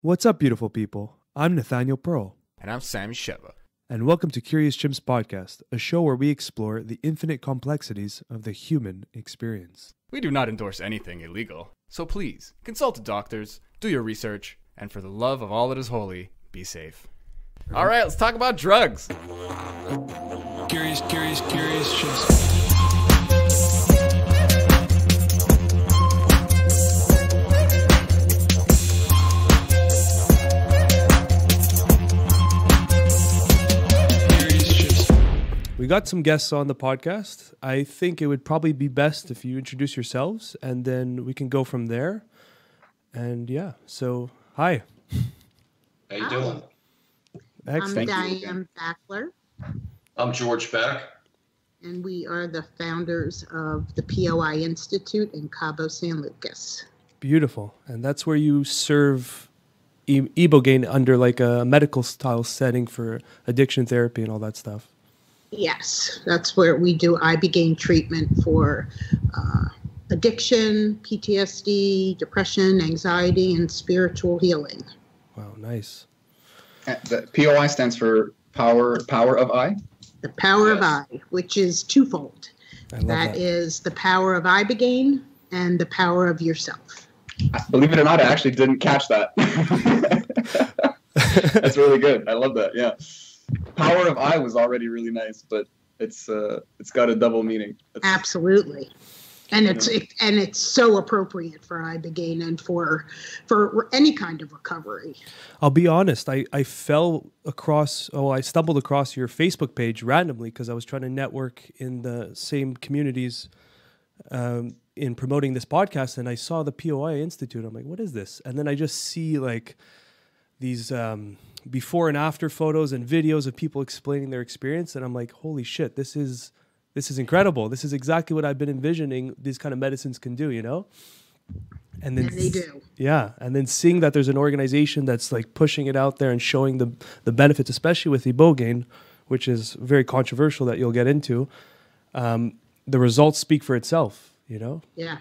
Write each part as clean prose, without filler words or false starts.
What's up, beautiful people? I'm Nathaniel Pearl. And I'm Sammy Sheva. And welcome to Curious Chimps Podcast, a show where we explore the infinite complexities of the human experience. We do not endorse anything illegal, so please, consult doctors, do your research, and for the love of all that is holy, be safe. All right, let's talk about drugs. Curious Chimps. We got some guests on the podcast. I think it would probably be best if you introduce yourselves, and then we can go from there. And yeah, so hi. How you doing? Excellent. I'm Diane Baklor. I'm George Beck. And we are the founders of the POI Institute in Cabo San Lucas. Beautiful. And that's where you serve IBOGAINE under like a medical style setting for addiction therapy and all that stuff. Yes, that's where we do IBOGAINE treatment for addiction, PTSD, depression, anxiety, and spiritual healing. Wow, nice. The POI stands for Power of I? The power of I, which is twofold. That is the power of IBOGAINE and the power of yourself. Believe it or not, I actually didn't catch that. That's really good. I love that, yeah. Power of I was already really nice, but it's got a double meaning. Absolutely, and it's so appropriate for IBOGAINE and for any kind of recovery. I'll be honest. I stumbled across your Facebook page randomly because I was trying to network in the same communities in promoting this podcast, and I saw the POI Institute. I'm like, what is this? And then I just see like these before and after photos and videos of people explaining their experience, and I'm like, holy shit, this is incredible. This is exactly what I've been envisioning these kind of medicines can do, you know? And then they do. Yeah, and then seeing that there's an organization that's like pushing it out there and showing the benefits, especially with IBOGAINE, which is very controversial that you'll get into. The results speak for itself, you know? Yeah,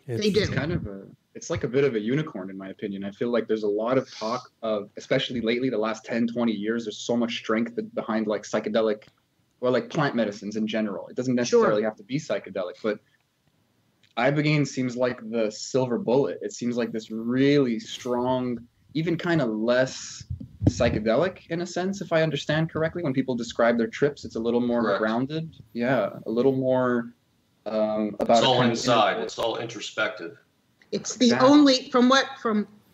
they do. It's like a bit of a unicorn, in my opinion. I feel like there's a lot of talk of, especially lately, the last 10, 20 years, there's so much strength behind like psychedelic or like plant medicines in general. It doesn't necessarily have to be psychedelic, but IBOGAINE seems like the silver bullet. It seems like this really strong, even kind of less psychedelic in a sense, if I understand correctly. When people describe their trips, it's a little more grounded. Yeah, a little more about it's all inside. It's all introspective. It's the only,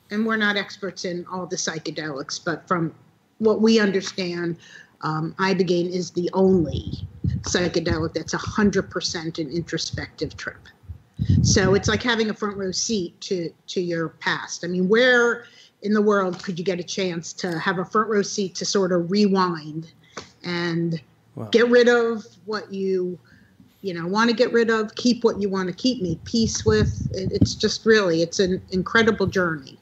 and we're not experts in all the psychedelics, but from what we understand, IBOGAINE is the only psychedelic that's 100% an introspective trip. So it's like having a front row seat to your past. I mean, where in the world could you get a chance to have a front row seat to sort of rewind and get rid of what you want to get rid of, keep what you want to keep, make peace with. It's just really, it's an incredible journey.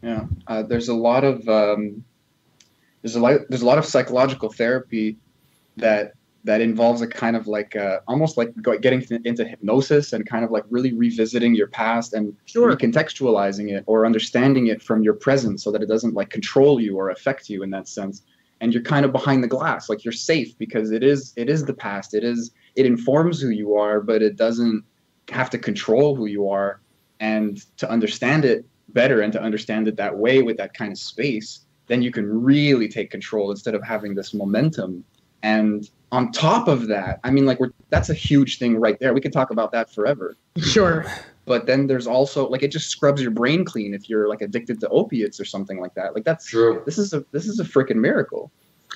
Yeah, there's a lot of psychological therapy that involves a kind of like almost like getting into hypnosis and kind of like really revisiting your past and recontextualizing it or understanding it from your present so that it doesn't like control you or affect you in that sense. And you're kind of behind the glass, like you're safe because it is the past. It informs who you are, but it doesn't have to control who you are. And to understand it better and to understand it that way with that kind of space, then you can really take control instead of having this momentum. And on top of that, I mean, like that's a huge thing right there. We could talk about that forever. Sure. But then there's also like, it just scrubs your brain clean if you're like addicted to opiates or something like that. Like that's true. This is a freaking miracle.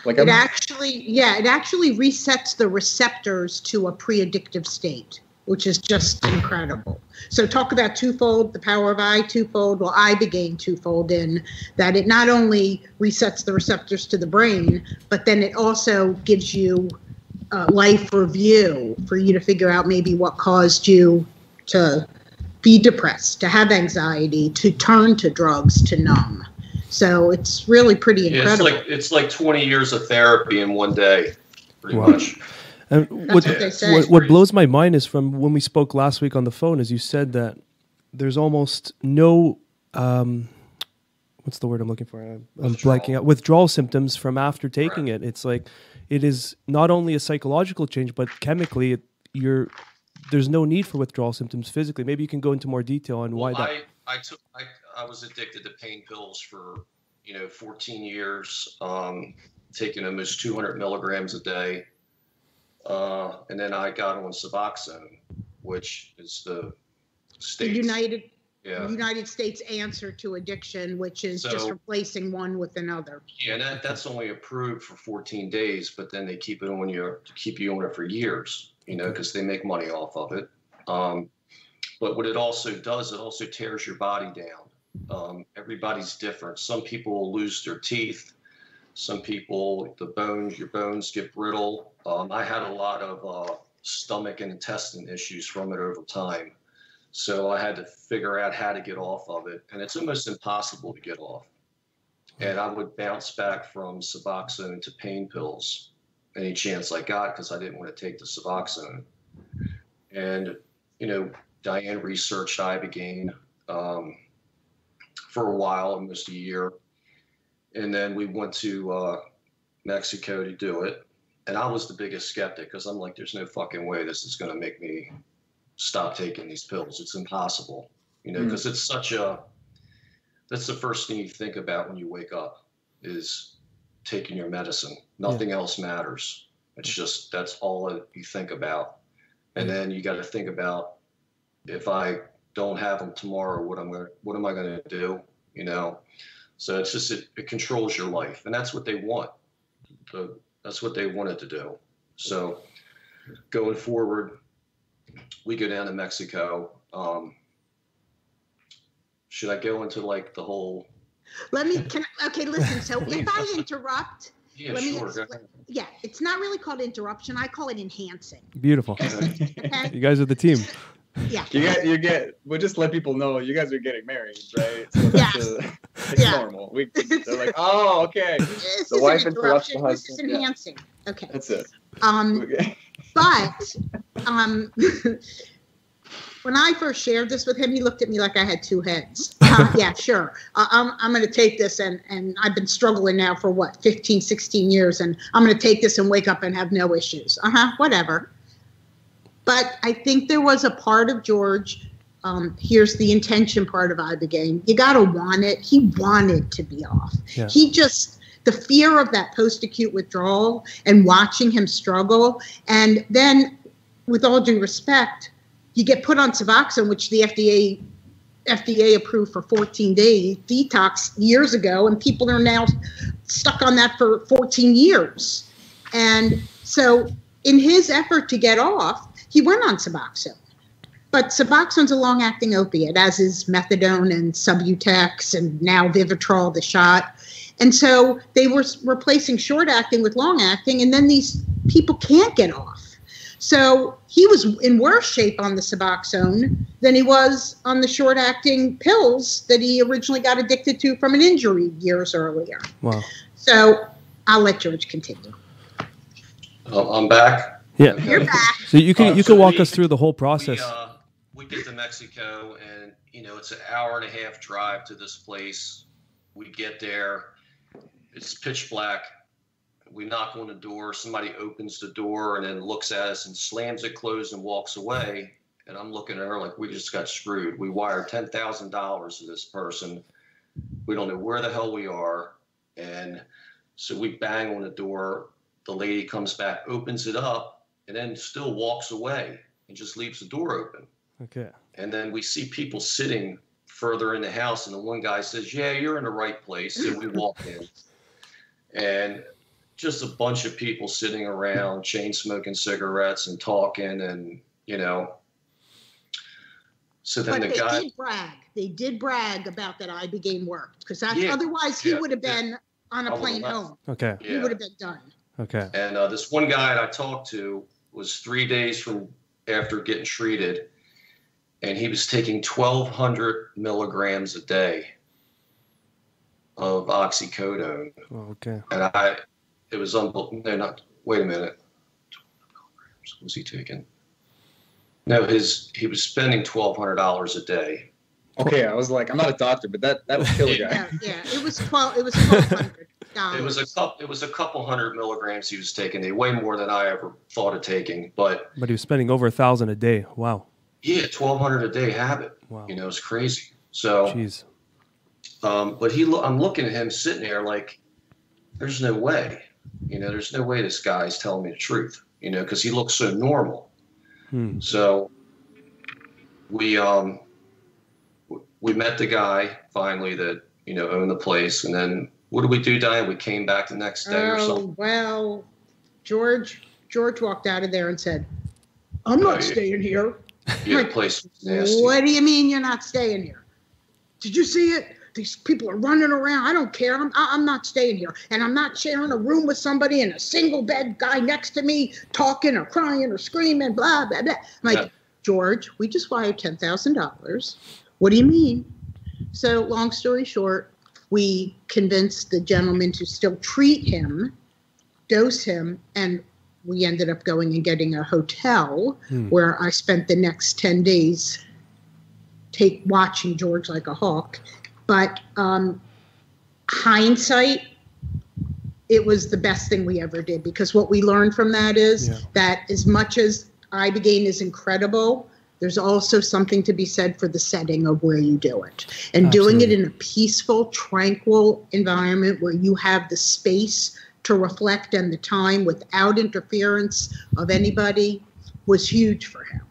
Like it actually resets the receptors to a pre-addictive state, which is just incredible. So talk about twofold, the power of I twofold, well, IBOGAINE twofold in that it not only resets the receptors to the brain, but then it also gives you a life review for you to figure out maybe what caused you to be depressed, to have anxiety, to turn to drugs, to numb. So it's really pretty incredible. It's like 20 years of therapy in one day, pretty much. And what blows my mind is from when we spoke last week on the phone, is you said that there's almost no, what's the word I'm looking for? I'm blanking out. Withdrawal symptoms from after taking it. It's like, it is not only a psychological change, but chemically, there's no need for withdrawal symptoms physically. Maybe you can go into more detail on why that. I was addicted to pain pills for 14 years, taking almost 200 milligrams a day, and then I got on Suboxone, which is the United States answer to addiction, which is just replacing one with another. Yeah, and that's only approved for 14 days, but then they keep it on you to keep you on it for years, because they make money off of it. But what it also does, it also tears your body down. Everybody's different. Some people will lose their teeth. Some people, your bones get brittle. I had a lot of stomach and intestine issues from it over time. So I had to figure out how to get off of it. And it's almost impossible to get off. And I would bounce back from Suboxone to pain pills any chance I got, because I didn't want to take the Suboxone. And, Diane researched IBOGAINE for a while, almost a year. And then we went to Mexico to do it. And I was the biggest skeptic, because I'm like, there's no fucking way this is going to make me stop taking these pills. It's impossible, because it's that's the first thing you think about when you wake up, is taking your medicine. Nothing else matters. It's just, that's all that you think about. And then you got to think about, if I don't have them tomorrow, what am I going to do? So it's just, it controls your life, and that's what they want. That's what they wanted to do. So going forward, we go down to Mexico. Should I go into like the whole? Okay, listen. So if I interrupt, yeah, sure. Yeah, it's not really called interruption. I call it enhancing. Beautiful. Okay? You guys are the team. Yeah. We'll just let people know you guys are getting married, right? So it's normal. They're like, oh, okay. The wife interrupts the husband. This is enhancing. Yeah. Okay. That's it. Okay. But when I first shared this with him, he looked at me like I had two heads. Yeah, sure. I'm going to take this, and I've been struggling now for 15, 16 years, and I'm going to take this and wake up and have no issues. Whatever. But I think there was a part of George, here's the intention part of IBOGAINE. You got to want it. He wanted to be off. Yeah. The fear of that post-acute withdrawal and watching him struggle. And then, with all due respect, you get put on Suboxone, which the FDA approved for 14-day detox years ago, and people are now stuck on that for 14 years. And so in his effort to get off, he went on Suboxone. But Suboxone's a long-acting opiate, as is methadone and Subutex and now Vivitrol, the shot. And so they were replacing short-acting with long-acting, and then these people can't get off. So he was in worse shape on the Suboxone than he was on the short-acting pills that he originally got addicted to from an injury years earlier. Wow. So I'll let George continue. I'm back. Yeah, okay. You're back. So you can walk us through the whole process. We get to Mexico, and it's an hour and a half drive to this place. We get there, it's pitch black. We knock on the door. Somebody opens the door and then looks at us and slams it closed and walks away. And I'm looking at her like, we just got screwed. We wired $10,000 to this person. We don't know where the hell we are. And so we bang on the door. The lady comes back, opens it up, and then still walks away and just leaves the door open. Okay. And then we see people sitting further in the house, and the one guy says, yeah, you're in the right place. So we walk in, and just a bunch of people sitting around, chain smoking cigarettes and talking, and so then but the guy they did brag about that IBOGAINE worked, because otherwise he would have been on a plane home. Okay. He would have been done. Okay. And this one guy I talked to was 3 days from after getting treated, and he was taking 1,200 milligrams a day of oxycodone. Oh, okay. And it was unbelievable. Wait a minute. What was he taking? No, he was spending $1,200 a day. Okay, I was like, I'm not a doctor, but that would kill a guy. Yeah, it was $1,200. It was a couple hundred milligrams he was taking. They weigh more than I ever thought of taking, but he was spending over 1,000 a day. Wow. Yeah, 1,200 a day habit. Wow. You know, it's crazy. So, jeez. But I'm looking at him sitting there like, there's no way. You know, there's no way this guy's telling me the truth. You know, because he looks so normal. So we met the guy finally that, you know, owned the place, and then what did we do, Diane? We came back the next day or something. Well, George walked out of there and said, "I'm not staying here." Yeah, the place was nasty. What do you mean you're not staying here? Did you see it? These people are running around. I don't care. I'm not staying here. And I'm not sharing a room with somebody in a single bed guy next to me talking or crying or screaming, blah, blah, blah. I'm like, George, we just wired $10,000. What do you mean? So long story short, we convinced the gentleman to still treat him, dose him, and we ended up going and getting a hotel where I spent the next 10 days watching George like a hawk. But hindsight, it was the best thing we ever did, because what we learned from that is that as much as IBOGAINE is incredible, there's also something to be said for the setting of where you do it. And doing it in a peaceful, tranquil environment where you have the space to reflect and the time without interference of anybody was huge for him.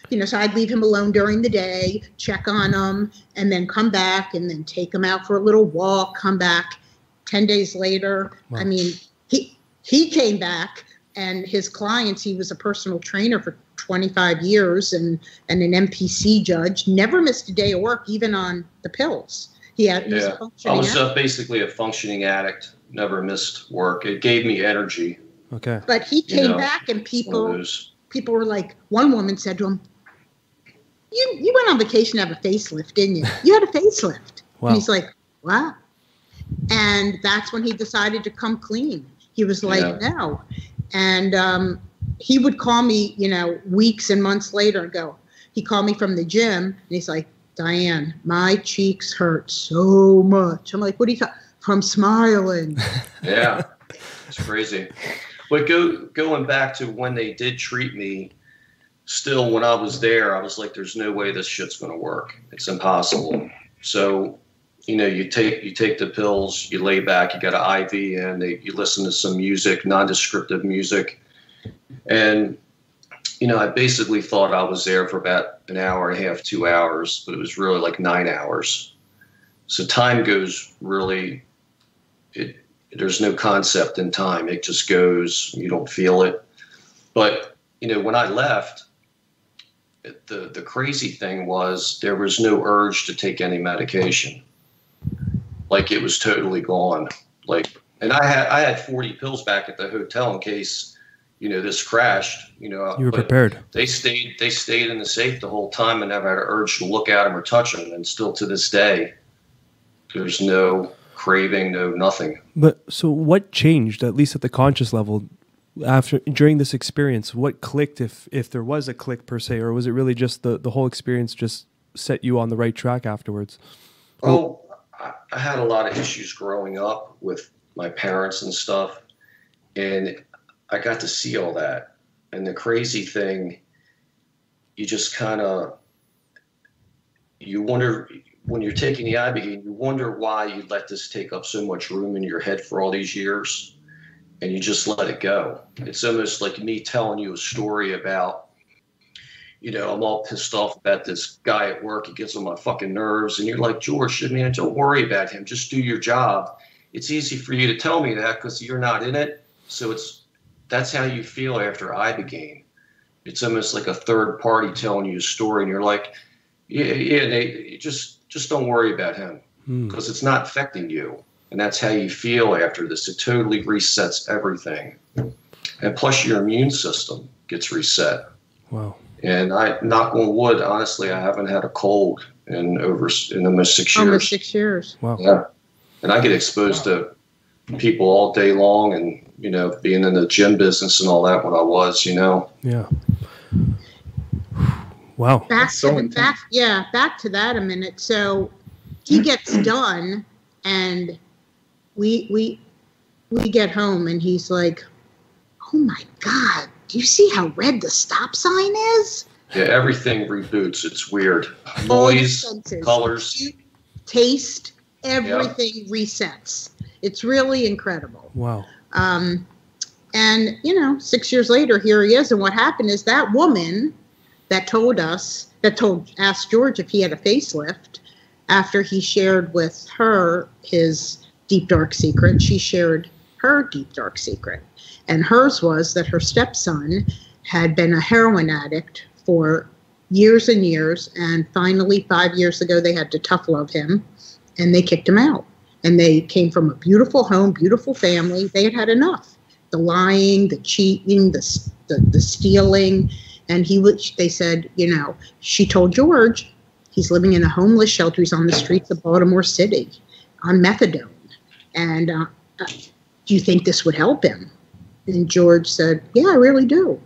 You know, so I'd leave him alone during the day, check on him, and then come back and then take him out for a little walk, come back 10 days later. Wow. I mean, he came back, and his clients, he was a personal trainer for 25 years and an MPC judge, never missed a day of work, even on the pills. He was a functioning addict. Basically a functioning addict, never missed work. It gave me energy. Okay. But he came back, and people were like, one woman said to him, You went on vacation to have a facelift, didn't you? You had a facelift. Wow. And he's like, what? And that's when he decided to come clean. He was like, no. And he would call me, you know, weeks and months later and go, he called me from the gym, and he's like, Diane, my cheeks hurt so much. I'm like, what are you talking? From smiling. Yeah, it's crazy. But going back to when they did treat me, still, when I was there, I was like, there's no way this shit's going to work. It's impossible. So, you know, you take the pills, you lay back, you got an IV in, you listen to some music, non-descriptive music. And, you know, I basically thought I was there for about an hour and a half, 2 hours, but it was really like 9 hours. So time goes really, there's no concept in time. It just goes, you don't feel it. But, you know, when I left, the crazy thing was there was no urge to take any medication. Like, it was totally gone. Like, and I had 40 pills back at the hotel in case, you know, this crashed. You know, you were prepared. They stayed in the safe the whole time, and never had an urge to look at them or touch them. And still to this day, there's no craving, no nothing. But so what changed, at least at the conscious level, during this experience? What clicked, if there was a click per se, or was it really just the whole experience just set you on the right track afterwards? Oh, I had a lot of issues growing up with my parents and stuff, and I got to see all that. And the crazy thing, you just kind of, you wonder, when you're taking the IBOGAINE, you wonder why you let this take up so much room in your head for all these years, and you just let it go. It's almost like me telling you a story about, you know, I'm all pissed off about this guy at work. He gets on my fucking nerves. And you're like, George, man, don't worry about him. Just do your job. It's easy for you to tell me that because you're not in it. So that's how you feel after IBOGAINE. It's almost like a third party telling you a story. And you're like, they just don't worry about him because it's not affecting you. And that's how you feel after this. It totally resets everything. And plus your immune system gets reset. Wow. And I, knock on wood, honestly, I haven't had a cold in almost 6 years. Almost 6 years. Wow. Yeah. And I get exposed to people all day long, and, you know, being in the gym business and all that when I was, you know. Yeah. Wow. Back so to the, intense. back to that a minute. So he gets done, and we get home, and he's like, "Oh my God, do you see how red the stop sign is?" Yeah, everything reboots. It's weird. All the Noise, senses, colors. taste, everything resets. It's really incredible. Wow. And 6 years later, here he is. And what happened is that woman that asked George if he had a facelift, after he shared with her his deep, dark secret, she shared her deep, dark secret. And hers was that her stepson had been a heroin addict for years and years. And finally, 5 years ago, they had to tough love him, and they kicked him out. And they came from a beautiful home, beautiful family. They had had enough. The lying, the cheating, the stealing. And they said, she told George, he's living in a homeless shelter. He's on the streets of Baltimore City on methadone. And do you think this would help him? And George said, yeah, I really do.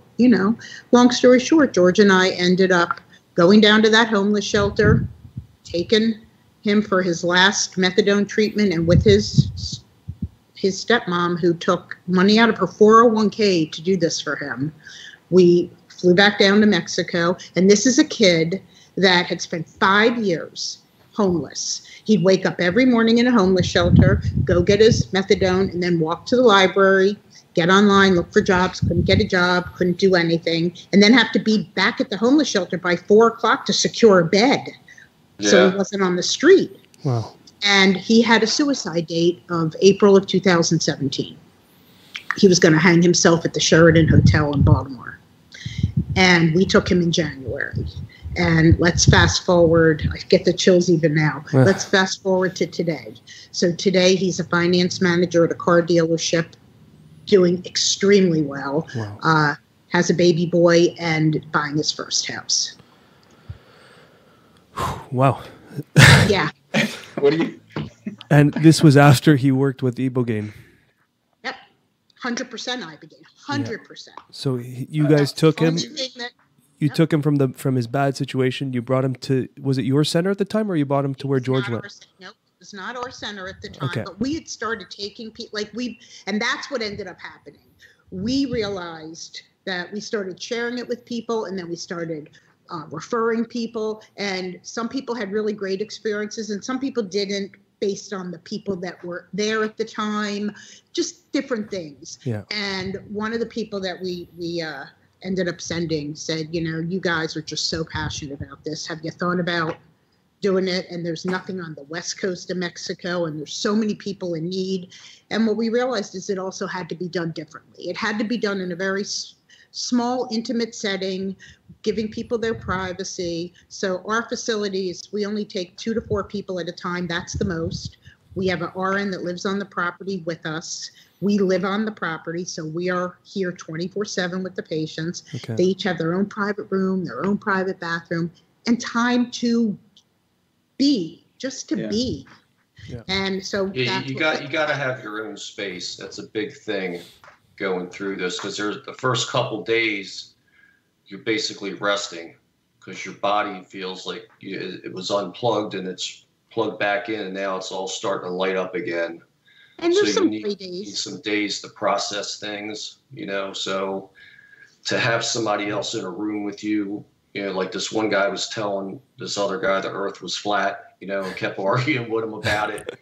Long story short, George and I ended up going down to that homeless shelter, taking him for his last methadone treatment, and with his stepmom, who took money out of her 401k to do this for him, we flew back down to Mexico. And this is a kid that had spent 5 years homeless. He'd wake up every morning in a homeless shelter, go get his methadone, and then walk to the library, get online, look for jobs, couldn't get a job, couldn't do anything, and then have to be back at the homeless shelter by 4 o'clock to secure a bed. Yeah. So he wasn't on the street. Wow. And he had a suicide date of April of 2017. He was going to hang himself at the Sheraton Hotel in Baltimore. And we took him in January. And let's fast forward. I get the chills even now. Let's fast forward to today. So today he's a finance manager at a car dealership, doing extremely well. Wow. Has a baby boy and buying his first house. Wow. Yeah. What do you? And this was after he worked with IBOGAINE. Yep. 100% IBOGAINE. 100%. So you guys took him. You took him from his bad situation. You brought him to. Was it your center at the time, or you brought him to where George went? Nope. It was not our center at the time. Okay. But we had started taking people and that's what ended up happening. We realized that we started sharing it with people, and then we started referring people, and some people had really great experiences and some people didn't, based on the people that were there at the time, just different things. Yeah. And one of the people that we ended up sending said, you guys are just so passionate about this. Have you thought about doing it? And there's nothing on the west coast of Mexico, and there's so many people in need. And what we realized is it also had to be done differently. It had to be done in a very small, intimate setting, giving people their privacy. So our facilities, we only take 2 to 4 people at a time. That's the most. We have an RN that lives on the property with us. We live on the property, so we are here 24/7 with the patients. Okay. They each have their own private room, their own private bathroom, and time to be, just to be. Yeah. And so you got to have your own space. That's a big thing going through this, because there's the first couple days you're basically resting because your body feels like it was unplugged and it's plugged back in, and now it's all starting to light up again. And there's so some need some days to process things, so to have somebody else in a room with you, like this one guy was telling this other guy the earth was flat, and kept arguing with him about it.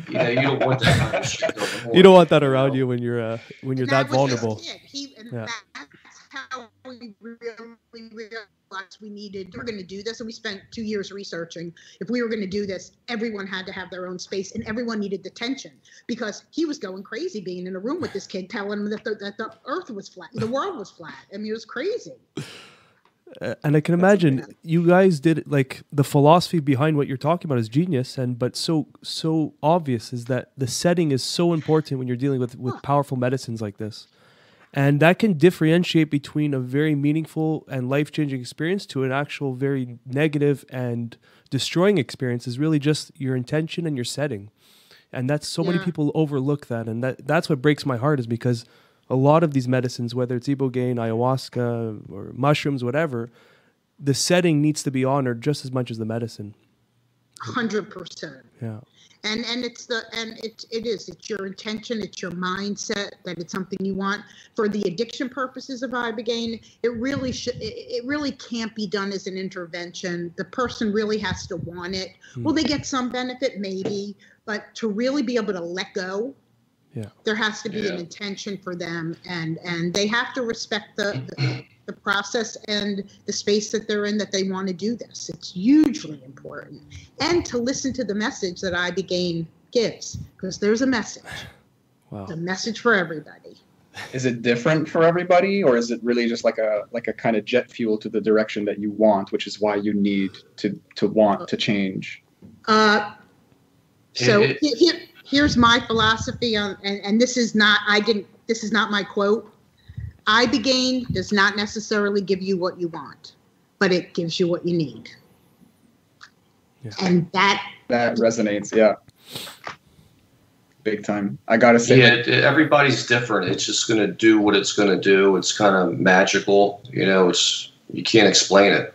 You don't want that kind of shit going on. You don't want that around you when you're that vulnerable. That's how we really realized we're going to do this. And we spent 2 years researching. If we were going to do this, everyone had to have their own space, and everyone needed the tension, because he was going crazy being in a room with this kid telling him that the earth was flat, the world was flat. I mean, it was crazy. And I can imagine you guys did like the philosophy behind what you're talking about is genius, but so obvious is that the setting is so important when you're dealing with powerful medicines like this. And that can differentiate between a very meaningful and life-changing experience to an actual very negative and destroying experience is really just your intention and your setting. And that's so many people overlook that. And that's what breaks my heart, is because a lot of these medicines, whether it's ibogaine, ayahuasca, or mushrooms, whatever, the setting needs to be honored just as much as the medicine. 100%. Yeah. And it's your intention, it's your mindset that it's something you want. For the addiction purposes of ibogaine, it really can't be done as an intervention. The person really has to want it. Will they get some benefit? Maybe, but to really be able to let go, there has to be an intention for them, and they have to respect the process and the space that they're in, that they want to do this. It's hugely important. And to listen to the message that ibogaine gives, because there's a message. Wow. It's a message for everybody. Is it different for everybody, or is it really just like a kind of jet fuel to the direction that you want, which is why you need to want to change? Here's my philosophy on, and this is not my quote. ibogaine does not necessarily give you what you want, but it gives you what you need. Yeah. And that resonates, big time. I gotta say, everybody's different. It's just going to do what it's going to do. It's kind of magical, you can't explain it.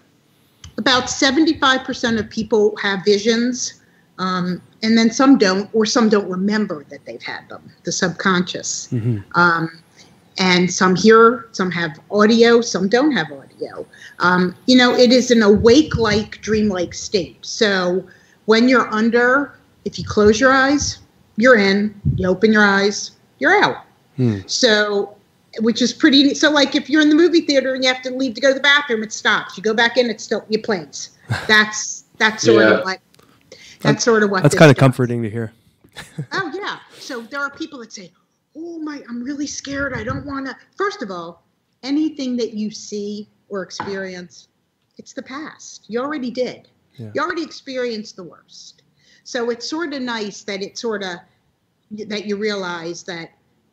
About 75% of people have visions, and then some don't, or some don't remember that they've had them, the subconscious. Mm-hmm. And some hear, some have audio, some don't have audio. It is an awake-like, dream-like state. So when you're under, if you close your eyes, you're in. You open your eyes, you're out. So, which is pretty neat. So like if you're in the movie theater and you have to leave to go to the bathroom, it stops. You go back in, it plays. That's sort of what. That's sort of what. That's kind of comforting to hear. Oh yeah. So there are people that say, "Oh my, I'm really scared. I don't want to." First of all, anything that you see or experience, it's the past. You already did. Yeah. You already experienced the worst. So it's sort of nice that that you realize that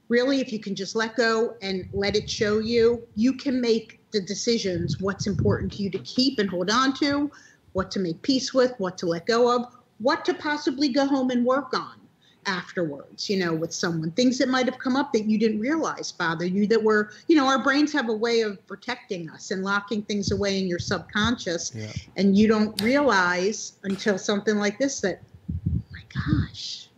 really, if you can just let go and let it show you, you can make the decisions what's important to you to keep and hold on to, what to make peace with, what to let go of, what to possibly go home and work on afterwards, with someone, things that might have come up that you didn't realize bother you, that were, our brains have a way of protecting us and locking things away in your subconscious. Yeah. And you don't realize until something like this that, oh my gosh,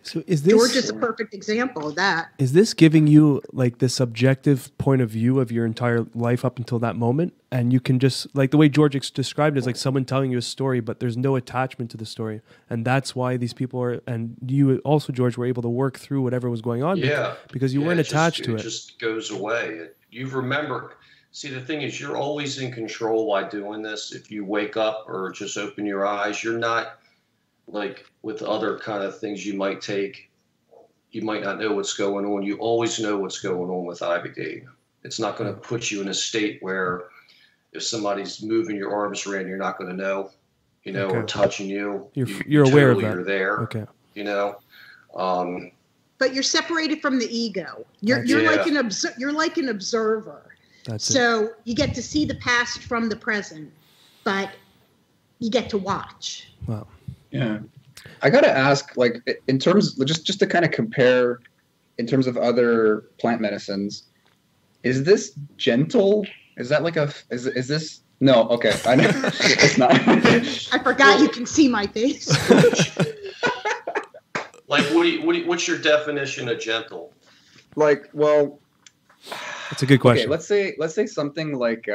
So is this George is a perfect example of that. Is this giving you like this subjective point of view of your entire life up until that moment? And you can just, like the way George described it, is like someone telling you a story, but there's no attachment to the story. And that's why these people are, and you also, George, were able to work through whatever was going on. Yeah. Because you weren't attached to it. It just goes away. You remember, see, the thing is, you're always in control while doing this. If you wake up or just open your eyes, you're not, like with other kind of things you might take, you might not know what's going on. You always know what's going on with ibogaine. It's not going to put you in a state where if somebody's moving your arms around, you're not going to know, okay. Or touching you. You're aware of that. You're there. Okay. But you're separated from the ego. You're like an observer. So you get to see the past from the present, but you get to watch. Wow. Yeah. I got to ask, like, in terms, just to kind of compare in terms of other plant medicines, is this gentle? Is that like is this? No. Okay. I know. It's not. I forgot you can see my face. Like, what's your definition of gentle? Like, well, that's a good question. Okay, let's say something like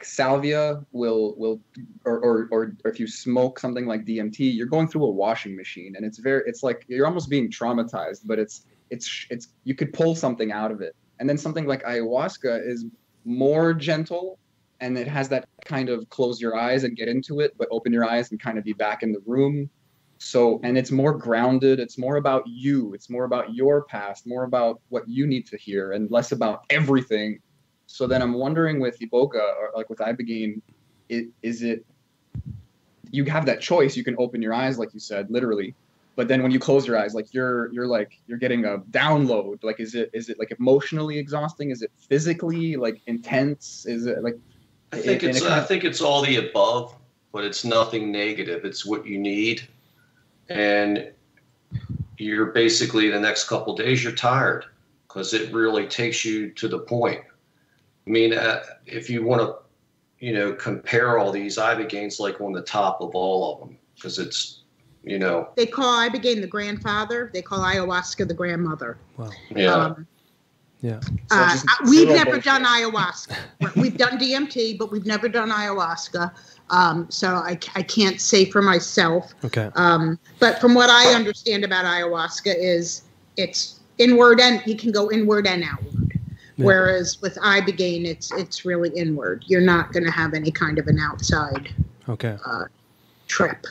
salvia will or if you smoke something like DMT, you're going through a washing machine, and it's like you're almost being traumatized, but it's you could pull something out of it. And then something like ayahuasca is more gentle, and it has that kind of close your eyes and get into it, but open your eyes and kind of be back in the room. So, and it's more grounded. It's more about you. It's more about your past, more about what you need to hear, and less about everything. So then I'm wondering with Iboga, or like with ibogaine, is it you have that choice? You can open your eyes, like you said, literally, but then when you close your eyes, like you're getting a download. Like, is it like emotionally exhausting? Is it physically like intense? Is it like? I think it's all the above, but it's nothing negative. It's what you need, and you're basically the next couple of days you're tired because it really takes you to the point. I mean, if you want to compare all these ibogaines like on the top of all of them, because it's, They call ibogaine the grandfather. They call ayahuasca the grandmother. Wow. Yeah. Yeah. We've never done ayahuasca. We've done DMT, but we've never done ayahuasca. So I can't say for myself. Okay. But from what I understand about ayahuasca is it's inward, and you can go inward and outward. Yeah. Whereas with ibogaine, it's really inward. You're not going to have any kind of an outside trip.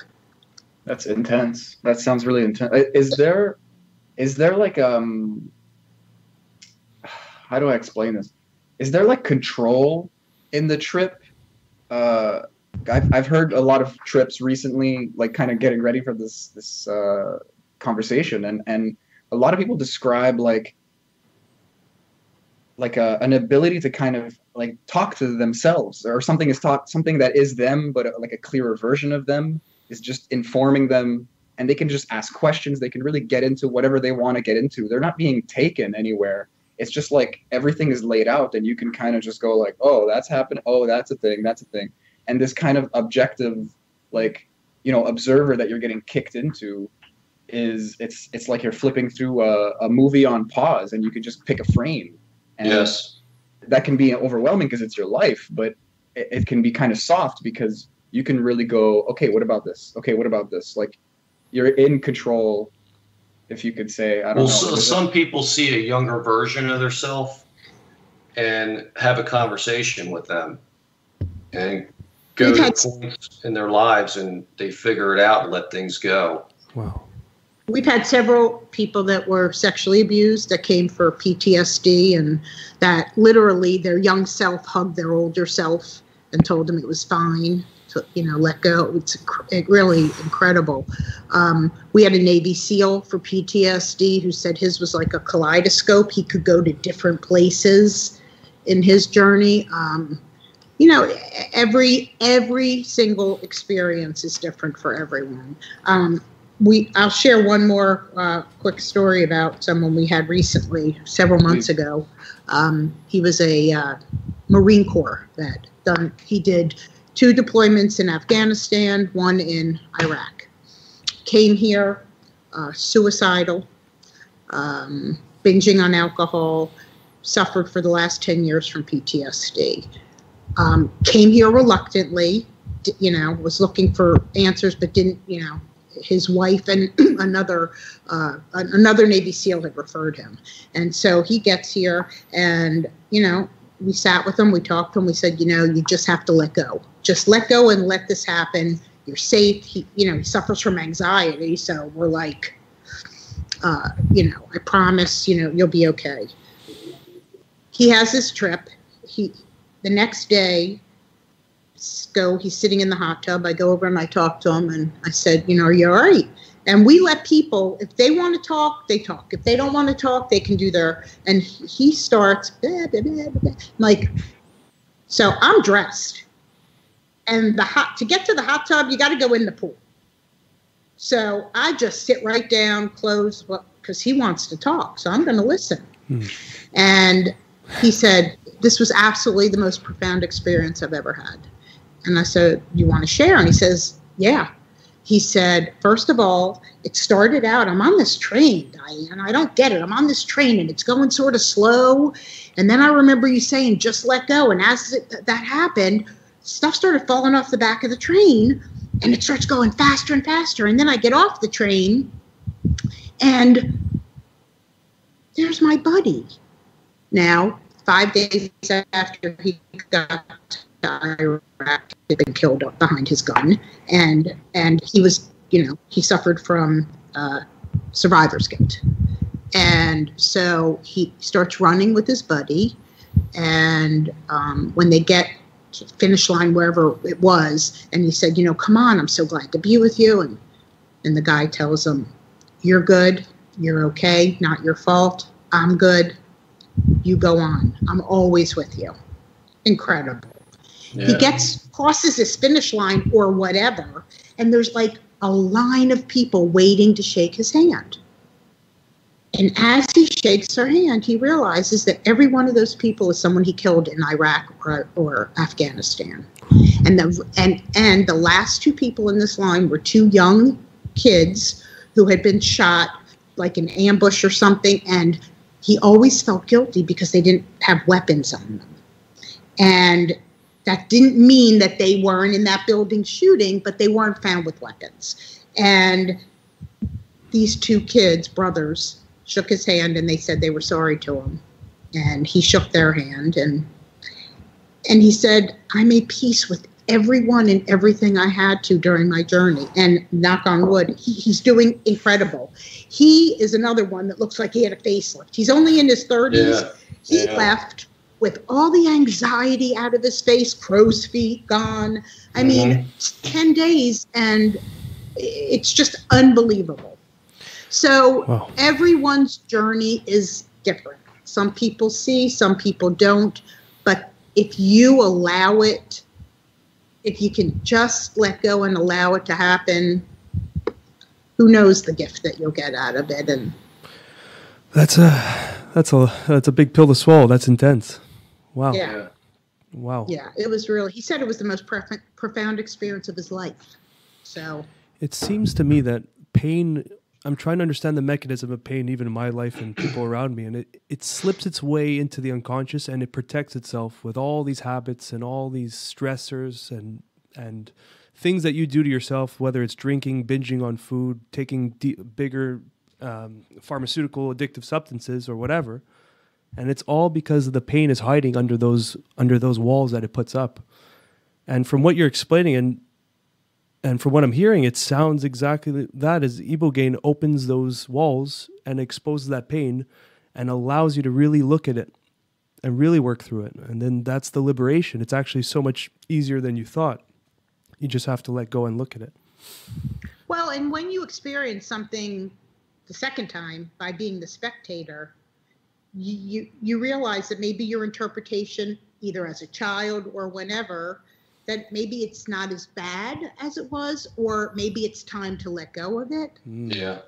That's intense. That sounds really intense. Is there like how do I explain this? Is there like control in the trip? I've heard a lot of trips recently, like kind of getting ready for this conversation, and a lot of people describe like an ability to kind of like talk to themselves, or something that is them, but like a clearer version of them is just informing them, and they can just ask questions. They can really get into whatever they want to get into. They're not being taken anywhere. It's just like everything is laid out, and you can kind of just go like, oh, that's happened. Oh, that's a thing. That's a thing. And this kind of objective, like, observer that you're getting kicked into it's like you're flipping through a movie on pause, and you can just pick a frame. And yes. That can be overwhelming because it's your life, but it can be kind of soft because you can really go, okay, what about this? Okay, what about this? Like, you're in control, if you could say. I don't know. So some people see a younger version of themselves and have a conversation with them and go to points in their lives, and they figure it out and let things go. Wow. We've had several people that were sexually abused that came for PTSD, and that literally their young self hugged their older self and told them it was fine to, let go. It's really incredible. We had a Navy SEAL for PTSD who said his was like a kaleidoscope. He could go to different places in his journey. Every single experience is different for everyone. I'll share one more quick story about someone we had recently, several months ago. He was a Marine Corps vet. He did 2 deployments in Afghanistan, 1 in Iraq. Came here, suicidal, binging on alcohol, suffered for the last 10 years from PTSD. Came here reluctantly, was looking for answers, but didn't, his wife and another Navy SEAL had referred him. And so he gets here, and, we sat with him, we talked to him, we said, you just have to let go. Just let go and let this happen. You're safe. He suffers from anxiety. So we're like, I promise, you'll be okay. He has this trip. The next day, he's sitting in the hot tub. I go over and I talk to him, and I said, are you all right? And we let people, if they want to talk, they talk. If they don't want to talk, they can do and he starts, blah, blah, blah, blah. Like, so I'm dressed, and to get to the hot tub, you got to go in the pool. So I just sit right down, close, because he wants to talk. So I'm going to listen. And he said, this was absolutely the most profound experience I've ever had. And I said, you want to share? And he says, yeah. He said, first of all, it started out, I'm on this train, Diane. I don't get it. I'm on this train, and it's going sort of slow. And then I remember you saying, just let go. And as that happened, stuff started falling off the back of the train, and it starts going faster and faster. And then I get off the train, and there's my buddy. Now, 5 days after he got to Iraq, he'd been killed behind his gun, and he was, he suffered from survivor's guilt. And so he starts running with his buddy, and when they get to the finish line, wherever it was, and he said, come on, I'm so glad to be with you. And the guy tells him, you're good, you're okay, not your fault, I'm good, you go on, I'm always with you. Incredible. Yeah. He crosses this finish line or whatever, and there's like a line of people waiting to shake his hand. And as he shakes her hand, he realizes that every one of those people is someone he killed in Iraq or Afghanistan. And the last two people in this line were two young kids who had been shot like an ambush or something. And he always felt guilty because they didn't have weapons on them. And that didn't mean that they weren't in that building shooting, but they weren't found with weapons. And these two kids, brothers, shook his hand and they said they were sorry to him. And he shook their hand and he said, I made peace with everyone and everything I had to during my journey. And knock on wood, he's doing incredible. He is another one that looks like he had a facelift. He's only in his 30s. He left with all the anxiety out of his face, crow's feet gone. I mean, 10 days, and it's just unbelievable. So everyone's journey is different. Some people see, some people don't. But if you allow it, if you can just let go and allow it to happen, who knows the gift that you'll get out of it. And that's a big pill to swallow. That's intense. Wow. Yeah. Wow. Yeah, it was really, he said it was the most profound experience of his life. So it seems to me that pain, I'm trying to understand the mechanism of pain even in my life and people around me, and it slips its way into the unconscious and it protects itself with all these habits and all these stressors and things that you do to yourself, whether it's drinking, binging on food, taking bigger pharmaceutical addictive substances or whatever. And it's all because the pain is hiding under those walls that it puts up. And from what you're explaining and from what I'm hearing, it sounds exactly that, as ibogaine opens those walls and exposes that pain and allows you to really look at it and really work through it. And then that's the liberation. It's actually so much easier than you thought. You just have to let go and look at it. Well, and when you experience something the second time by being the spectator, you realize that maybe your interpretation, either as a child or whenever, that maybe it's not as bad as it was, or maybe it's time to let go of it. Yeah.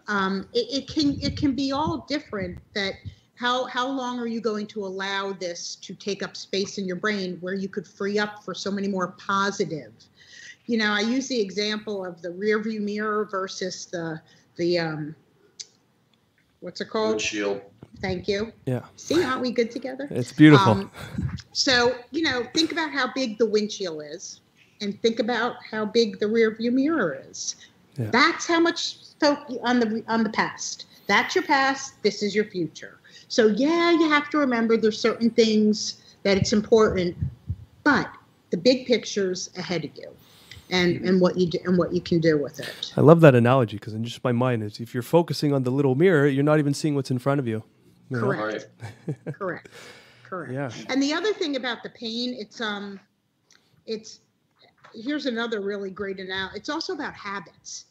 It can be all different. That how long are you going to allow this to take up space in your brain where you could free up for so many more positive? You know, I use the example of the rear view mirror versus the what's it called? Windshield. Thank you. Yeah. See, aren't we good together? It's beautiful. So, think about how big the windshield is and think about how big the rear view mirror is. Yeah. That's how much on the past. That's your past. This is your future. So, yeah, you have to remember there's certain things that it's important, but the big picture's ahead of you. And what you do and what you can do with it. I love that analogy because in just my mind is if you're focusing on the little mirror, you're not even seeing what's in front of you. Correct. Correct. Yeah. And the other thing about the pain, it's here's another really great analogy. It's also about habits.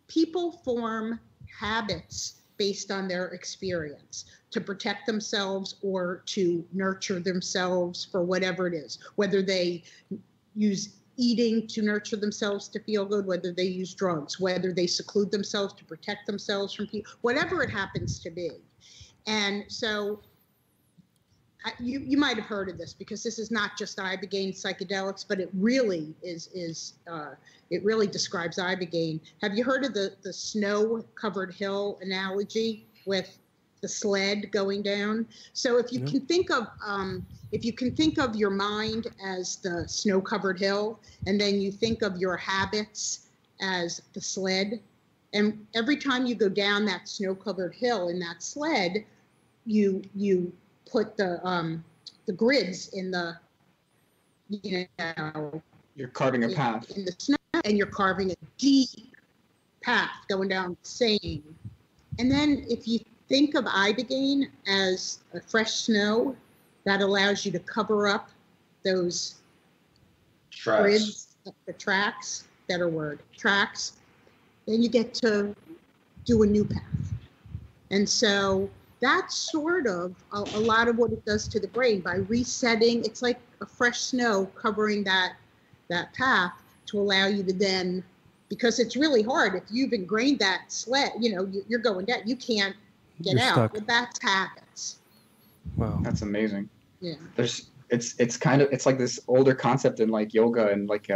People form habits based on their experience to protect themselves or to nurture themselves for whatever it is, whether they use eating to nurture themselves to feel good, whether they use drugs, whether they seclude themselves to protect themselves from people, whatever it happens to be. And so you might have heard of this because this is not just ibogaine psychedelics, but it really it really describes ibogaine. Have you heard of the snow-covered hill analogy with the sled going down? So if you can think of your mind as the snow-covered hill, and then you think of your habits as the sled, and every time you go down that snow-covered hill in that sled, you put the grids in the, you're carving a path in the snow, and you're carving a deep path going down the same. And then if you think of ibogaine as a fresh snow, that allows you to cover up those grids, the tracks, better word, tracks. Then you get to do a new path. And so that's sort of a lot of what it does to the brain by resetting. It's like a fresh snow covering that path to allow you to then, because it's really hard if you've ingrained that sled, you're going down. You can't get you're out. stuck. Well, that's habits. Wow. That's amazing. Yeah. It's kind of, it's like this older concept in like yoga and like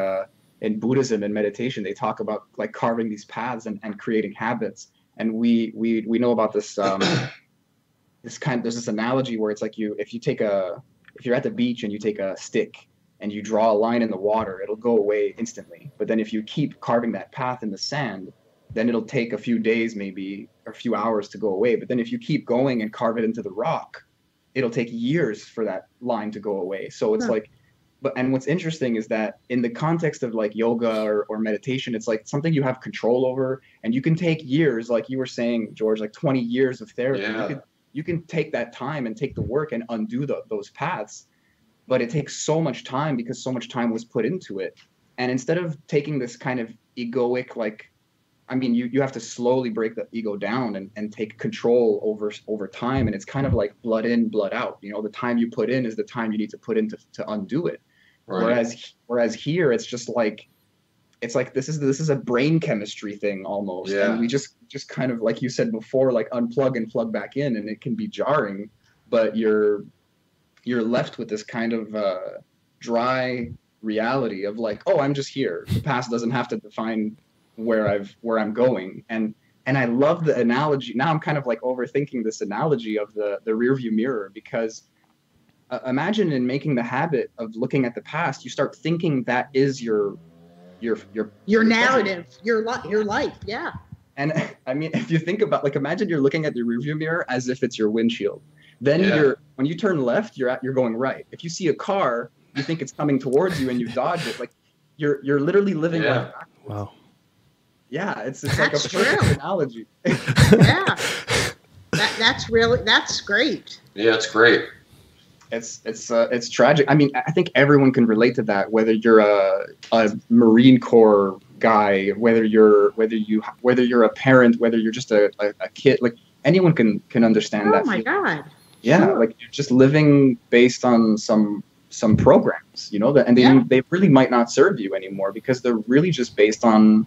in Buddhism and meditation. They talk about like carving these paths and creating habits. And we know about this there's this analogy where it's like if you're at the beach and you take a stick and you draw a line in the water, it'll go away instantly. But then if you keep carving that path in the sand, then it'll take a few days maybe, or a few hours to go away. But then if you keep going and carve it into the rock, it'll take years for that line to go away. So it's like, and what's interesting is that in the context of like yoga or meditation, it's like something you have control over, and you can take years, like you were saying, George, like 20 years of therapy. Yeah. You can take that time and take the work and undo those paths, but it takes so much time because so much time was put into it. And instead of taking this kind of egoic, like, I mean, you have to slowly break the ego down and take control over time. And it's kind of like blood in, blood out. You know, the time you put in is the time you need to put in to undo it. Right. Whereas here, it's just like, it's like this is a brain chemistry thing almost. Yeah. And we just kind of, like you said before, like unplug and plug back in, and it can be jarring, but you're left with this kind of dry reality of like, oh, I'm just here. The past doesn't have to define where I'm going. And I love the analogy. Now I'm kind of like overthinking this analogy of the rearview mirror, because imagine in making the habit of looking at the past, you start thinking that is your narrative, your life. Yeah. And I mean, if you think about, like, imagine you're looking at the rearview mirror as if it's your windshield. Then when you turn left, you're going right. If you see a car, you think it's coming towards you and you dodge it. Like you're literally living life backwards. Wow. Yeah, it's like a perfect analogy. Yeah. That's great. Yeah, it's great. It's tragic. I mean, I think everyone can relate to that, whether you're a Marine Corps guy, whether you're a parent, whether you're just a kid, like anyone can understand that. Oh my God. Yeah, sure. Like you're just living based on some programs, you know, and they really might not serve you anymore because they're really just based on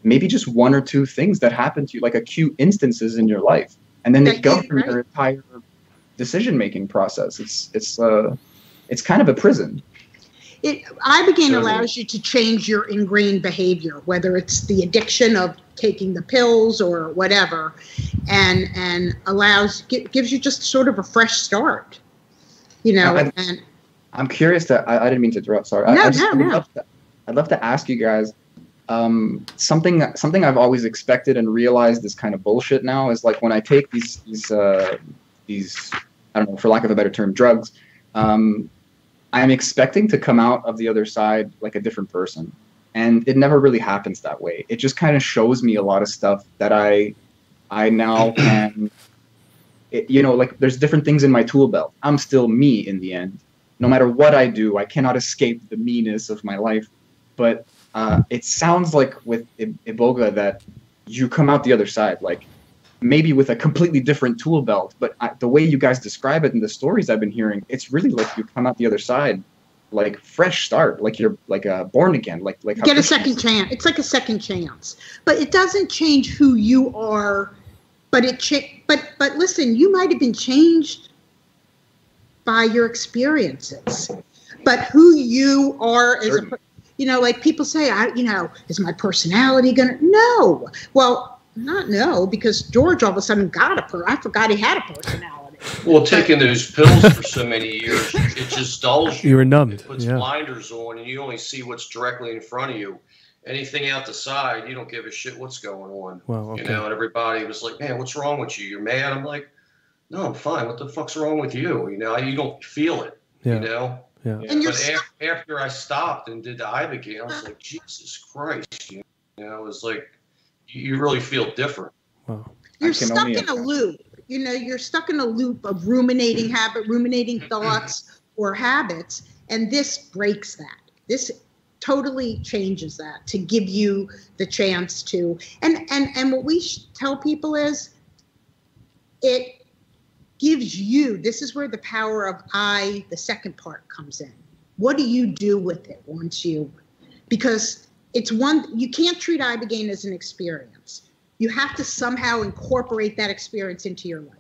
maybe just one or two things that happen to you, like acute instances in your life, and then they govern your entire decision-making process. It's kind of a prison. IBOGAINE allows you to change your ingrained behavior, whether it's the addiction of taking the pills or whatever, and gives you just sort of a fresh start, you know. I'm curious that I didn't mean to interrupt. Sorry. No. I'd love to ask you guys something I've always expected and realized is kind of bullshit now is like when I take these I don't know, for lack of a better term, drugs, I'm expecting to come out of the other side like a different person. And it never really happens that way. It just kind of shows me a lot of stuff that I now can, like there's different things in my tool belt. I'm still me in the end. No matter what I do, I cannot escape the meanness of my life. But it sounds like with Iboga that you come out the other side, like maybe with a completely different tool belt. But the way you guys describe it in the stories I've been hearing, it's really like you come out the other side like fresh start, like you're like born again, like get a second chance. It's like a second chance, but it doesn't change who you are. But but listen, you might have been changed by your experiences, but who you are as like people say, is my personality gonna? No. Well, not no, because George all of a sudden I forgot he had a personality. Well, taking those pills for so many years, it just dulls you. You were numbed. It puts blinders on, and you only see what's directly in front of you. Anything out the side, you don't give a shit what's going on. Wow, okay. And everybody was like, "Man, what's wrong with you? You're mad." I'm like, "No, I'm fine. What the fuck's wrong with you? You don't feel it. Yeah. Yeah. And but after I stopped and did the IBOGAINE, I was like, Jesus Christ. It was like, you really feel different. Wow. You're stuck in a loop. You're stuck in a loop of ruminating thoughts or habits, and this breaks that. This totally changes that to give you the chance to. And what we tell people is, it gives you. This is where the power of the second part comes in. What do you do with it once because it's one. You can't treat IBOGAINE as an experience. you have to somehow incorporate that experience into your life.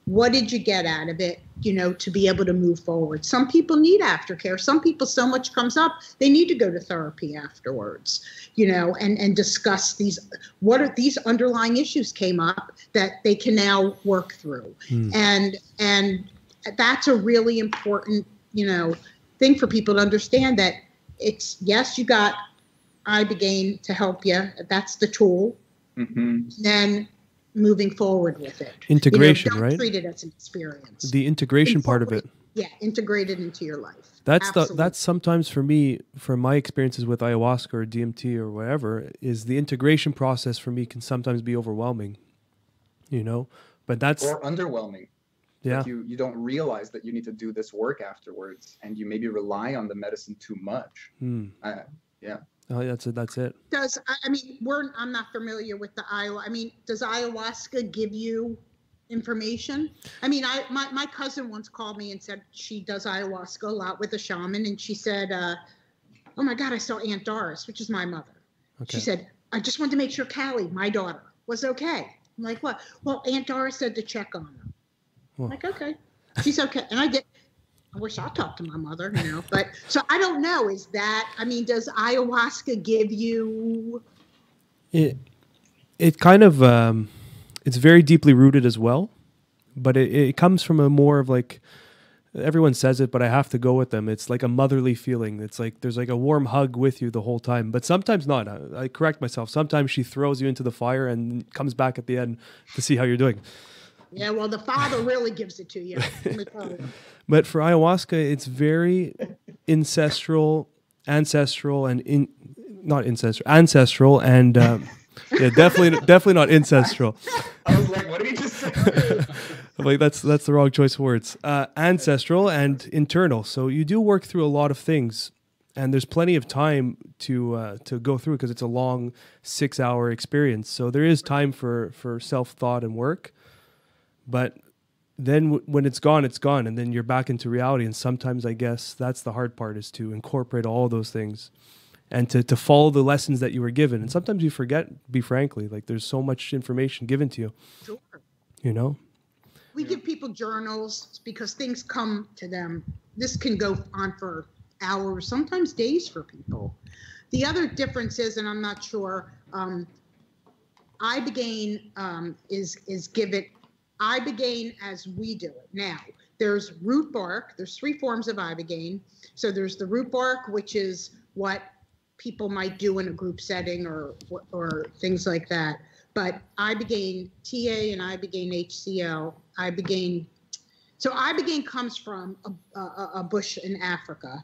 What did you get out of it, to be able to move forward? Some people need aftercare. Some people, so much comes up, they need to go to therapy afterwards, and discuss what are these underlying issues came up that they can now work through. And that's a really important, thing for people to understand, that it's, yes, you got IBOGAINE to help you. That's the tool. Then moving forward with it. Integration, don't right? Treat it as an experience. The integration part of it. Yeah, integrate it into your life. That's sometimes for me, from my experiences with ayahuasca or DMT or whatever, is the integration process for me can sometimes be overwhelming. But that's or underwhelming. Yeah. Like you don't realize that you need to do this work afterwards, and you maybe rely on the medicine too much. Yeah. Oh, that's it. I'm not familiar with the ayahuasca. Does ayahuasca give you information? My cousin once called me and said she does ayahuasca a lot with a shaman, and she said, "Oh my God, I saw Aunt Doris," which is my mother. Okay. She said, "I just wanted to make sure Callie, my daughter, was okay." I'm like, "What?" "Well, Aunt Doris said to check on her." I'm like, "Okay, she's okay," and I did. I wish I talked to my mother, but so I don't know. Is that, does ayahuasca give you? It kind of, it's very deeply rooted as well, but it comes from a more of like, everyone says it, but I have to go with them. It's like a motherly feeling. It's like, there's like a warm hug with you the whole time, but sometimes not. I correct myself. Sometimes she throws you into the fire and comes back at the end to see how you're doing. Yeah, well, the Father really gives it to you. But for ayahuasca, it's very ancestral, and ancestral, and yeah, definitely not ancestral. I was like, what did he just say? I'm like, that's the wrong choice of words. Ancestral and internal. So you do work through a lot of things, and there's plenty of time to go through, because it's a long 6-hour experience. So there is time for self-thought and work. But then when it's gone, and then you're back into reality. And sometimes I guess that's the hard part, is to incorporate all those things and to follow the lessons that you were given. And sometimes you forget, be frankly, like there's so much information given to you. Sure. We give people journals because things come to them. This can go on for hours, sometimes days for people. The other difference is, and I'm not sure, ibogaine is given. ibogaine as we do it now. There's root bark. There's 3 forms of ibogaine. So there's the root bark, which is what people might do in a group setting or things like that. But ibogaine TA and ibogaine HCl, ibogaine. So ibogaine comes from a bush in Africa,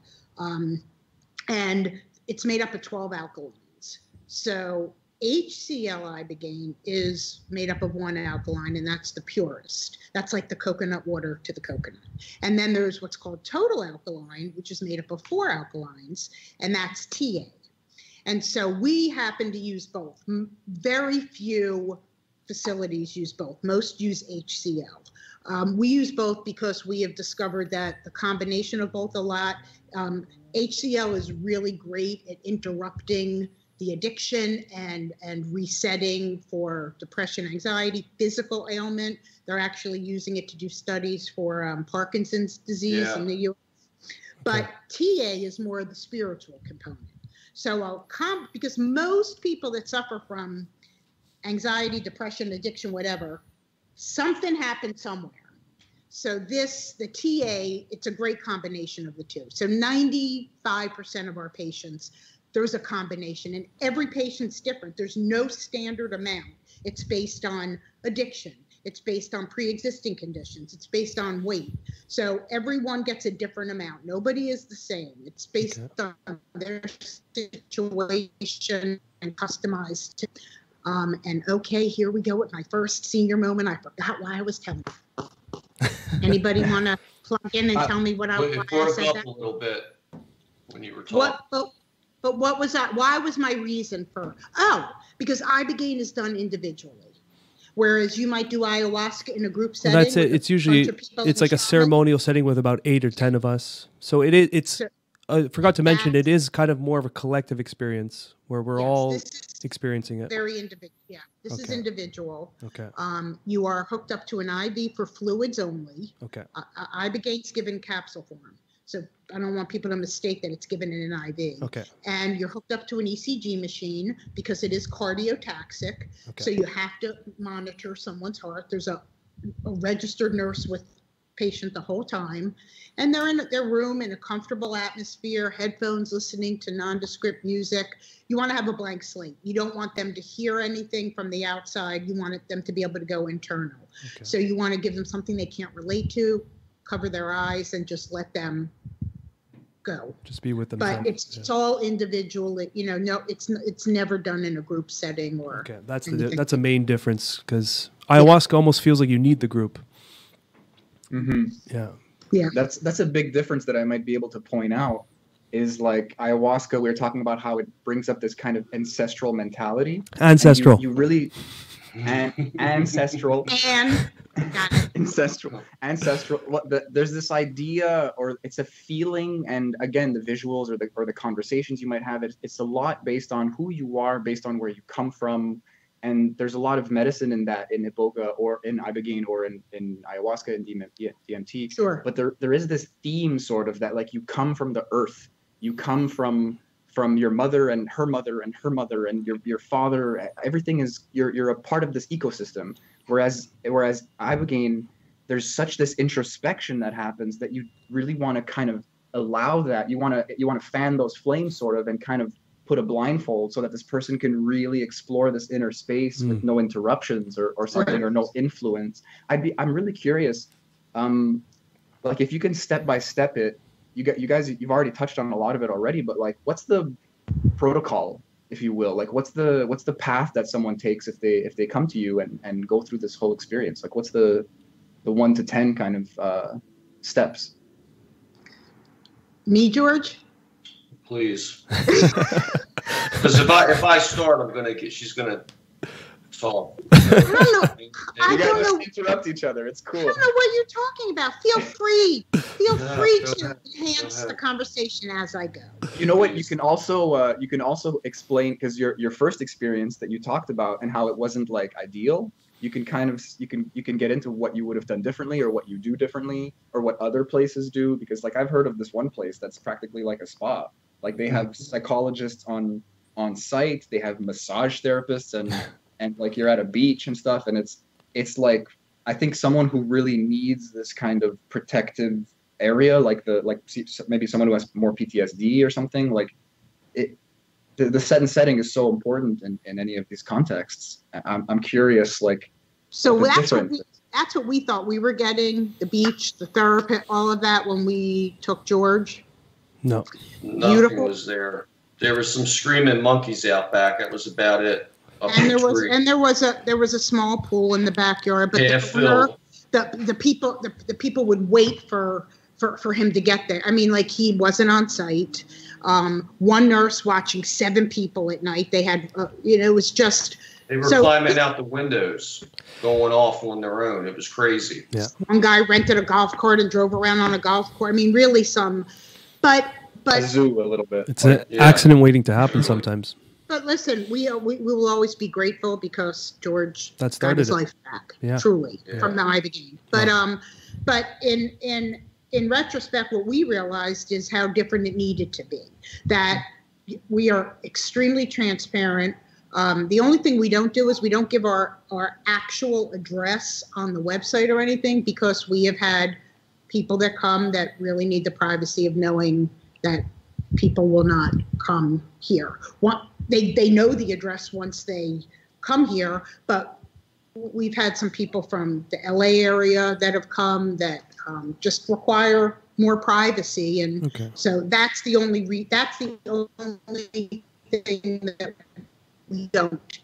and it's made up of 12 alkalines. So HCl ibogaine is made up of 1 alkaline, and that's the purest. That's like the coconut water to the coconut. And then there's what's called total alkaline, which is made up of 4 alkalines, and that's TA. And so we happen to use both. Very few facilities use both. Most use HCl. We use both because we have discovered that the combination of both a lot. HCl is really great at interrupting the addiction and resetting for depression, anxiety, physical ailment. They're actually using it to do studies for Parkinson's disease in the U.S. But TA is more the spiritual component. So because most people that suffer from anxiety, depression, addiction, whatever, something happened somewhere. So the TA, it's a great combination of the two. So 95% of our patients, there's a combination, and every patient's different. There's no standard amount. It's based on addiction. It's based on pre-existing conditions. It's based on weight. So everyone gets a different amount. Nobody is the same. It's based on their situation and customized to. And okay, here we go with my first senior moment. I forgot why I was telling you. Anybody want to plug in and tell me what I It broke up a little bit when you were talking. But what was that? Why was my reason for? Because ibogaine is done individually. Whereas you might do ayahuasca in a group setting. Well, that's it. It's usually, it's like a ceremonial setting with about 8 or 10 of us. So it's I forgot to mention, it is kind of more of a collective experience where we're all experiencing it. Very individual. Yeah, this is individual. Okay. You are hooked up to an IV for fluids only. Okay. Ibogaine's given capsule form. So I don't want people to mistake that it's given in an IV. Okay. And you're hooked up to an ECG machine because it is cardiotaxic. Okay. So you have to monitor someone's heart. There's a registered nurse with patient the whole time. And they're in their room in a comfortable atmosphere, headphones, listening to nondescript music. You want to have a blank slate. You don't want them to hear anything from the outside. You want them to be able to go internal. Okay. So you want to give them something they can't relate to, cover their eyes, and just let them go. Just be with them. But it's all individual. No, it's never done in a group setting or. Okay, that's a main difference, because ayahuasca almost feels like you need the group. Mm-hmm. Yeah. Yeah. That's a big difference that I might be able to point out. Is like ayahuasca, we were talking about how it brings up this kind of ancestral mentality. Ancestral. You really ancestral. And ancestral. There's this idea, or it's a feeling, and again, the visuals or the conversations you might have. It's a lot based on who you are, based on where you come from, and there's a lot of medicine in that, in iboga or in ibogaine or in ayahuasca and DMT. Sure. But there is this theme sort of that, like, you come from the earth, you come from your mother and her mother and her mother and your father. Everything is you're a part of this ecosystem. Whereas ibogaine, there's such this introspection that happens that you really want to kind of allow that. You want to fan those flames sort of, and kind of put a blindfold so that this person can really explore this inner space with no interruptions or something, or no influence. I'm really curious, like, if you can step by step it. You guys, you've already touched on a lot of it already, but like, what's the protocol, if you will? Like, what's the path that someone takes if they come to you and go through this whole experience? Like, what's the 1 to 10 kind of steps? Me, George? Please. Because if I start, she's gonna talk. I don't know. Interrupt each other. It's cool. I don't know what you're talking about. Feel free to enhance the conversation as I go. You know what? You can also explain, because your first experience that you talked about and how it wasn't like ideal. You can get into what you would have done differently, or what you do differently, or what other places do. Because, like, I've heard of this one place that's practically like a spa. Like, they have psychologists on site. They have massage therapists, and like, you're at a beach and stuff, and it's like, I think someone who really needs this kind of protective area, like maybe someone who has more PTSD or something, like the set and setting is so important in any of these contexts. I'm curious, like, so that's what we thought we were getting, the beach, the therapy, all of that, when we took George. No, nothing was there. There were some screaming monkeys out back. That was about it. And there was a small pool in the backyard, but the people would wait for him to get there. I mean, like, he wasn't on site. One nurse watching 7 people at night. They had, it was just. They were climbing out the windows, going off on their own. It was crazy. Yeah. One guy rented a golf cart and drove around on a golf cart. I mean, really but a zoo a little bit. It's an accident waiting to happen sometimes. But listen, we will always be grateful, because George got his life back, truly, from the ibogaine. But in retrospect, what we realized is how different it needed to be. That we are extremely transparent. The only thing we don't do is we don't give our actual address on the website or anything, because we have had people that come that really need the privacy of knowing that people will not come here. They know the address once they come here, but we've had some people from the LA area that have come that just require more privacy, and so that's the only thing that we don't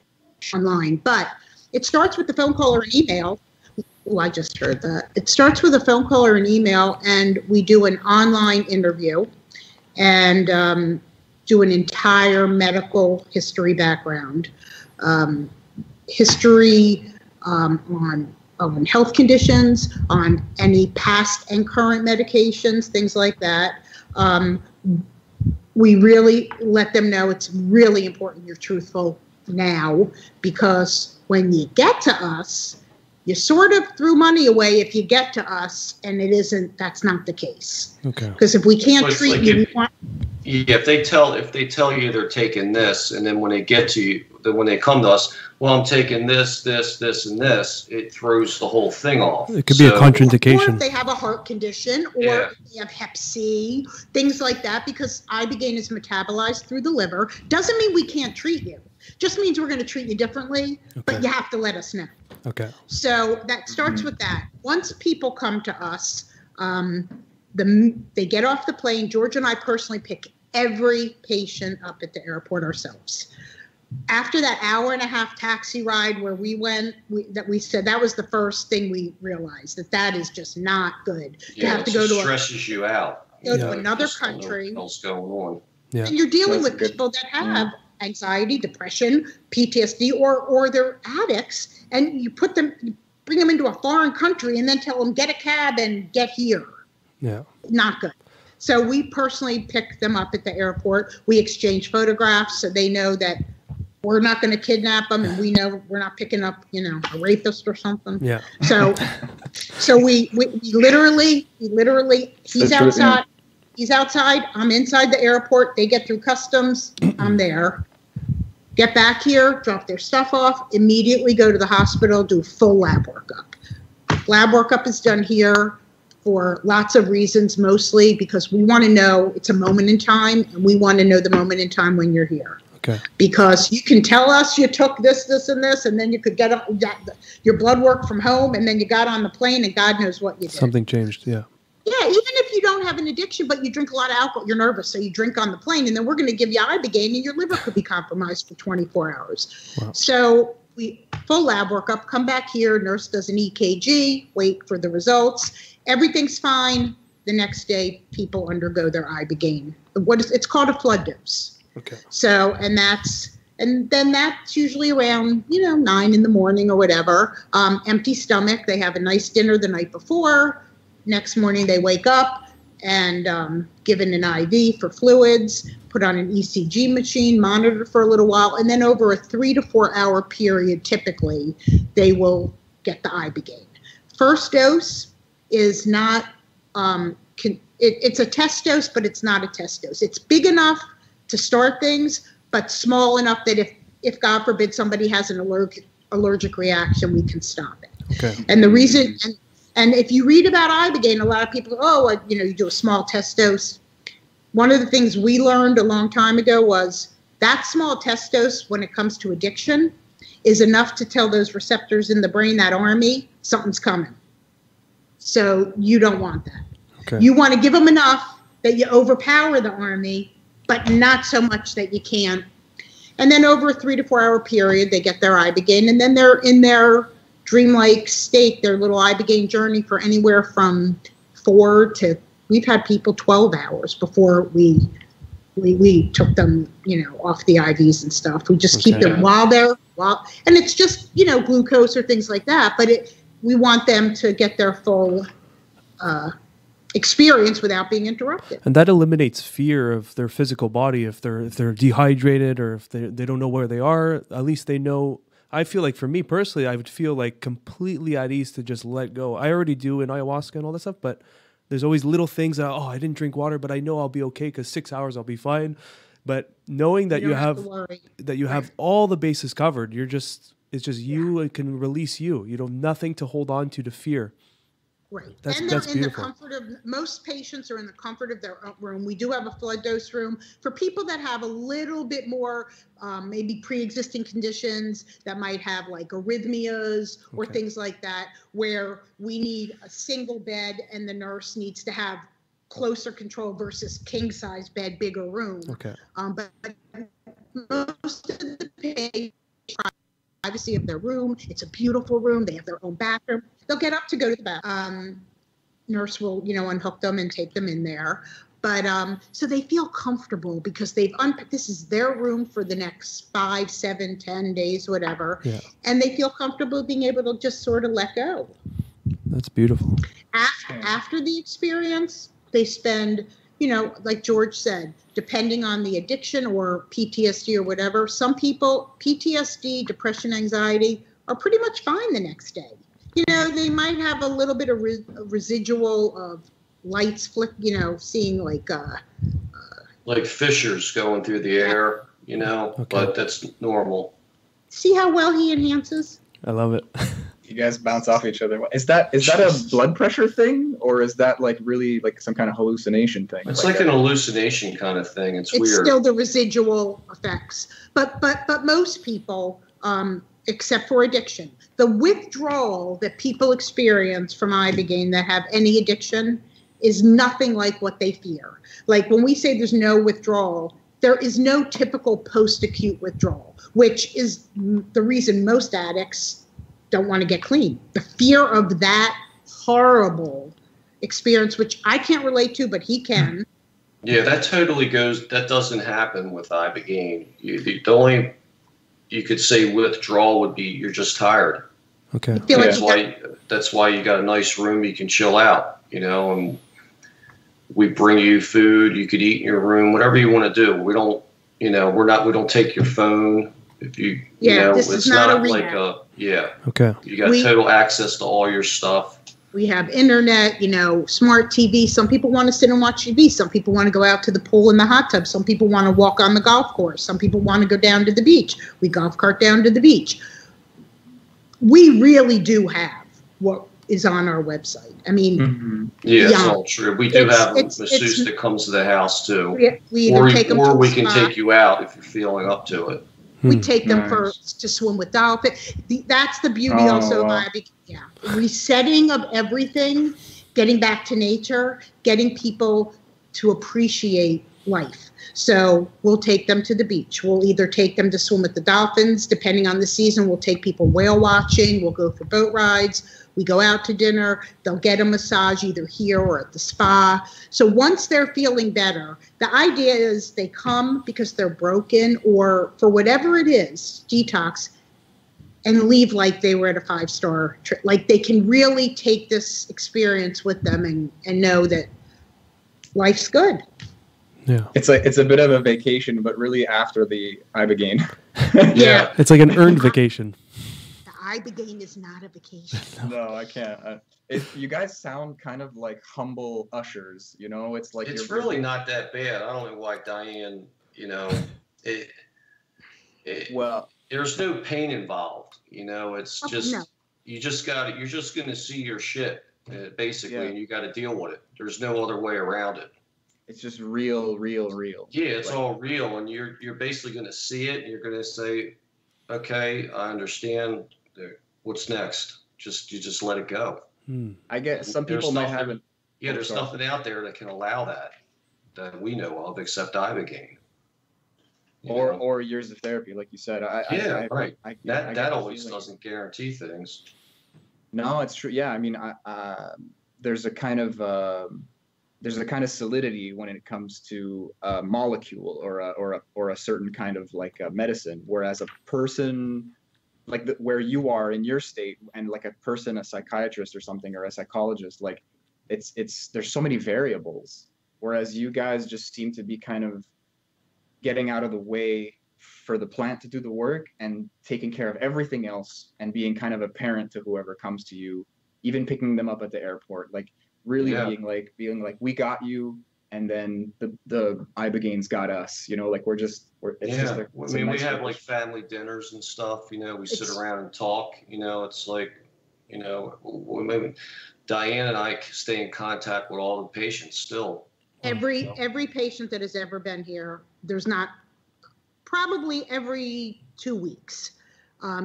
online. But it starts with the phone call or an email. Oh, I just heard that. It starts with a phone call or an email, and we do an online interview and do an entire medical history background, history on health conditions, on any past and current medications, things like that. we really let them know it's really important you're truthful now, because when you get to us, you sort of threw money away if you get to us, and that's not the case. Okay. Because if we can't So it's treat like you, we want. Yeah, if they tell you they're taking this, and then when they get to you, when they come to us, well, I'm taking this, this, this, and this, it throws the whole thing off. It could be a Or contraindication. if they have a heart condition, or Yeah. if they have Hep C, things like that, because ibogaine is metabolized through the liver. Doesn't mean we can't treat you. Just means we're going to treat you differently, but you have to let us know. Okay. So that starts with that. Once people come to us, they get off the plane. George and I personally pick every patient up at the airport ourselves. After that hour-and-a-half taxi ride where we went, we said that was the first thing we realized, that is just not good. You have to go to stresses you out. Go to another country. What else going on? Yeah. And you're dealing That's with good. people that have anxiety, depression, PTSD, or they're addicts, and you bring them into a foreign country and then tell them, get a cab and get here. Yeah. Not good. So we personally pick them up at the airport. We exchange photographs so they know that we're not going to kidnap them, and we know we're not picking up, a rapist or something. Yeah. So we literally, he's outside. He's outside. I'm inside the airport. They get through customs. I'm there. Get back here, drop their stuff off, immediately go to the hospital, do full lab workup. Lab workup is done here for lots of reasons, mostly because we want to know it's a moment in time, and we want to know the moment in time when you're here. Okay. Because you can tell us you took this, this, and this, and then you could get your blood work from home, and then you got on the plane, and God knows what you did. Something changed. Yeah. Yeah, even if you don't have an addiction, but you drink a lot of alcohol, you're nervous, so you drink on the plane, and then we're going to give you ibogaine, and your liver could be compromised for 24 hours. Wow. So we full lab workup, come back here, nurse does an EKG, wait for the results. Everything's fine. The next day, people undergo their ibogaine. It's called a flood dose. Okay. So, and then that's usually around, 9 in the morning or whatever. Empty stomach. They have a nice dinner the night before. Next morning they wake up and given an IV for fluids, put on an ECG machine, monitored for a little while, and then over a 3 to 4 hour period, typically, they will get the ibogaine. First dose is not, it's a test dose, but it's not a test dose. It's big enough to start things, but small enough that if God forbid somebody has an allergic reaction, we can stop it. Okay. And the reason, and if you read about ibogaine, a lot of people, you do a small test dose. One of the things we learned a long time ago was that small test dose, when it comes to addiction, is enough to tell those receptors in the brain, that army, something's coming. So you don't want that. Okay. You want to give them enough that you overpower the army, but not so much that you can't. And then over a 3 to 4 hour period, they get their ibogaine, and then they're in their dreamlike state, their little ibogaine journey for anywhere from 4 to, we've had people 12 hours before we took them, off the IVs and stuff. We just keep them and it's just, glucose or things like that, but we want them to get their full experience without being interrupted. And that eliminates fear of their physical body. If they're dehydrated or if they don't know where they are, at least they know. I feel like for me personally, I would feel like completely at ease to just let go. I already do in ayahuasca and all that stuff, but there's always little things that, I didn't drink water, but I know I'll be okay because 6 hours I'll be fine. But knowing that you have all the bases covered, it's just you, it can release you. You know, nothing to hold on to fear. Right. That's and they're in beautiful. the comfort of, most patients are in the comfort of their own room. We do have a flood dose room for people that have a little bit more, maybe pre-existing conditions that might have like arrhythmias or things like that, where we need a single bed and the nurse needs to have closer control versus king size bed, bigger room. Okay. But most of the patients, privacy of their room. It's a beautiful room. They have their own bathroom. They'll get up to go to the bathroom. Nurse will, unhook them and take them in there. But so they feel comfortable because they've unpacked. This is their room for the next 5, 7, 10 days, whatever. Yeah. And they feel comfortable being able to just sort of let go. That's beautiful. After the experience, they spend you know, like George said, depending on the addiction or PTSD or whatever, some people, PTSD, depression, anxiety, are pretty much fine the next day. You know, they might have a little bit of residual of lights flick, you know, seeing like fissures going through the air, you know, but that's normal. See how well he enhances? I love it. You guys bounce off each other. Is that a blood pressure thing, or is that like really like some kind of hallucination thing? It's like an hallucination kind of thing. It's weird. It's still the residual effects, but most people, except for addiction, the withdrawal that people experience from ibogaine that have any addiction is nothing like what they fear. Like when we say there's no withdrawal, there is no typical post-acute withdrawal, which is the reason most addicts don't want to get clean. The fear of that horrible experience, which I can't relate to, but he can. Yeah, that doesn't happen with ibogaine. The only, you could say withdrawal would be you're just tired. Okay. That's why you got a nice room you can chill out, you know, and we bring you food, you could eat in your room, whatever you want to do. We don't, you know, we don't take your phone. If you know, this it's is not a like rehab. Okay. You got total access to all your stuff. We have internet, you know, smart TV. Some people want to sit and watch TV. Some people want to go out to the pool and the hot tub. Some people want to walk on the golf course. Some people want to go down to the beach. We golf cart down to the beach. We really do have what is on our website. I mean, yeah, it's all true. We do have a masseuse that comes to the house too. We either take them or we can take you out if you're feeling up to it. We take them to swim with dolphins. That's the beauty also of resetting of everything, getting back to nature, getting people to appreciate life. So we'll take them to the beach. We'll either take them to swim with the dolphins, depending on the season. We'll take people whale watching. We'll go for boat rides. We go out to dinner. They'll get a massage either here or at the spa. So once they're feeling better, the idea is they come because they're broken or for whatever it is, detox, and leave like they were at a 5-star trip. Like they can really take this experience with them and know that life's good. Yeah, it's a bit of a vacation, but really after the ibogaine. Yeah, it's like an earned vacation. Ibogaine is not a vacation. No, I can't. You guys sound kind of like humble ushers, you know? It's like it's really not that bad. I don't know why Diane, you know, well, there's no pain involved. You know, it's just you're just going to see your shit basically, and you got to deal with it. There's no other way around it. It's just real. Yeah, it's all real, and you're basically going to see it, and you're going to say, okay, I understand. What's next? You just let it go. I guess some people might have there's nothing out there that can allow that we know of except ibogaine. Or years of therapy, like you said. Right. That always doesn't guarantee things. No, it's true. Yeah, I mean, there's a kind of solidity when it comes to a molecule or a certain kind of like a medicine, whereas a person like where you are in your state and like a psychiatrist or something or a psychologist, like it's there's so many variables, whereas you guys just seem to be kind of getting out of the way for the plant to do the work and taking care of everything else and being kind of a parent to whoever comes to you, even picking them up at the airport, like really being like we got you, and then the ibogaine's got us, you know, like we have like family dinners and stuff, you know, we sit around and talk, you know, it's like, you know, Diane and I stay in contact with all the patients still. Every patient that has ever been here, there's not probably every 2 weeks.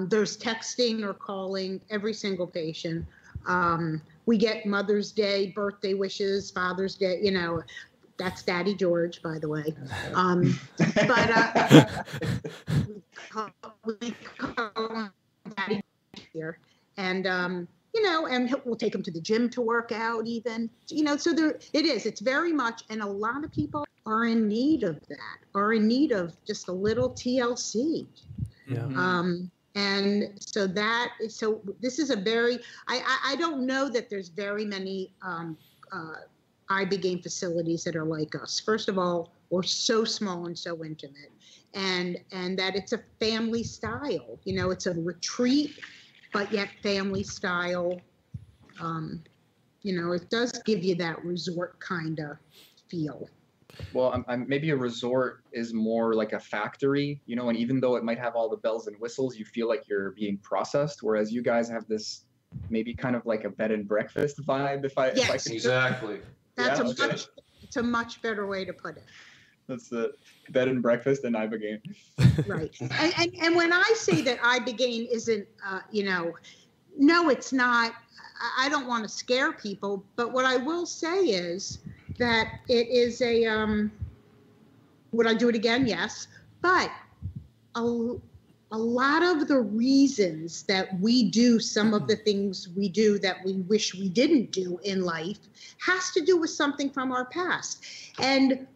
There's texting or calling every single patient. We get Mother's Day, birthday wishes, Father's Day, you know, that's Daddy George, by the way. We call him Daddy here. And, you know, and we'll take them to the gym to work out even, you know, so it's very much, and a lot of people are in need of that, are in need of just a little TLC. Yeah. And so this is a very, I don't know that there's very many IBOGAINE facilities that are like us. First of all, we're so small and so intimate, and that it's a family style. You know, it's a retreat, but yet family style. You know, it does give you that resort kind of feel. Well, maybe a resort is more like a factory, you know, and even though it might have all the bells and whistles, you feel like you're being processed, whereas you guys have this maybe kind of like a bed and breakfast vibe. If I can Exactly. That's Yeah, it's a much better way to put it. That's the bed and breakfast and IBOGAINE. Right. And when I say that IBOGAINE isn't, you know, no, it's not. I don't want to scare people, but what I will say is that it is a, would I do it again? Yes. But a lot of the reasons that we do some of the things we do that we wish we didn't do in life has to do with something from our past. And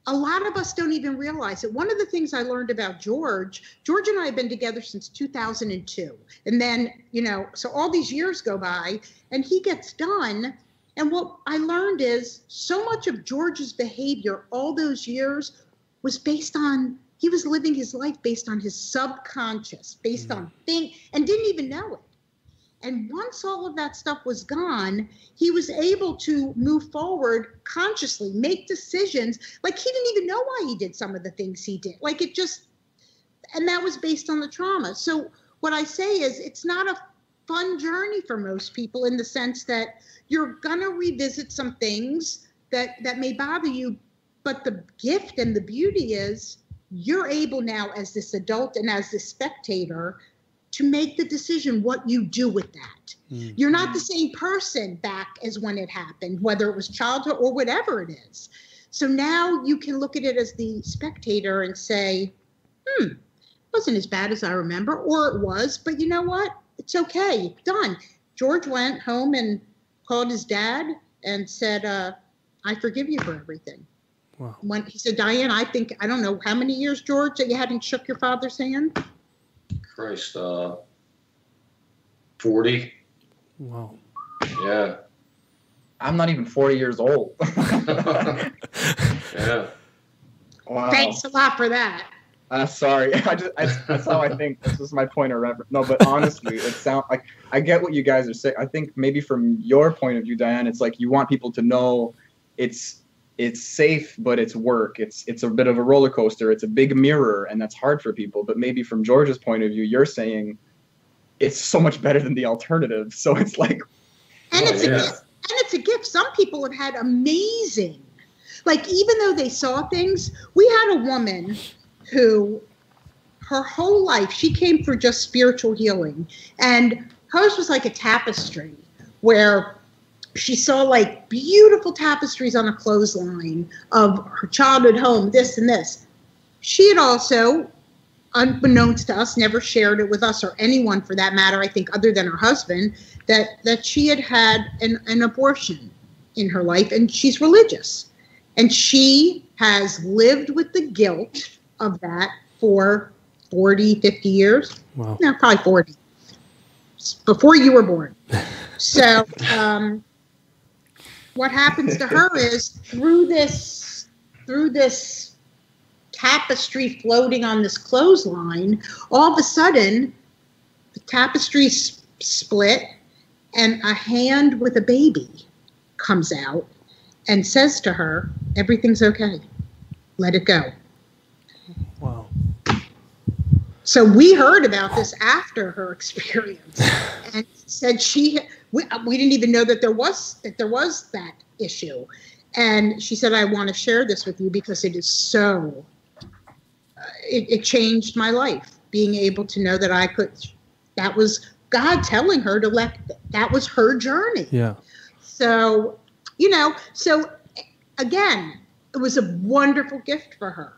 a lot of us don't even realize it. One of the things I learned about George and I have been together since 2002. And then, you know, so all these years go by and he gets done. And what I learned is so much of George's behavior all those years was based on, he was living his life based on his subconscious, based on things, and didn't even know it. And once all of that stuff was gone, he was able to move forward consciously, make decisions. Like he didn't even know why he did some of the things he did. Like it just, and that was based on the trauma. So what I say is it's not a fun journey for most people in the sense that you're gonna revisit some things that may bother you. But the gift and the beauty is you're able now as this adult and as this spectator to make the decision what you do with that. You're not the same person back as when it happened, whether it was childhood or whatever it is. So now you can look at it as the spectator and say, it wasn't as bad as I remember, or it was, but you know what? It's okay, done. George went home and called his dad and said, I forgive you for everything. Wow. When he said, Diane, I don't know how many years, George, that you hadn't shook your father's hand? Christ, 40. Wow. Yeah. I'm not even 40 years old. Yeah. Wow. Thanks a lot for that. Sorry, that's how I think. This is my point of reference. No, but honestly, it sounds like I get what you guys are saying. I think maybe from your point of view, Diane, it's like you want people to know it's safe, but it's work. It's a bit of a roller coaster. It's a big mirror, and that's hard for people. But maybe from George's point of view, you're saying it's so much better than the alternative. So it's like, and it's a gift. And it's a gift. Some people have had amazing, like even though they saw things. We had a woman who, her whole life, she came for just spiritual healing, and hers was like a tapestry where she saw like beautiful tapestries on a clothesline of her childhood home, this and this. She had also, unbeknownst to us, never shared it with us or anyone for that matter, I think, other than her husband, that she had had an abortion in her life, and she's religious. And she has lived with the guilt of that for 40, 50 years. Wow. No, probably 40. Before you were born. So what happens to her is through this tapestry floating on this clothesline, all of a sudden the tapestry split and a hand with a baby comes out and says to her, everything's okay. Let it go. Wow. So we heard about this after her experience, and said we didn't even know that there was that issue, and she said, I want to share this with you because it is so. It changed my life, being able to know that I could. That was God telling her to let. That was her journey. Yeah. So so again, it was a wonderful gift for her.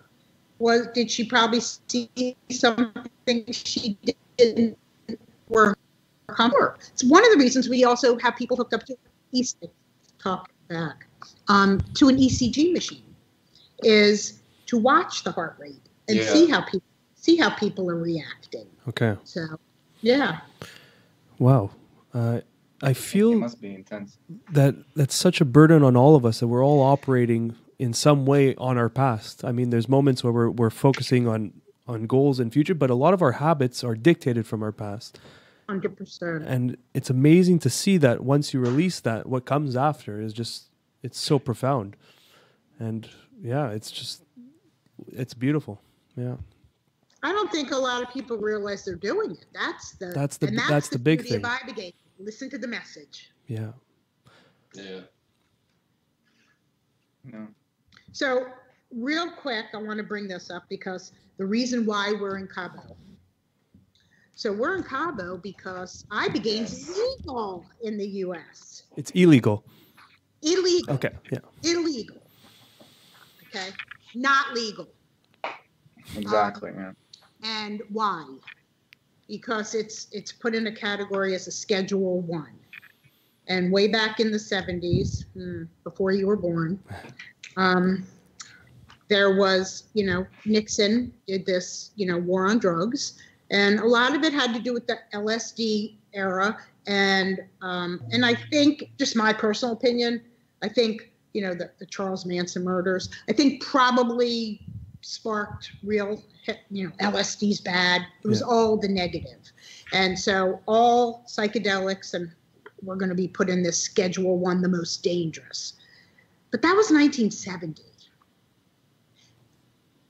Did she probably see something she didn't work for? It's one of the reasons we also have people hooked up to an ECG machine, is to watch the heart rate and see how people are reacting. Okay. So, yeah. Wow. I feel It must be intense. that's such a burden on all of us that we're all operating in some way on our past. I mean, there's moments where we're focusing on goals and future, but a lot of our habits are dictated from our past. 100%. And it's amazing to see that once you release that, what comes after is just, it's so profound. And yeah, it's beautiful. Yeah. I don't think a lot of people realize they're doing it. That's the big beauty thing. of IBOGAINE. Listen to the message. Yeah. Yeah. No. So real quick, I want to bring this up because the reason why we're in Cabo. So we're in Cabo because IBOGAINE is illegal in the U.S. It's illegal. Illegal. Okay. Yeah. Illegal. Okay. Not legal. Exactly. Yeah. And why? Because it's put in a category as a Schedule 1. And way back in the 70s, before you were born, there was, Nixon did this, war on drugs. And a lot of it had to do with the LSD era. And I think, just my personal opinion, I think, the Charles Manson murders, I think probably sparked real, LSD's bad. It was all the negative. And so all psychedelics and we're going to be put in this Schedule 1, the most dangerous. But that was 1970.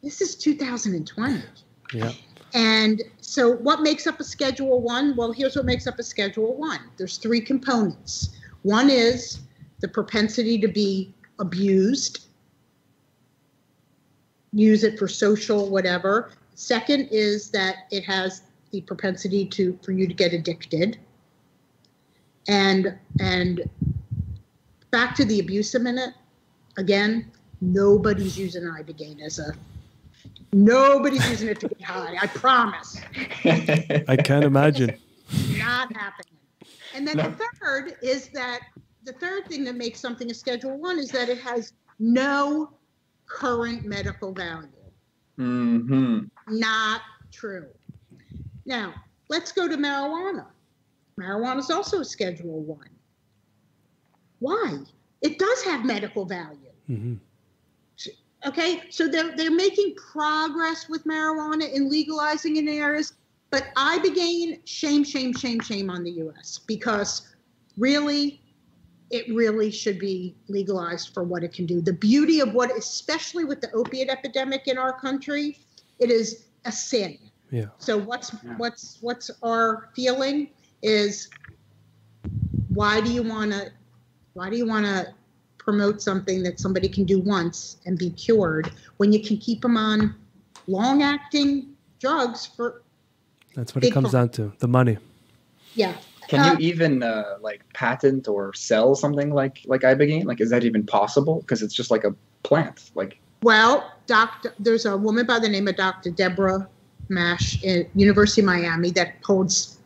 This is 2020. Yeah. And so what makes up a Schedule 1? Well, here's what makes up a Schedule 1. There's 3 components. One is the propensity to be abused, use it for social whatever. Second is that it has the propensity for you to get addicted. And back to the abuse a minute. Again, nobody's using IBOGAINE nobody's using it to get high. I promise. I can't imagine. Not happening. And then the third thing that makes something a Schedule 1 is that it has no current medical value. Mm-hmm. Not true. Now, let's go to marijuana. Marijuana is also a Schedule 1. Why? It does have medical value. Mm-hmm. Okay, so they're making progress with marijuana and legalizing in areas, but IBOGAINE, shame on the U.S. because it really should be legalized for what it can do. The beauty of especially with the opiate epidemic in our country, it is a sin. Yeah. So what's our feeling is why do you want to promote something that somebody can do once and be cured when you can keep them on long-acting drugs for? That's what it comes down to, the money. Yeah. Can you even patent or sell something like IBOGAINE? Like, is that even possible? Because it's just like a plant. Well, there's a woman by the name of Dr. Deborah Mash at University of Miami that holds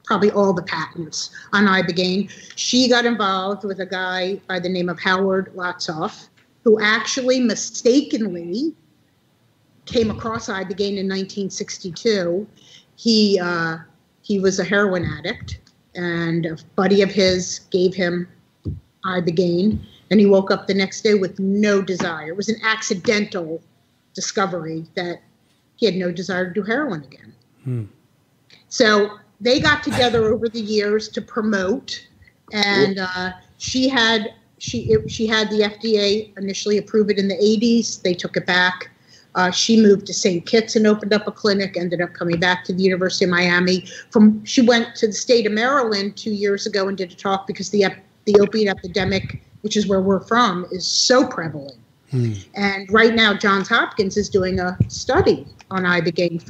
probably all the patents on IBOGAINE. She got involved with a guy by the name of Howard Latzoff, who actually mistakenly came across IBOGAINE in 1962. He was a heroin addict, and a buddy of his gave him IBOGAINE, and he woke up the next day with no desire. It was an accidental discovery that he had no desire to do heroin again. So they got together over the years to promote, and she had the FDA initially approve it in the 80s. They took it back. She moved to St. Kitts and opened up a clinic, ended up coming back to the University of Miami. She went to the state of Maryland 2 years ago and did a talk because the opiate epidemic, which is where we're from, is so prevalent. And right now, Johns Hopkins is doing a study on IBOGAINE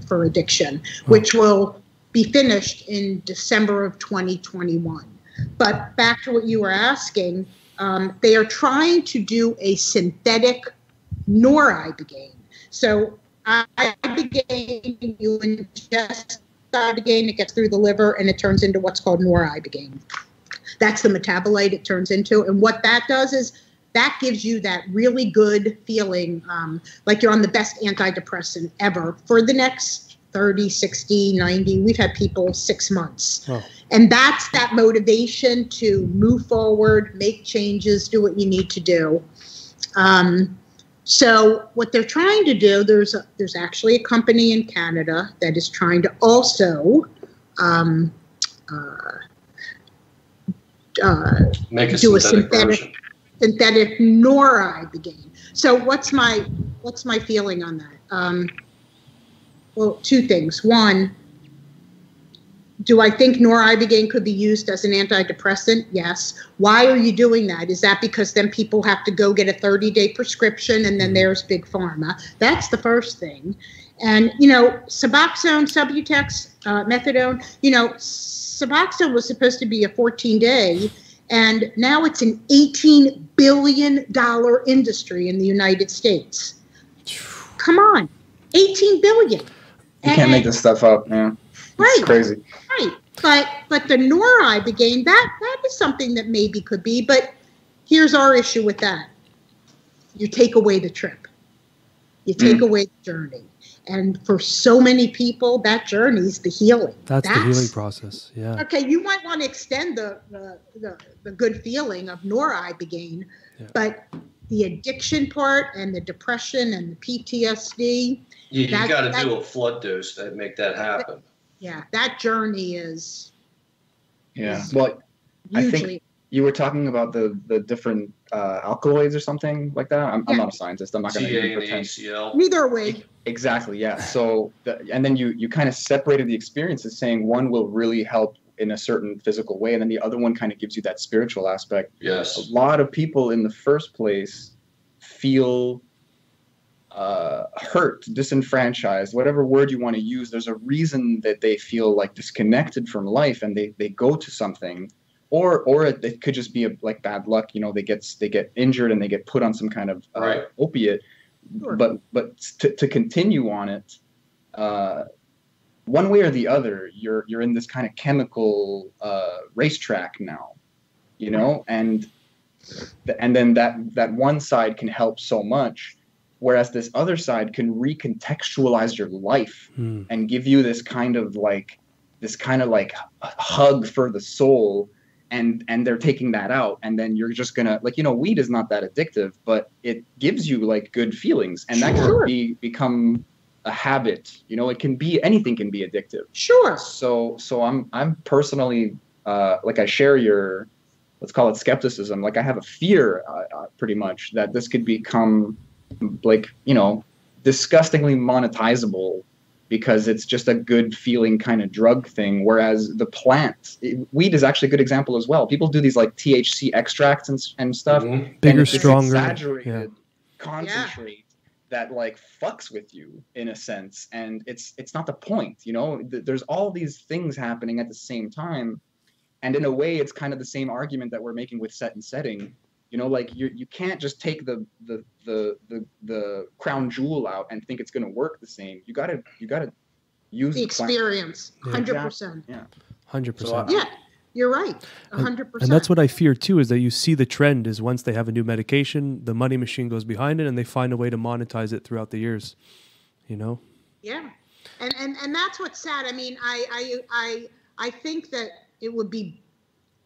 for addiction, which will be finished in December of 2021. But back to what you were asking, they are trying to do a synthetic nor-IBOGAINE. So IBOGAINE, you ingest IBOGAINE, it gets through the liver, and it turns into what's called nor-IBOGAINE. That's the metabolite it turns into. And what that does is that gives you that really good feeling, like you're on the best antidepressant ever for the next 30, 60, 90. We've had people 6 months. Oh. And that's that motivation to move forward, make changes, do what you need to do. So what they're trying to do, there's actually a company in Canada that is trying to also Make a do a synthetic synthetic nor-ibogaine. So what's my feeling on that? Well, two things. One, do I think nor-ibogaine could be used as an antidepressant? Yes. Why are you doing that? Is that because then people have to go get a 30-day prescription and then there's big pharma? That's the first thing. And, Suboxone, Subutex, methadone, Suboxone was supposed to be a 14-day, and now it's an $18 billion industry in the United States. Come on, $18 billion. You can't make this stuff up, man. It's crazy. Right. But the nor-ibogaine, that is something that maybe could be, but here's our issue with that. You take away the trip. You take away the journey. And for so many people, that journey is the healing. That's the healing process. Yeah. Okay, you might want to extend the good feeling of nor-ibogaine, but the addiction part and the depression and the PTSD. You got to do a flood dose to make that happen. Yeah, that journey is. Yeah. Well, I think you were talking about the different alkaloids or something like that. I'm not a scientist. I'm not going to pretend. CA Neither are we. Exactly. Yeah. So, and then you kind of separated the experiences, saying one will really help in a certain physical way, and then the other one kind of gives you that spiritual aspect. Yes. A lot of people in the first place feel hurt, disenfranchised, whatever word you want to use. There's a reason that they feel like disconnected from life, and they go to something. Or it could just be like bad luck. They get injured and they get put on some kind of opiate. Sure. But to continue on it, one way or the other, you're in this kind of chemical racetrack now, and then that one side can help so much, whereas this other side can recontextualize your life and give you this kind of like hug for the soul. And they're taking that out, and then you're just gonna weed is not that addictive, but it gives you like good feelings, and that can become a habit. It can be anything can be addictive. Sure. So I'm personally I share your, let's call it skepticism. Like I have a fear pretty much that this could become disgustingly monetizable, because it's just a good feeling kind of drug thing. Whereas the plant, weed is actually a good example as well. People do these like THC extracts and stuff. Mm-hmm. Bigger, stronger, exaggerated concentrate that like fucks with you in a sense. And it's not the point, there's all these things happening at the same time. And in a way, it's kind of the same argument that we're making with set and setting. You can't just take the crown jewel out and think it's going to work the same. You gotta use the experience. 100%. Yeah. 100%. Yeah, you're right. 100%. And that's what I fear too, is that you see the trend is once they have a new medication, the money machine goes behind it, and they find a way to monetize it throughout the years. Yeah, and that's what's sad. I mean, I think that it would be.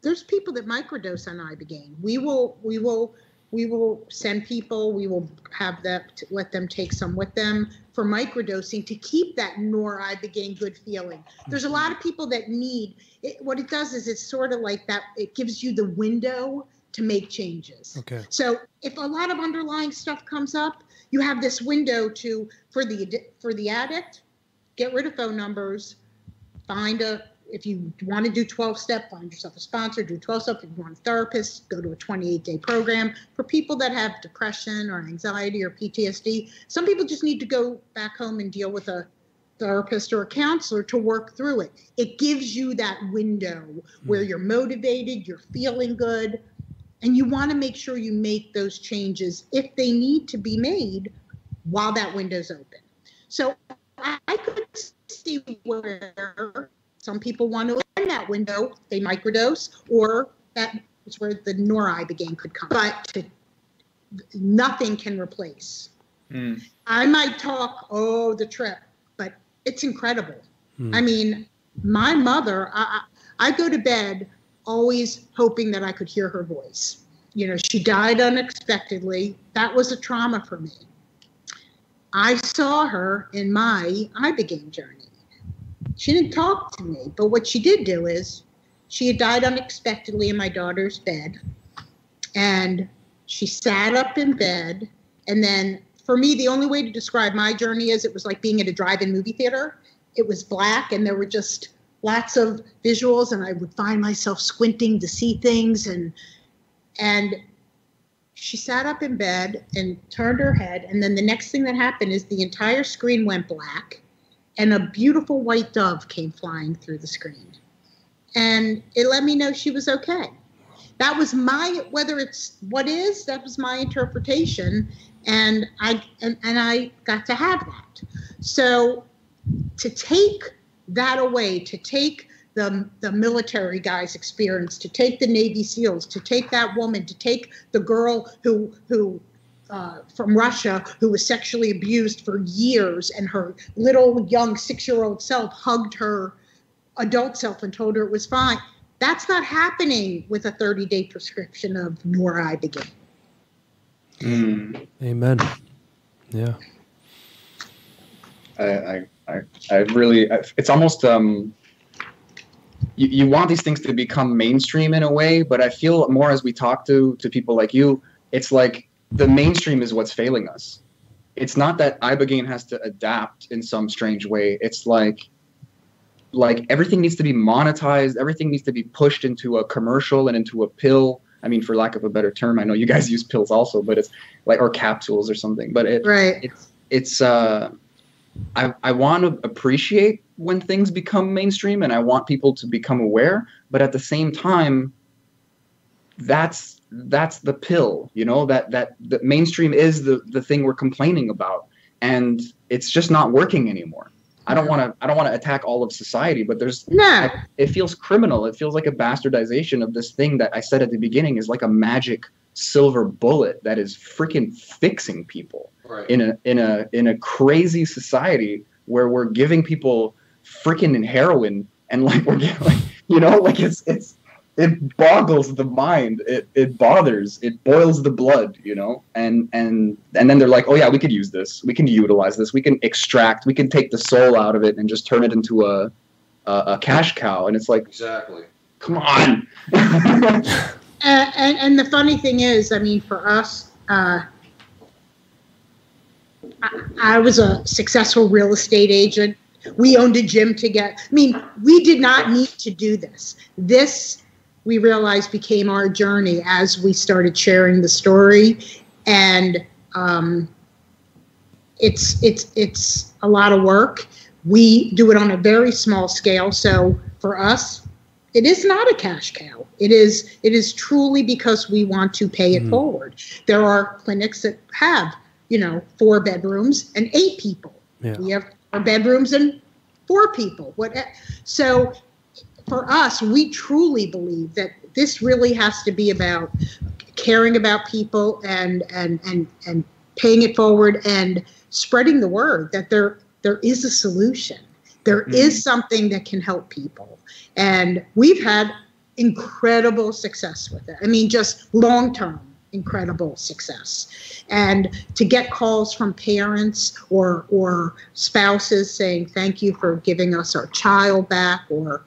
There's people that microdose on ibogaine. We will send people. We will have let them take some with them for microdosing to keep that nor-ibogaine good feeling. There's a lot of people that need it. What it does is it's sort of like that. It gives you the window to make changes. Okay. So if a lot of underlying stuff comes up, you have this window for the addict, get rid of phone numbers, if you want to do 12-step, find yourself a sponsor, do 12-step. If you want a therapist, go to a 28-day program. For people that have depression or anxiety or PTSD, some people just need to go back home and deal with a therapist or a counselor to work through it. It gives you that window where you're motivated, you're feeling good, and you want to make sure you make those changes if they need to be made while that window's open. So I could see where some people want to end that window, they microdose, or that is where the nor-ibogaine could come. But nothing can replace. I might talk, the trip, but it's incredible. I mean, my mother, I go to bed always hoping that I could hear her voice. You know, she died unexpectedly. That was a trauma for me. I saw her in my ibogaine journey. She didn't talk to me, but what she did do is she had died unexpectedly in my daughter's bed, and she sat up in bed. And then for me, the only way to describe my journey is it was like being at a drive-in movie theater. It was black and there were just lots of visuals, and I would find myself squinting to see things. And she sat up in bed and turned her head. And then the next thing that happened is the entire screen went black and a beautiful white dove came flying through the screen. And it let me know she was okay. That was my, whether it's what is, that was my interpretation. And I got to have that. So to take that away, to take the military guy's experience, to take the Navy SEALs, to take that woman, to take the girl who from Russia who was sexually abused for years, and her little young 6-year-old self hugged her adult self and told her it was fine. That's not happening with a 30-day prescription of Ibogaine. Amen. Yeah. I really, it's almost, you want these things to become mainstream in a way, but I feel more as we talk to people like you, it's like the mainstream is what's failing us. It's not that ibogaine has to adapt in some strange way. It's like everything needs to be monetized. Everything needs to be pushed into a commercial and into a pill. I mean, for lack of a better term, I know you guys use pills also, but it's like, or capsules or something, but I want to appreciate when things become mainstream, and I want people to become aware, but at the same time, that's the pill, you know, that the mainstream is the thing we're complaining about, and it's just not working anymore. I don't want to attack all of society, but it feels criminal. It feels like a bastardization of this thing that I said at the beginning is like a magic silver bullet that is freaking fixing people. Right. in a crazy society where we're giving people freaking heroin, and like we're getting, like, you know, like it boggles the mind. It bothers. It boils the blood, you know. And then they're like, oh yeah, we could use this. We can utilize this. We can extract. We can take the soul out of it and just turn it into a cash cow. And it's like, exactly. Come on. And the funny thing is, I mean, for us, I was a successful real estate agent. We owned a gym together. I mean, we did not need to do this. This, we realized, became our journey as we started sharing the story. And it's a lot of work. We do it on a very small scale. So for us, it is not a cash cow. It is truly because we want to pay it forward. There are clinics that have, 4 bedrooms and 8 people. Yeah. We have 4 bedrooms and 4 people. So for us, we truly believe that this really has to be about caring about people and paying it forward and spreading the word that there is a solution. There is something that can help people. And we've had incredible success with it. I mean, just long-term incredible success. And to get calls from parents or spouses saying, thank you for giving us our child back, or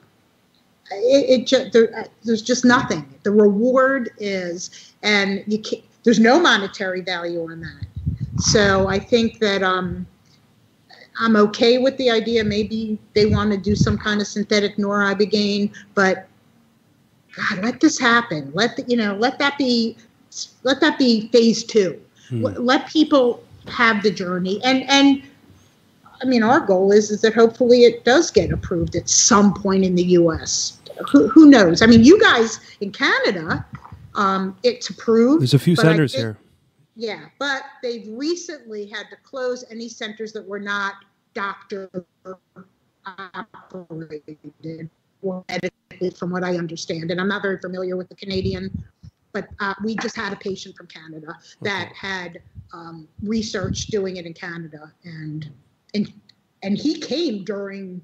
there's just nothing. The reward is, and there's no monetary value on that. So I think that I'm okay with the idea. Maybe they want to do some kind of synthetic Ibogaine, but God, let this happen. Let that be phase 2. Let people have the journey. And I mean, our goal is that hopefully it does get approved at some point in the U.S. Who knows? I mean, you guys in Canada, it's approved. There's a few centers here. Yeah, but they've recently had to close any centers that were not doctor operated or medically, from what I understand. And I'm not very familiar with the Canadian, but we just had a patient from Canada that had research doing it in Canada, and And he came during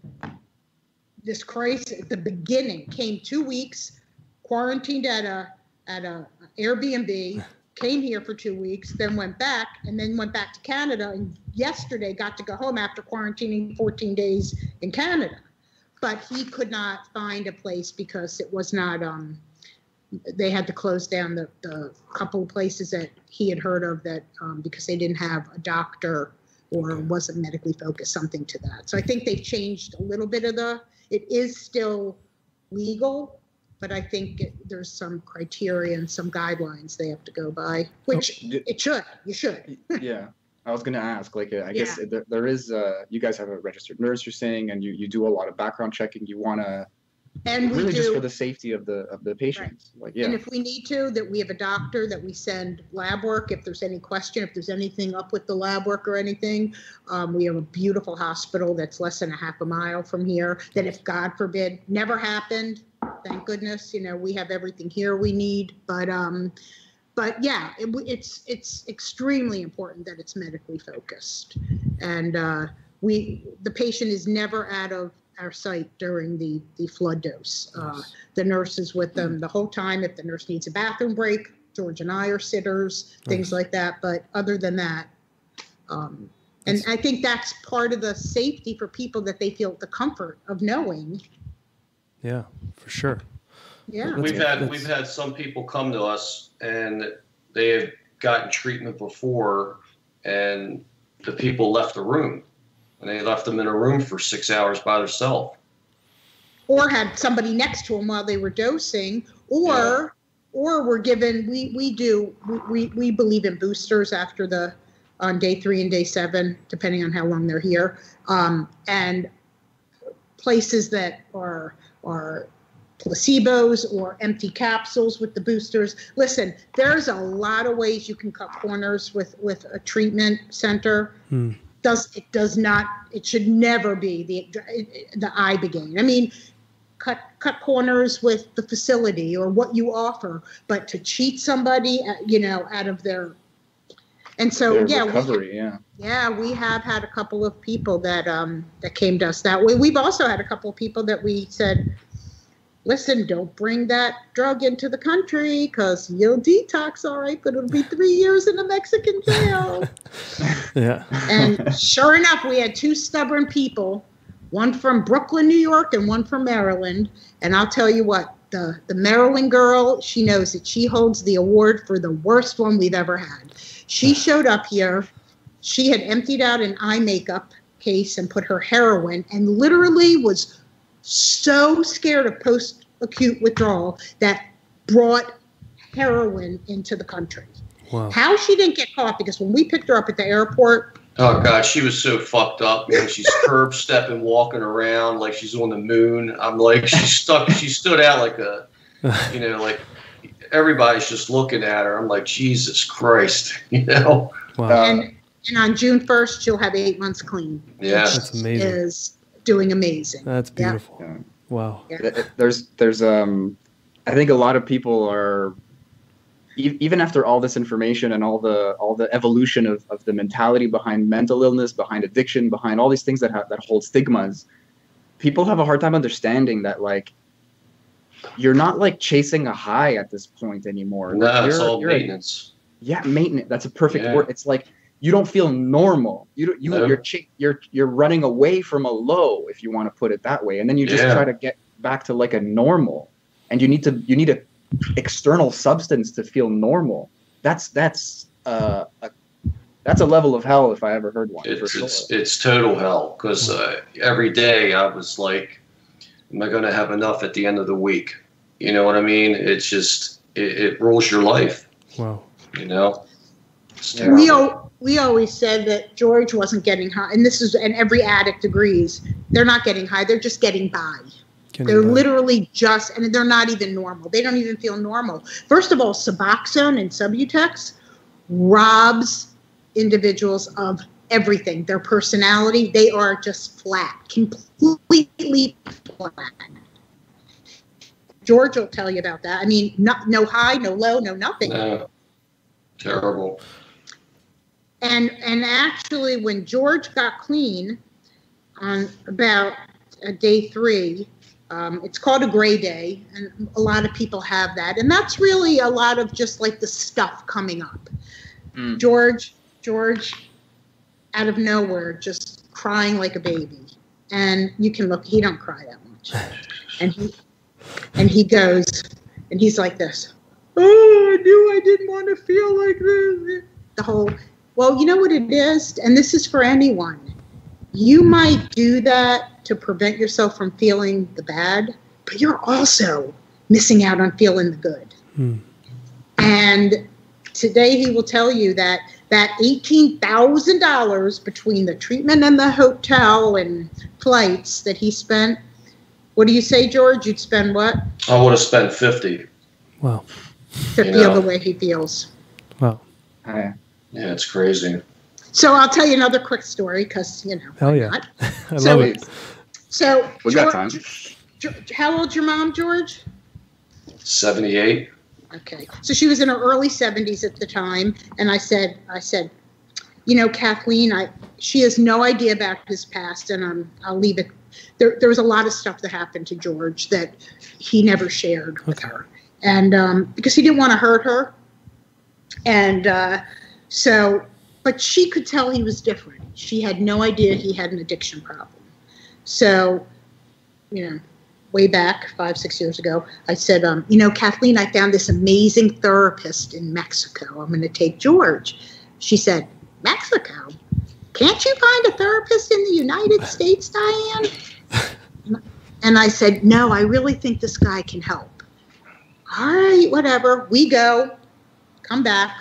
this crisis at the beginning, came 2 weeks, quarantined at a Airbnb, came here for 2 weeks, then went back to Canada, and yesterday got to go home after quarantining 14 days in Canada. But he could not find a place because it was not, they had to close down the couple of places that he had heard of that because they didn't have a doctor or wasn't medically focused, something to that. So I think they've changed a little bit it is still legal, but I think there's some criteria and some guidelines they have to go by, which you should. Yeah. I was going to ask, like, I guess there is, you guys have a registered nurse, you're saying, and you do a lot of background checking. You want to, and really just for the safety of the patients. Right. Like, yeah. And if we need to, that we have a doctor that we send lab work. If there's any question, if there's anything up with the lab work or anything, we have a beautiful hospital that's less than a half a mile from here. That if God forbid, never happened, thank goodness, we have everything here we need. But yeah, it's extremely important that it's medically focused, and the patient is never out of our site during the flood dose. The nurse is with them the whole time. If the nurse needs a bathroom break, George and I are sitters, things like that. But other than that, and I think that's part of the safety for people, that they feel the comfort of knowing. Yeah, for sure. Yeah, we've had some people come to us and they had gotten treatment before, and the people left the room, and they left them in a room for 6 hours by themselves, or had somebody next to them while they were dosing, or were given. We believe in boosters on day 3 and day 7, depending on how long they're here, and places that are placebos or empty capsules with the boosters. Listen, there's a lot of ways you can cut corners with a treatment center. It should never be the IBOGAINE. I mean, cut corners with the facility or what you offer, but to cheat somebody, out of their, and so recovery, we have had a couple of people that came to us that way. We've also had a couple of people that we said, listen, don't bring that drug into the country because you'll detox, all right, but it'll be 3 years in a Mexican jail. Yeah. And sure enough, we had 2 stubborn people, one from Brooklyn, New York, and one from Maryland. And I'll tell you what, the Maryland girl, she knows that she holds the award for the worst one we've ever had. She showed up here. She had emptied out an eye makeup case and put her heroin, and literally was so scared of post-acute withdrawal that brought heroin into the country. Wow. How she didn't get caught, because when we picked her up at the airport, oh God, she was so fucked up, man. She's curb stepping, walking around like she's on the moon. I'm like, she stood out like like everybody's just looking at her. I'm like, Jesus Christ, Wow. And on June 1st, she'll have 8 months clean. Yeah. That's amazing. Is doing amazing. That's beautiful. Yeah. Wow. Yeah. There's I think a lot of people are, even after all this information and all the evolution of the mentality behind mental illness, behind addiction, behind all these things that hold stigmas, people have a hard time understanding that, like, you're not like chasing a high at this point anymore. No, it's all maintenance. Maintenance. That's a perfect word. It's like, you don't feel normal. You're running away from a low, if you want to put it that way, and then you just try to get back to like a normal, and you need a external substance to feel normal. That's a level of hell if I ever heard one. It's total hell, because every day I was like, am I going to have enough at the end of the week? You know what I mean? It's just it rules your life. Wow. It's terrible. We always said that George wasn't getting high, and every addict agrees, they're not getting high, they're just getting by. They're literally and they're not even normal. They don't even feel normal. First of all, Suboxone and Subutex robs individuals of everything. Their personality, they are just flat, completely flat. George will tell you about that. I mean, no high, no low, no nothing. No. Terrible. And actually, when George got clean, on about day 3. It's called a gray day, and a lot of people have that. And that's really a lot of just like the stuff coming up. George, out of nowhere, just crying like a baby. And you can look, he don't cry that much. And he goes, and he's like this. Oh, I knew I didn't want to feel like this. The whole, well, you know what it is? And this is for anyone. You might do that to prevent yourself from feeling the bad, but you're also missing out on feeling the good. And today he will tell you that $18,000 between the treatment and the hotel and flights that he spent. What do you say, George? You'd spend what? I would have spent 50. Wow. To feel the way he feels. Wow. Yeah, it's crazy. So I'll tell you another quick story because, you know. Hell yeah. I love it. So we got time. How old's your mom, George? 78. Okay. So she was in her early 70s at the time. And I said, you know, Kathleen, she has no idea about his past, and I'll leave it. There was a lot of stuff that happened to George that he never shared with her. And because he didn't want to hurt her. And but she could tell he was different. She had no idea he had an addiction problem. So, you know, way back 5-6 years ago, I said, you know, Kathleen, I found this amazing therapist in Mexico. I'm going to take George. She said, Mexico? Can't you find a therapist in the United States, Diane? And I said, no, I really think this guy can help. All right, whatever. We go, come back.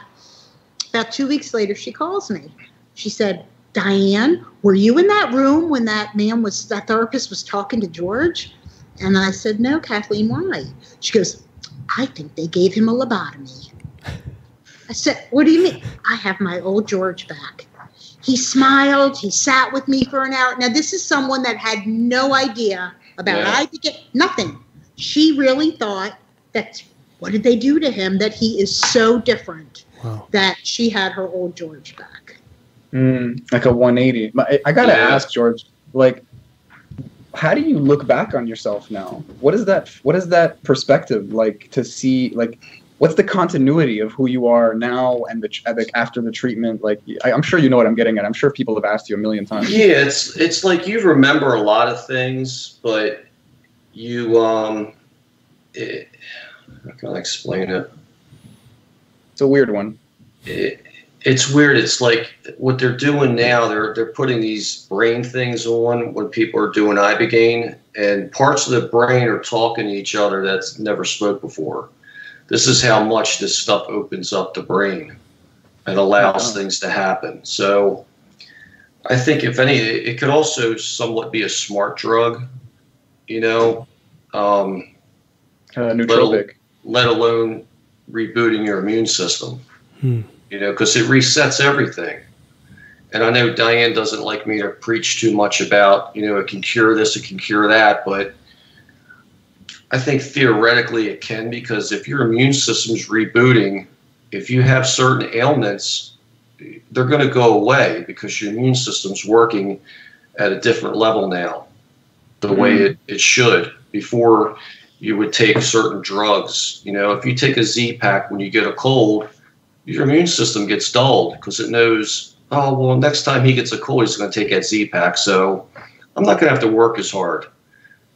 About 2 weeks later, she calls me. She said, Diane, were you in that room when that therapist was talking to George? And I said, no, Kathleen, why? She goes, I think they gave him a lobotomy. I said, what do you mean? I have my old George back. He smiled. He sat with me for an hour. Now, this is someone that had no idea about nothing. She really thought that, what did they do to him that he is so different that she had her old George back? Like a 180. I got to ask, George, like, how do you look back on yourself now? What is that perspective like to see, like, what's the continuity of who you are now and after the treatment? Like, I'm sure you know what I'm getting at. I'm sure people have asked you a million times. Yeah, it's like you remember a lot of things, but you how can I explain it? It's a weird one. It's weird. It's like what they're doing now. They're putting these brain things on when people are doing ibogaine, and parts of the brain are talking to each other that's never spoke before. This is how much this stuff opens up the brain and allows things to happen. So I think if any, it could also somewhat be a smart drug, you know, nootropic, let alone rebooting your immune system, you know, because it resets everything. And I know Diane doesn't like me to preach too much about, you know, it can cure this, it can cure that, but I think theoretically it can, because if your immune system's rebooting, if you have certain ailments, they're going to go away because your immune system's working at a different level now, the way it should. Before you would take certain drugs, you know, if you take a Z-Pack when you get a cold, your immune system gets dulled because it knows, oh, well, next time he gets a cold, he's going to take that Z-Pack, so I'm not going to have to work as hard.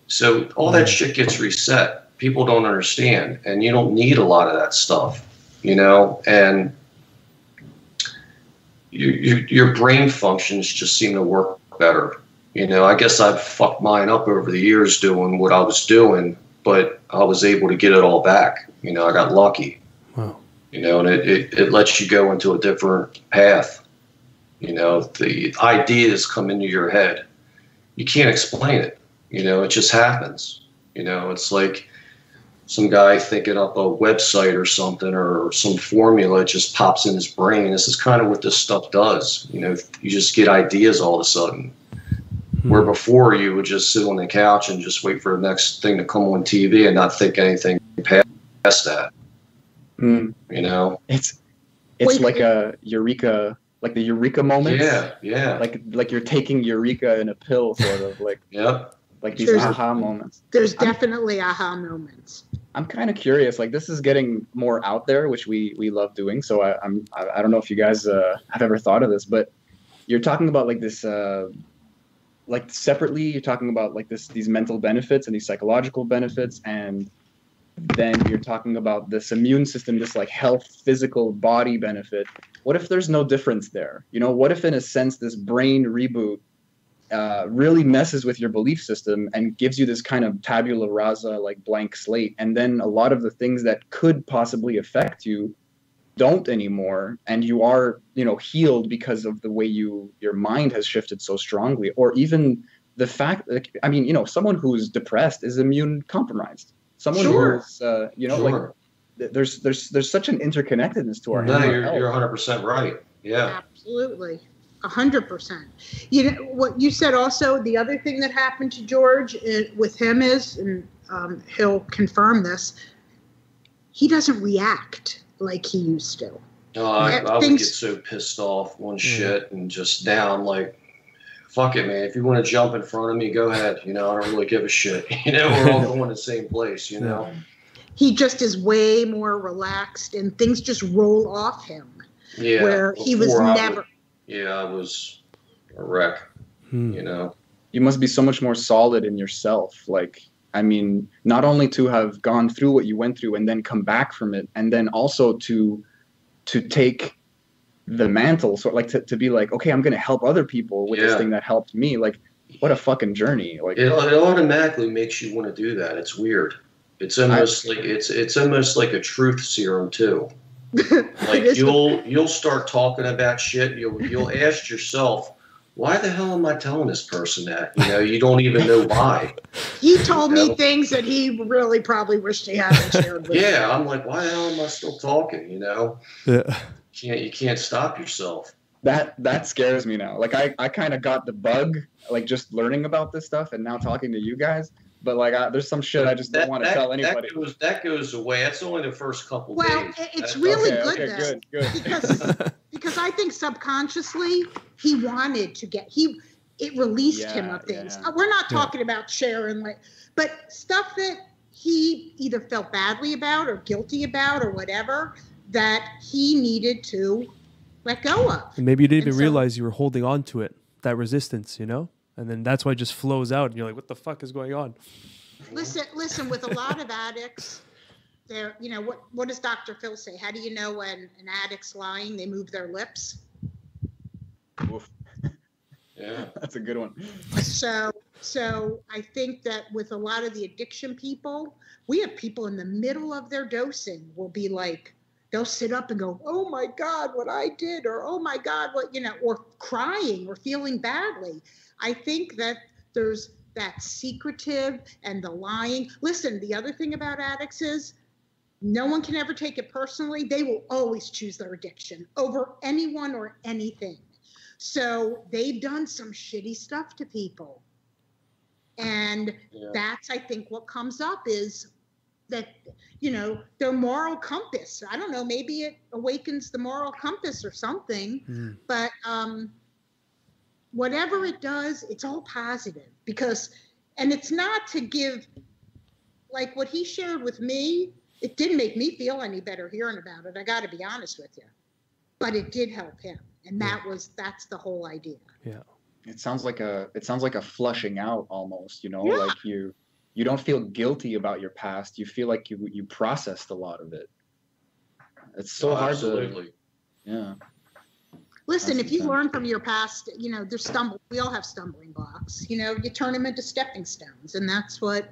So all that shit gets reset. People don't understand, and you don't need a lot of that stuff, you know, and your brain functions just seem to work better. You know, I guess I've fucked mine up over the years doing what I was doing, but I was able to get it all back. You know, I got lucky. Wow. You know, and it lets you go into a different path. You know, the idea that's come into your head, you can't explain it. You know, it just happens. You know, it's like some guy thinking up a website or something, or some formula just pops in his brain. This is kind of what this stuff does. You know, you just get ideas all of a sudden. Where before you would just sit on the couch and just wait for the next thing to come on TV and not think anything past that. You know, it's like a eureka like the eureka moments. Yeah. Like you're taking eureka in a pill, sort of like. Yep. Like these aha moments. There's definitely aha moments. I'm kind of curious. Like this is getting more out there, which we love doing. So I don't know if you guys have ever thought of this, but you're talking about like this, like separately. You're talking about like these mental benefits and these psychological benefits, and then you're talking about this immune system, this like health, physical body benefit. What if there's no difference there? You know, what if in a sense this brain reboot really messes with your belief system and gives you this kind of tabula rasa, like blank slate, and then a lot of the things that could possibly affect you don't anymore, and you are, you know, healed because of the way your mind has shifted so strongly, or even the fact, like, I mean, you know, someone who's depressed is immune compromised. Someone who's, you know, like there's such an interconnectedness to our No, health. you're 100% right. Yeah. Absolutely. 100%. You know what you said also, the other thing that happened to George with him is, and he'll confirm this, he doesn't react like he used to. I would get so pissed off on shit and just down, like, fuck it, man. If you want to jump in front of me, go ahead. You know, I don't really give a shit. You know, we're all going to the same place, you know. He just is way more relaxed and things just roll off him. Yeah. Where he was never. I was a wreck, you know. You must be so much more solid in yourself. Like, I mean, not only to have gone through what you went through and then come back from it, and then also to take the mantle, so like to be like, okay, I'm going to help other people with this thing that helped me. Like, what a fucking journey. Like, it automatically makes you want to do that. It's weird. It's almost like it's almost like a truth serum too. Like you'll start talking about shit. You'll ask yourself, why the hell am I telling this person that? You know, you don't even know why. He told me things that he really probably wished he hadn't shared with me. I'm like, why the hell am I still talking? You know? Yeah. You can't stop yourself. That scares me now. Like I kind of got the bug, like just learning about this stuff and now talking to you guys. But like, there's some shit I just don't want to tell anybody. That goes away. That's only the first couple days. Well, it's really good because I think subconsciously he wanted to it released him of things. Yeah. We're not talking about sharing, but stuff that he either felt badly about or guilty about or whatever that he needed to let go of. And maybe you didn't even realize you were holding on to it, that resistance, you know? And then that's why it just flows out, and you're like, "What the fuck is going on?" Listen. With a lot of addicts, there, you know, what does Dr. Phil say? How do you know when an addict's lying? They move their lips. Oof. Yeah, that's a good one. So I think that with a lot of the addiction people, we have people in the middle of their dosing will be like, they'll sit up and go, "Oh my God, what I did," or "Oh my God, what," you know, or crying or feeling badly. I think that there's that secretive and the lying. Listen, the other thing about addicts is no one can ever take it personally. They will always choose their addiction over anyone or anything. So they've done some shitty stuff to people. And that's, I think, what comes up is that, you know, their moral compass. I don't know, maybe it awakens the moral compass or something. But whatever it does, it's all positive and it's not to give, like what he shared with me, it didn't make me feel any better hearing about it. I got to be honest with you, but it did help him. And that's the whole idea. Yeah. It sounds like a flushing out almost, you know, like you don't feel guilty about your past. You feel like you processed a lot of it. It's so hard to, Listen, if you learn from your past, you know, we all have stumbling blocks, you know, you turn them into stepping stones. And that's what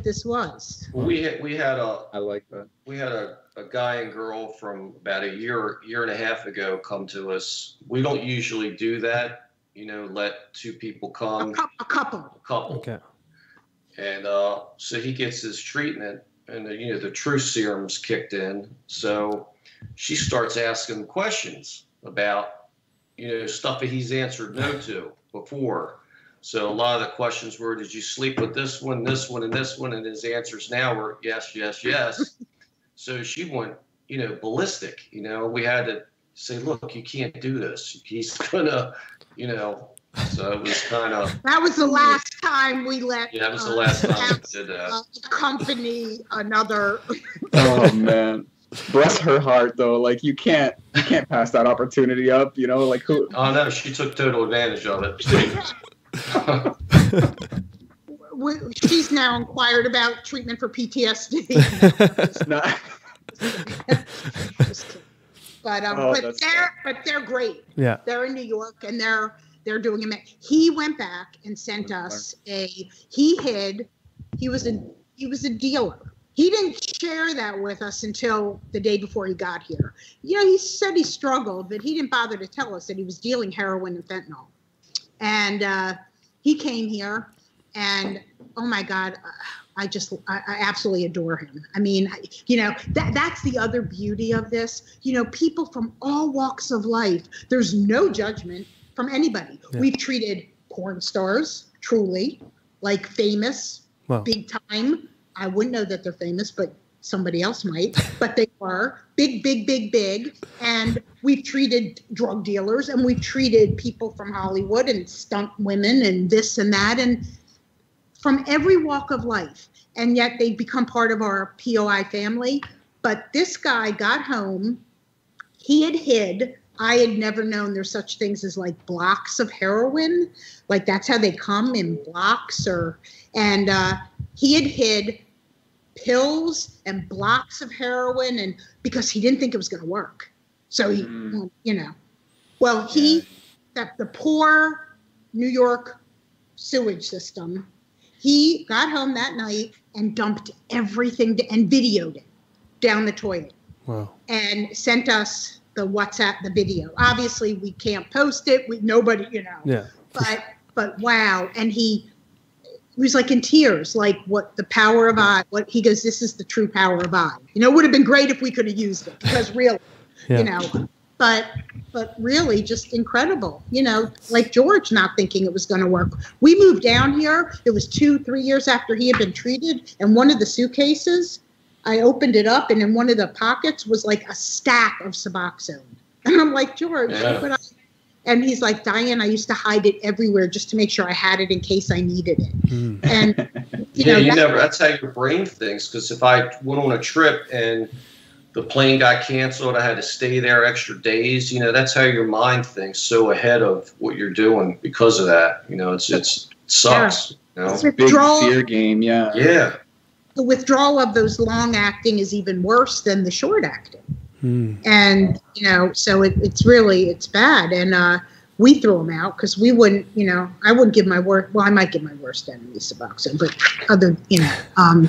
this was. Well, we had I like that. We had a guy and girl from about a year and a half ago come to us. We don't usually do that, you know, let two people come. A couple. Okay. And so he gets his treatment, and you know, the truth serum's kicked in. So she starts asking questions about, you know, stuff that he's answered no to before. So a lot of the questions were, did you sleep with this one, and this one? And his answers now were yes, yes, yes. So she went, you know, ballistic. You know, we had to say, look, you can't do this. He's gonna, you know. So it was kind of. That was the last time we let. Yeah, that was the last time we did that. Accompany another. Oh man, bless her heart though. Like you can't pass that opportunity up. You know, like who? Oh no, she took total advantage of it. She's now inquired about treatment for PTSD. It's not. But they're great. Yeah. They're in New York and they're doing it. He went back and sent us he was a dealer. He didn't share that with us until the day before he got here. You know, he said he struggled, but he didn't bother to tell us that he was dealing heroin and fentanyl. And he came here, and oh my God, I absolutely adore him. I mean, you know, that's the other beauty of this. You know, people from all walks of life. There's no judgment from anybody. Yeah. We've treated porn stars, truly, like famous, big time. I wouldn't know that they're famous, but somebody else might. But they are big, big, big, big. And we've treated drug dealers, and we've treated people from Hollywood and stunt women and this and that. And from every walk of life, and yet they become part of our POI family. But this guy got home, he had hid, I had never known there's such things as like blocks of heroin, like that's how they come in blocks, and he had hid pills and blocks of heroin, and because he didn't think it was going to work. So he, you know, well, the poor New York sewage system, he got home that night and dumped everything and videoed it down the toilet. Wow. And sent us the video. Obviously, we can't post it. Nobody, you know. Yeah. But wow. And he was like in tears, like what the power of I, what he goes, this is the true power of I. You know, it would have been great if we could have used it because really, you know, but really just incredible, you know, like George not thinking it was going to work. We moved down here. It was 2-3 years after he had been treated. And one of the suitcases, I opened it up, and in one of the pockets was like a stack of Suboxone. And I'm like, George, and he's like, Diane, I used to hide it everywhere just to make sure I had it in case I needed it. And that's how your brain thinks. Because if I went on a trip and the plane got canceled, I had to stay there extra days. You know, that's how your mind thinks, so ahead of what you're doing because of that. You know, it sucks. You know? It's a big fear game. Yeah. Yeah. The withdrawal of those long acting is even worse than the short acting. And, you know, so it's bad. And we threw them out because we wouldn't, you know, I wouldn't give my worst, well, I might give my worst enemy Suboxone, but other, you know,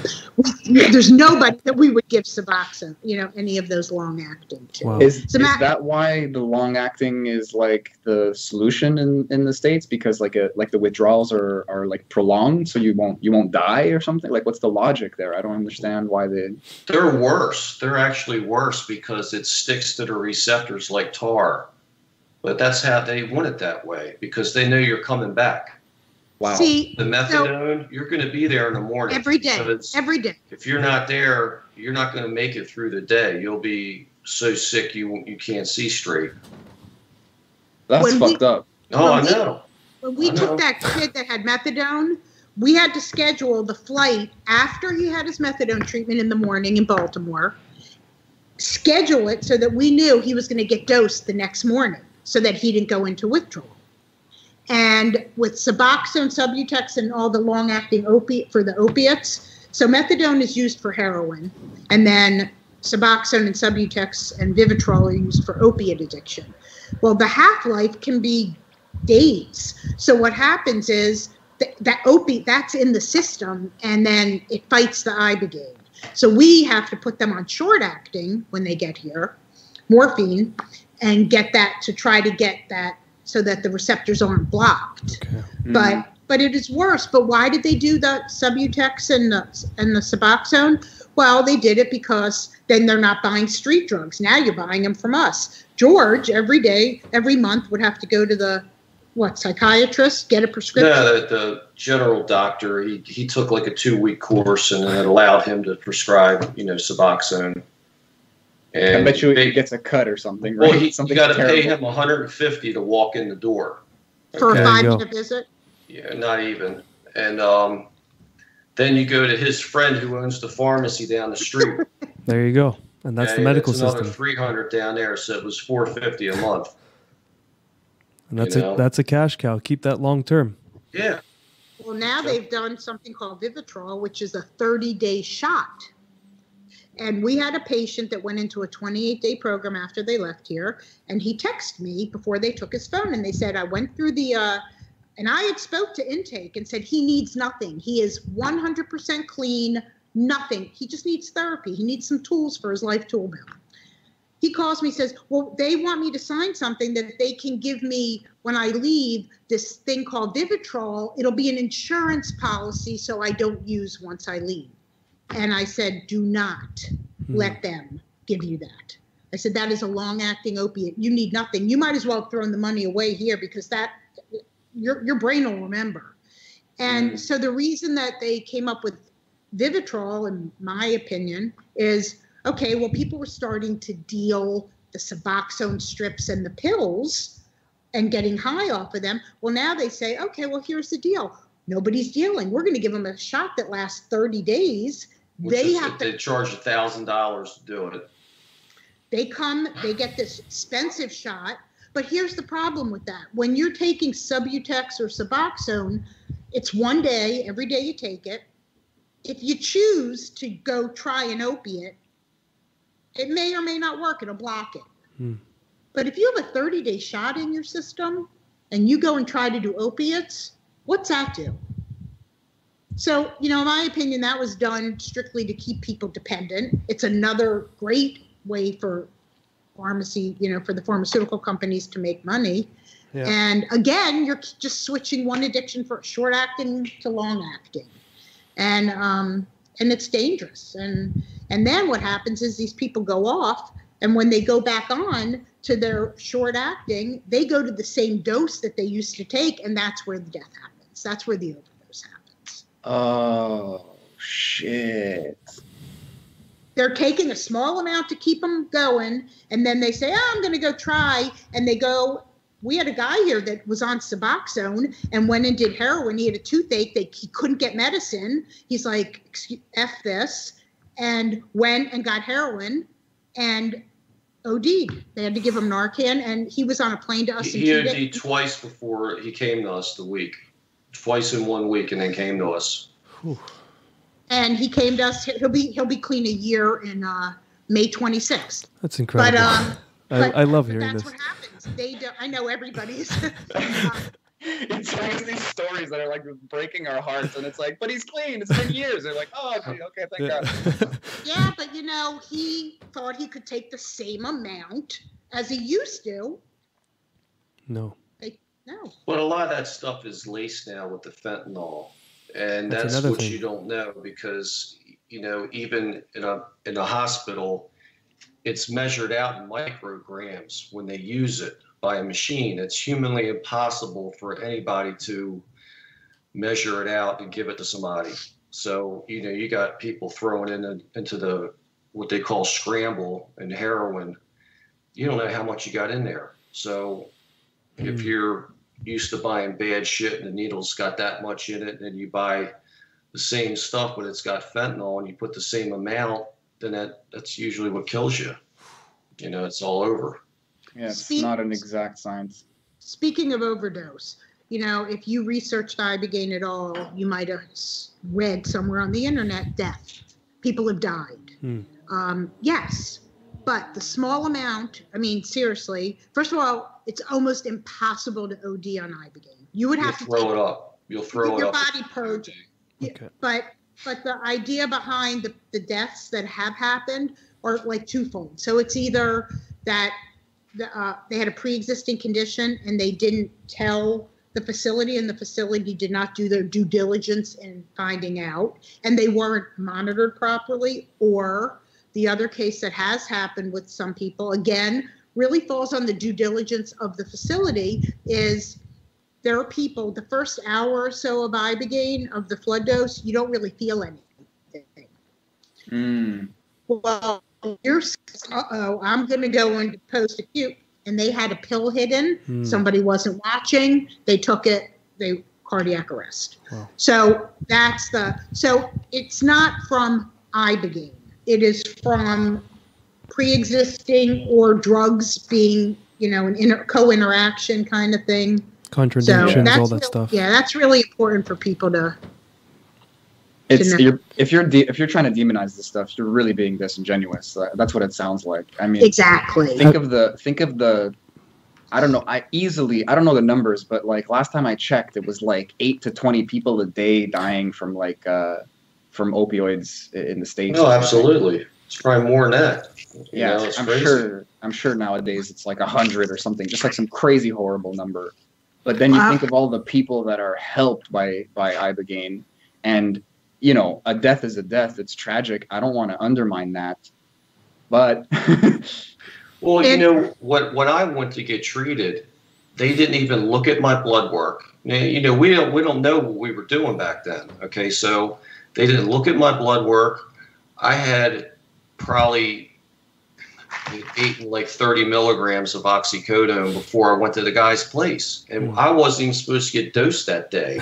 there's nobody that we would give Suboxone, you know, any of those long acting to. Wow. Is that why the long acting is like the solution in the States? Because like the withdrawals are like prolonged, so you won't die or something? Like what's the logic there? I don't understand why they're worse. They're actually worse because it sticks to the receptors like tar. But that's how they want it that way because they know you're coming back. Wow. See, the methadone, you're going to be there in the morning. Every day. Every day. If you're not there, you're not going to make it through the day. You'll be so sick you can't see straight. That's fucked up. Oh, I know. When we took that kid that had methadone, we had to schedule the flight after he had his methadone treatment in the morning in Baltimore, schedule it so that we knew he was going to get dosed the next morning, so that he didn't go into withdrawal. And with Suboxone, Subutex, and all the long-acting for the opiates, so methadone is used for heroin, and then Suboxone and Subutex and Vivitrol are used for opiate addiction. Well, the half-life can be days. So what happens is that opiate, that's in the system, and then it fights the ibogaine. So we have to put them on short-acting when they get here, morphine, and get that to try to get that so that the receptors aren't blocked. Okay. But it is worse. But why did they do the Subutex and the Suboxone? Well, they did it because then they're not buying street drugs. Now you're buying them from us. George, every month would have to go to the psychiatrist, get a prescription? No, the general doctor, he took like a 2-week course and it allowed him to prescribe, Suboxone. And I bet you he gets a cut or something, right? Well, you Something got to pay terrible. him $150 to walk in the door. For a There you go. 5-minute visit? Yeah, not even. And then you go to his friend who owns the pharmacy down the street. There you go. And that's the medical it's another system. $300 down there, so it was $450 a month. And that's you know? that's a cash cow. Keep that long term. Yeah. Well, now they've done something called Vivitrol, which is a 30-day shot. And we had a patient that went into a 28-day program after they left here, and he texted me before they took his phone, and they said, I went through the, and I had spoke to intake and said, he needs nothing. He is 100% clean, nothing. He just needs therapy. He needs some tools for his life tool belt. He calls me, says, well, they want me to sign something that they can give me when I leave, this thing called Vivitrol. It'll be an insurance policy so I don't use once I leave. And I said, do not let them give you that. I said, that is a long-acting opiate. You need nothing. You might as well have thrown the money away here because that your brain will remember. And so the reason that they came up with Vivitrol, in my opinion, is, okay, well, people were starting to deal the Suboxone strips and the pills and getting high off of them. Well, now they say, okay, well, here's the deal. Nobody's dealing. We're going to give them a shot that lasts 30 days. They charge $1,000 to do it. They come, they get this expensive shot. But here's the problem with that. When you're taking Subutex or Suboxone, it's one day, every day you take it. If you choose to go try an opiate, it may or may not work. It'll block it. But if you have a 30-day shot in your system and you go and try to do opiates, what's that do? So, in my opinion, that was done strictly to keep people dependent. It's another great way for pharmacy, for the pharmaceutical companies to make money. Yeah. And again, you're just switching one addiction for short-acting to long-acting. And it's dangerous. And then what happens is these people go off, and when they go back on to their short acting, they go to the same dose that they used to take, and that's where the death happens. That's where the overdose happens. Oh, shit. They're taking a small amount to keep them going, and then they say, I'm going to go try, and they go. We had a guy here that was on Suboxone and went and did heroin. He had a toothache. He couldn't get medicine. He's like, F this, and went and got heroin and OD'd. They had to give him Narcan, and he was on a plane to us. He OD'd twice before he came to us twice in 1 week, and then came to us. Whew. And he came to us. He'll be clean a year in May 26th. That's incredible. But I love hearing that's this. What happens. They do, I know everybody's. It's always these stories that are like breaking our hearts, and it's like, but he's clean. It's been years. They're like, oh, okay, thank God. Yeah, but he thought he could take the same amount as he used to. No. No. But a lot of that stuff is laced now with the fentanyl, and that's what you don't know, because even in a hospital, it's measured out in micrograms when they use it by a machine. It's humanly impossible for anybody to measure it out and give it to somebody. So, you got people throwing into the what they call scramble and heroin. You don't know how much you got in there. So if you're used to buying bad shit and the needle's got that much in it, and you buy the same stuff but it's got fentanyl and you put the same amount, then that's usually what kills you. It's all over. Yeah, it's not an exact science. Speaking of overdose, if you researched Ibogaine at all, you might have read somewhere on the internet, death. People have died. Yes, but the small amount, seriously, first of all, it's almost impossible to OD on Ibogaine. You would have to throw it up. You'll throw it up. Your body purge. Okay. But the idea behind the deaths that have happened are like twofold. So it's either that they had a pre-existing condition and they didn't tell the facility, and the facility did not do their due diligence in finding out, and they weren't monitored properly. Or the other case that has happened with some people, again, really falls on the due diligence of the facility, is there are people, the first hour or so of Ibogaine, of the flood dose, you don't really feel anything. Well, I'm going to go into post-acute. And they had a pill hidden. Somebody wasn't watching. They took it. They cardiac arrest. Wow. So so it's not from ibogaine. It is from pre-existing or drugs being, an co-interaction kind of thing. Contradictions, all that stuff. Yeah, that's really important for people to. If you're trying to demonize this stuff, you're really being disingenuous. That's what it sounds like. I mean, exactly. Think of the. I don't know. I don't know the numbers, but like last time I checked, it was like 8 to 20 people a day dying from from opioids in the States. No, absolutely. It's probably more than that. Yeah, I'm sure nowadays it's like 100 or something, just like some crazy horrible number. But then you think of all the people that are helped by ibogaine, and a death is a death. It's tragic. I don't want to undermine that, but. Well, when I went to get treated, they didn't even look at my blood work. We don't know what we were doing back then. Okay, so they didn't look at my blood work. I had probably eaten like 30 milligrams of oxycodone before I went to the guy's place, and I wasn't even supposed to get dosed that day.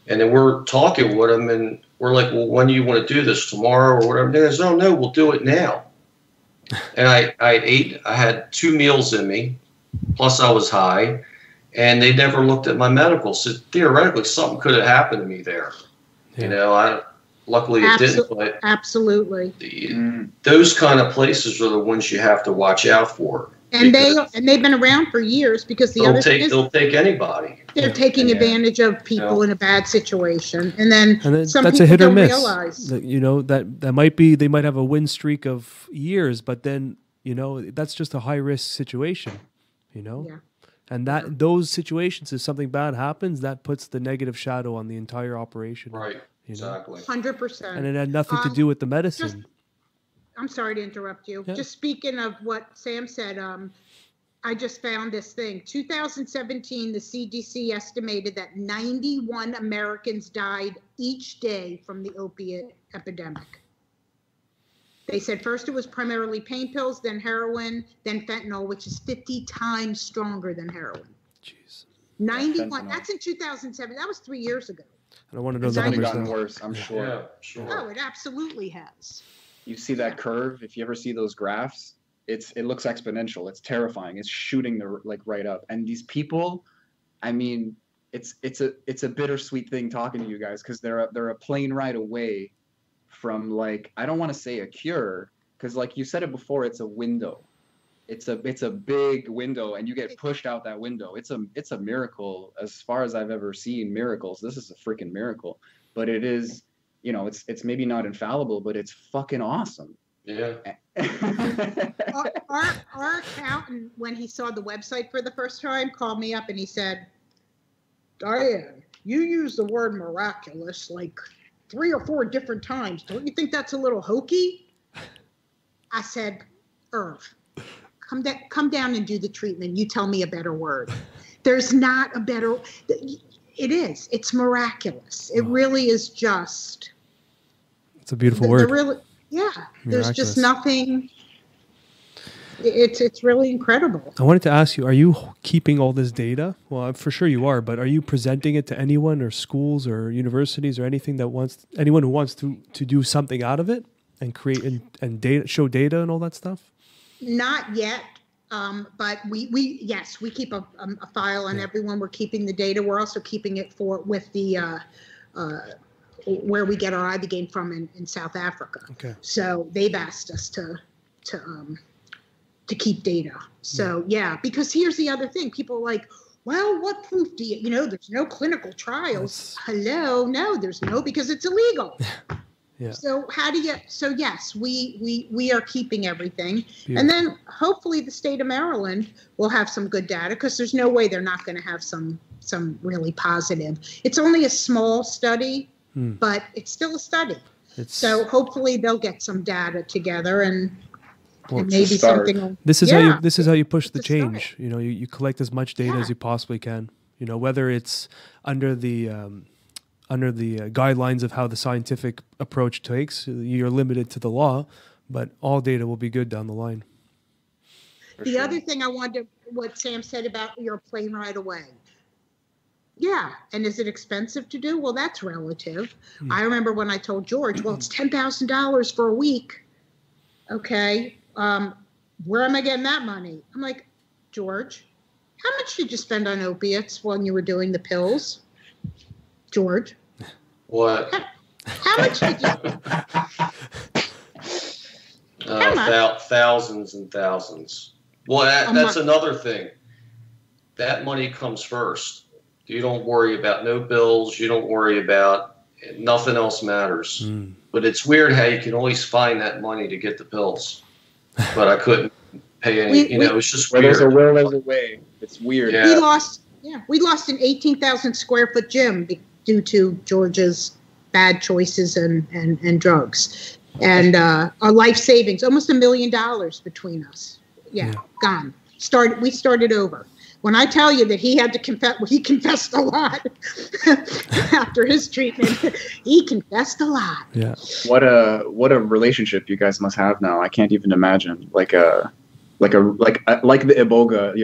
And then we're talking with him, and we're like, "Well, when do you want to do this? Tomorrow or whatever?" He goes, "Oh no, we'll do it now." And I had 2 meals in me, plus I was high, and they never looked at my medical. So theoretically, something could have happened to me there. Yeah. Luckily it didn't. But absolutely, those kind of places are the ones you have to watch out for. And they've been around for years because they'll take anybody. They're taking advantage of people in a bad situation, and then some that's people a hit or don't miss. realize. That might be, they might have a win streak of years, but then that's just a high risk situation. Yeah. And those situations, if something bad happens, that puts the negative shadow on the entire operation. Right. Exactly. 100%. And it had nothing to do with the medicine. I'm sorry to interrupt you. Yeah. Just speaking of what Sam said, I just found this thing. 2017, the CDC estimated that 91 Americans died each day from the opiate epidemic. They said first it was primarily pain pills, then heroin, then fentanyl, which is 50 times stronger than heroin. Jeez. 91. That's in 2007. That was 3 years ago. I don't want to know the It's numbers. gotten worse, I'm sure. Yeah, sure. Oh, it absolutely has. You see that curve? If you ever see those graphs, it looks exponential. It's terrifying. It's shooting right up. And these people, I mean, it's a bittersweet thing talking to you guys because they're a plane ride away from I don't want to say a cure because like you said it before, it's a window. It's a big window, and you get pushed out that window. It's a miracle as far as I've ever seen miracles. This is a freaking miracle, but it is. It's maybe not infallible, but it's fucking awesome. Yeah. Our accountant, when he saw the website for the first time, called me up and he said, "Diane, you use the word miraculous like 3 or 4 different times. Don't you think that's a little hokey?" I said, "Irv, come down and do the treatment. You tell me a better word." There's not a better. It is. It's miraculous. It really is just. It's a beautiful word. There's just nothing. It's really incredible. I wanted to ask you: are you keeping all this data? Well, for sure you are, but are you presenting it to anyone, or schools, or universities, or anything anyone who wants to do something out of it and create and show data and all that stuff? Not yet. But we keep a file on everyone. We're keeping the data. We're also keeping it with the where we get our ibogaine from in South Africa. Okay. So they've asked us to keep data. So because here's the other thing. People are like, well, what proof do there's no clinical trials. Hello, no, there's no, because it's illegal. Yeah. So yes, we are keeping everything. Beautiful. And then hopefully the state of Maryland will have some good data, because there's no way they're not going to have some really positive. It's only a small study, but it's still a study. So hopefully they'll get some data together and maybe something. This is how you push the change. You collect as much data as you possibly can. Whether it's under the guidelines of how the scientific approach takes, you're limited to the law, but all data will be good down the line. The other thing I wanted, what Sam said about your plane ride away. Yeah, and is it expensive to do? Well, that's relative. I remember when I told George, well, it's $10,000 for a week. Okay, where am I getting that money? I'm like, George, how much did you spend on opiates when you were doing the pills? George? What? How much did you? How much? Thousands and thousands. Well, that's another thing. That money comes first. You don't worry about no bills. You don't worry about nothing else matters. But it's weird how you can always find that money to get the pills. But I couldn't pay any. It's just weird. There's a will, there's a way. It's weird. Yeah. We lost an 18,000 square foot gym due to George's bad choices and drugs, and our life savings, almost $1 million between us. Yeah, gone. We started over. When I tell you that he had to confess, he confessed a lot after his treatment. He confessed a lot. Yeah. What a relationship you guys must have now. I can't even imagine. Like the Iboga,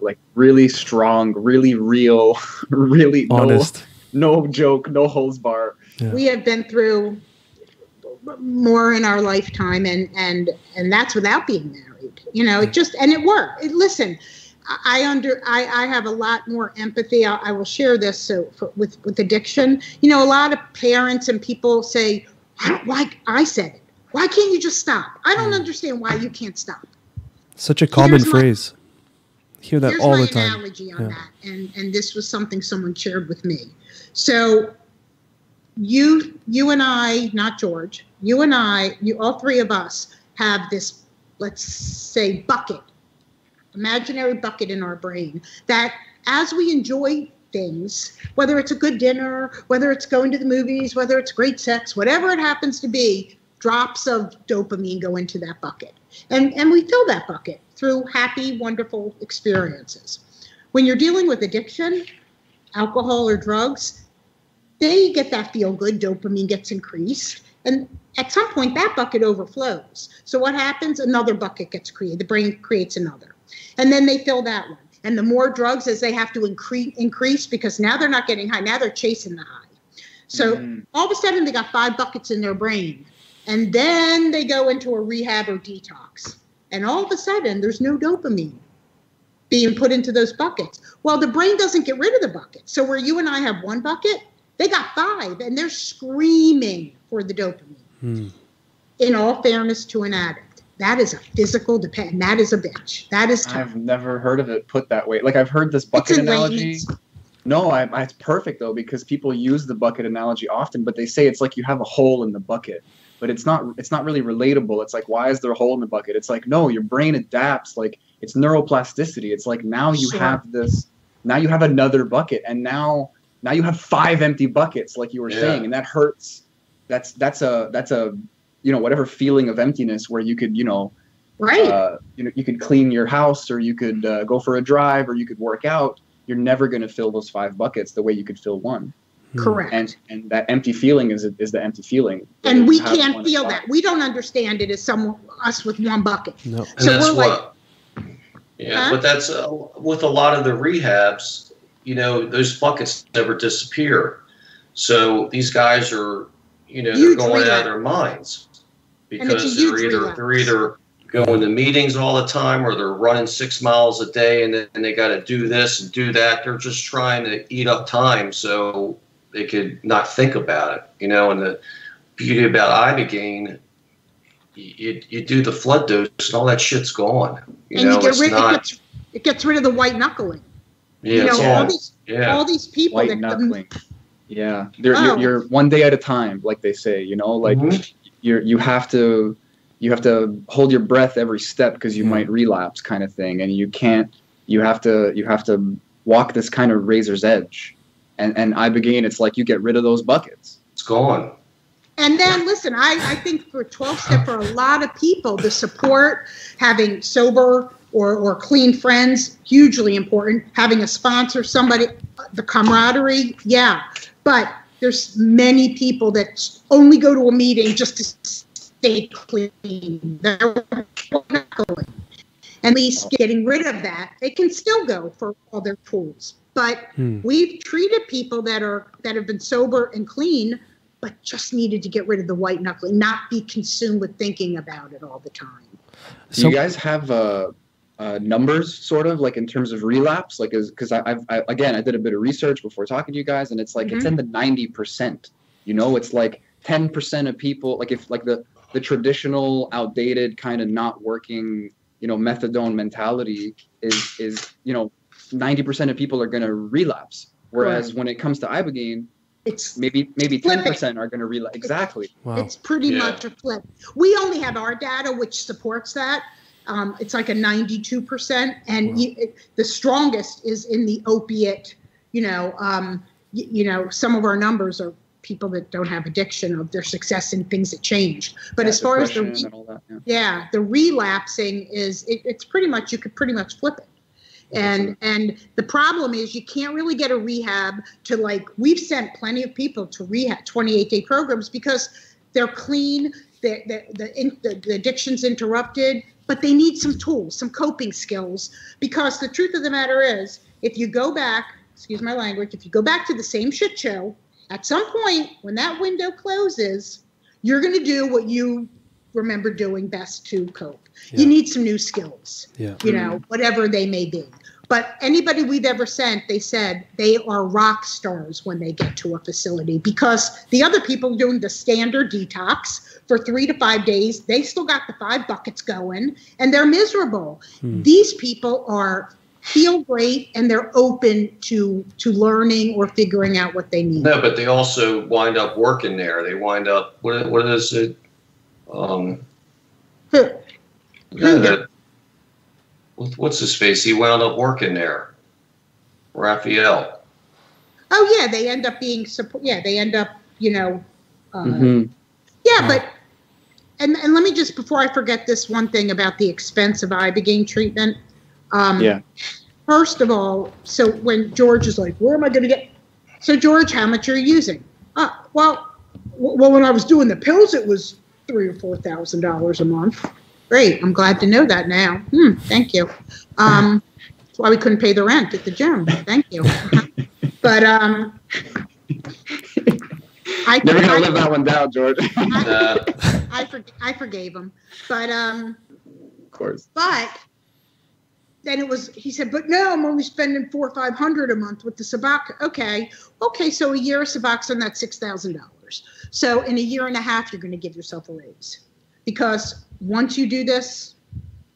like really strong, really real, really honest. No joke, no holds bar. Yeah. We have been through more in our lifetime, and that's without being married. It worked. Listen. I have a lot more empathy. I will share this with addiction. A lot of parents and people say, I said it. Why can't you just stop? I don't understand why you can't stop. Such a common phrase. Hear that all the time. Here's my analogy on that, and this was something someone shared with me. So you and I, not George, you and I, all three of us have this, let's say, bucket. Imaginary bucket in our brain that as we enjoy things, whether it's a good dinner, whether it's going to the movies, whether it's great sex, whatever it happens to be, drops of dopamine go into that bucket. And we fill that bucket through happy, wonderful experiences. When you're dealing with addiction, alcohol or drugs, they get that feel good, dopamine gets increased. And at some point that bucket overflows. So what happens? Another bucket gets created. The brain creates another. And then they fill that one. And the more drugs as they have to increase because now they're not getting high. Now they're chasing the high. So all of a sudden they got 5 buckets in their brain. And then they go into a rehab or detox. And all of a sudden there's no dopamine being put into those buckets. Well, the brain doesn't get rid of the bucket. So where you and I have 1 bucket, they got 5. And they're screaming for the dopamine. In all fairness to an addict. That is a physical dependent. That is a bitch. That is tough. I've never heard of it put that way. Like I've heard this bucket analogy. No, it's perfect though because people use the bucket analogy often, but they say it's like you have a hole in the bucket, but it's not really relatable. It's like why is there a hole in the bucket? It's like no, your brain adapts. Like it's neuroplasticity. It's like now you have this. Now you have another bucket, and now you have 5 empty buckets, like you were saying, and that hurts. That's a whatever feeling of emptiness where you could, you could clean your house or you could go for a drive or you could work out. You're never going to fill those 5 buckets the way you could fill 1. Correct. And that empty feeling is the empty feeling. And we can't feel that. We don't understand it as us with 1 bucket. No. And so that's but that's with a lot of the rehabs, those buckets never disappear. So these guys are, they're going out of their minds. Because they're either going to meetings all the time or they're running 6 miles a day and then they got to do this and do that. They're just trying to eat up time so they could not think about it, And the beauty about Ibogaine, you do the flood dose and all that shit's gone. It gets rid of the white knuckling. Yeah, all these people white knuckling. Yeah, you're 1 day at a time, like they say. You have to hold your breath every step because you might relapse, kind of thing, and you have to walk this kind of razor's edge, and Ibogaine, it's like you get rid of those buckets, it's gone. And then listen, I think for 12-step for a lot of people, the support, having sober or clean friends, hugely important. Having a sponsor, somebody, the camaraderie, but there's many people that only go to a meeting just to stay clean. They're not going. At least getting rid of that, they can still go for all their tools. But we've treated people that have been sober and clean, but just needed to get rid of the white knuckling, not be consumed with thinking about it all the time. Do you guys have numbers, sort of, like in terms of relapse? Like, because I did a bit of research before talking to you guys, and it's like it's in the 90%. You know, it's like 10% of people, like if like the traditional, outdated, kind of not working, you know, methadone mentality is 90% of people are going to relapse. Whereas when it comes to ibogaine, it's maybe 10% are going to relapse. Exactly. Wow. It's pretty much a flip. We only have our data, which supports that. It's like a 92%, and the strongest is in the opiate. Some of our numbers are people that don't have addiction, of their success in things that changed. But as far as the relapsing is, it's pretty much, you could pretty much flip it. And the problem is you can't really get a rehab to, like, we've sent plenty of people to rehab 28-day programs because they're clean, the addiction's interrupted, but they need some tools, some coping skills. Because the truth of the matter is, if you go back, excuse my language, if you go back to the same shit show, at some point when that window closes, you're going to do what you remember doing best to cope. You need some new skills, whatever they may be. But anybody we've ever sent, they said they are rock stars when they get to a facility, because the other people doing the standard detox for 3 to 5 days, they still got the 5 buckets going and they're miserable. These people feel great and they're open to learning or figuring out what they need. No, but they also wind up working there. They wind up, what is it? What's his face? He wound up working there. Raphael. Oh yeah, they end up being support. Yeah, they end up, Yeah, but and let me just, before I forget, this one thing about the expense of ibogaine treatment. First of all, so when George is like, where am I going to get? So George, how much are you using? Well, when I was doing the pills, it was $3,000 or $4,000 a month. Great, I'm glad to know that now. Thank you. That's why we couldn't pay the rent at the gym. Thank you. But I never gonna live that one down, George. I forgave him, but of course. But then he said, but no, I'm only spending $400 or $500 a month with the Suboxone. Okay, so a year of Suboxone, that's $6,000. So in a year and a half, you're going to give yourself a raise, because once you do this,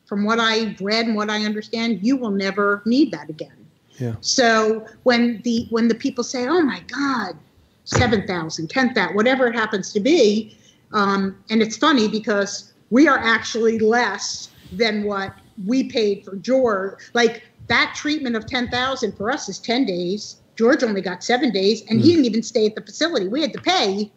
from what I've read and what I understand, you will never need that again. Yeah. So when the people say, oh my God, 7,000, 10,000, whatever it happens to be, and it's funny because we are actually less than what we paid for George. Like, that treatment of 10,000 for us is 10 days. George only got 7 days, and he didn't even stay at the facility. We had to pay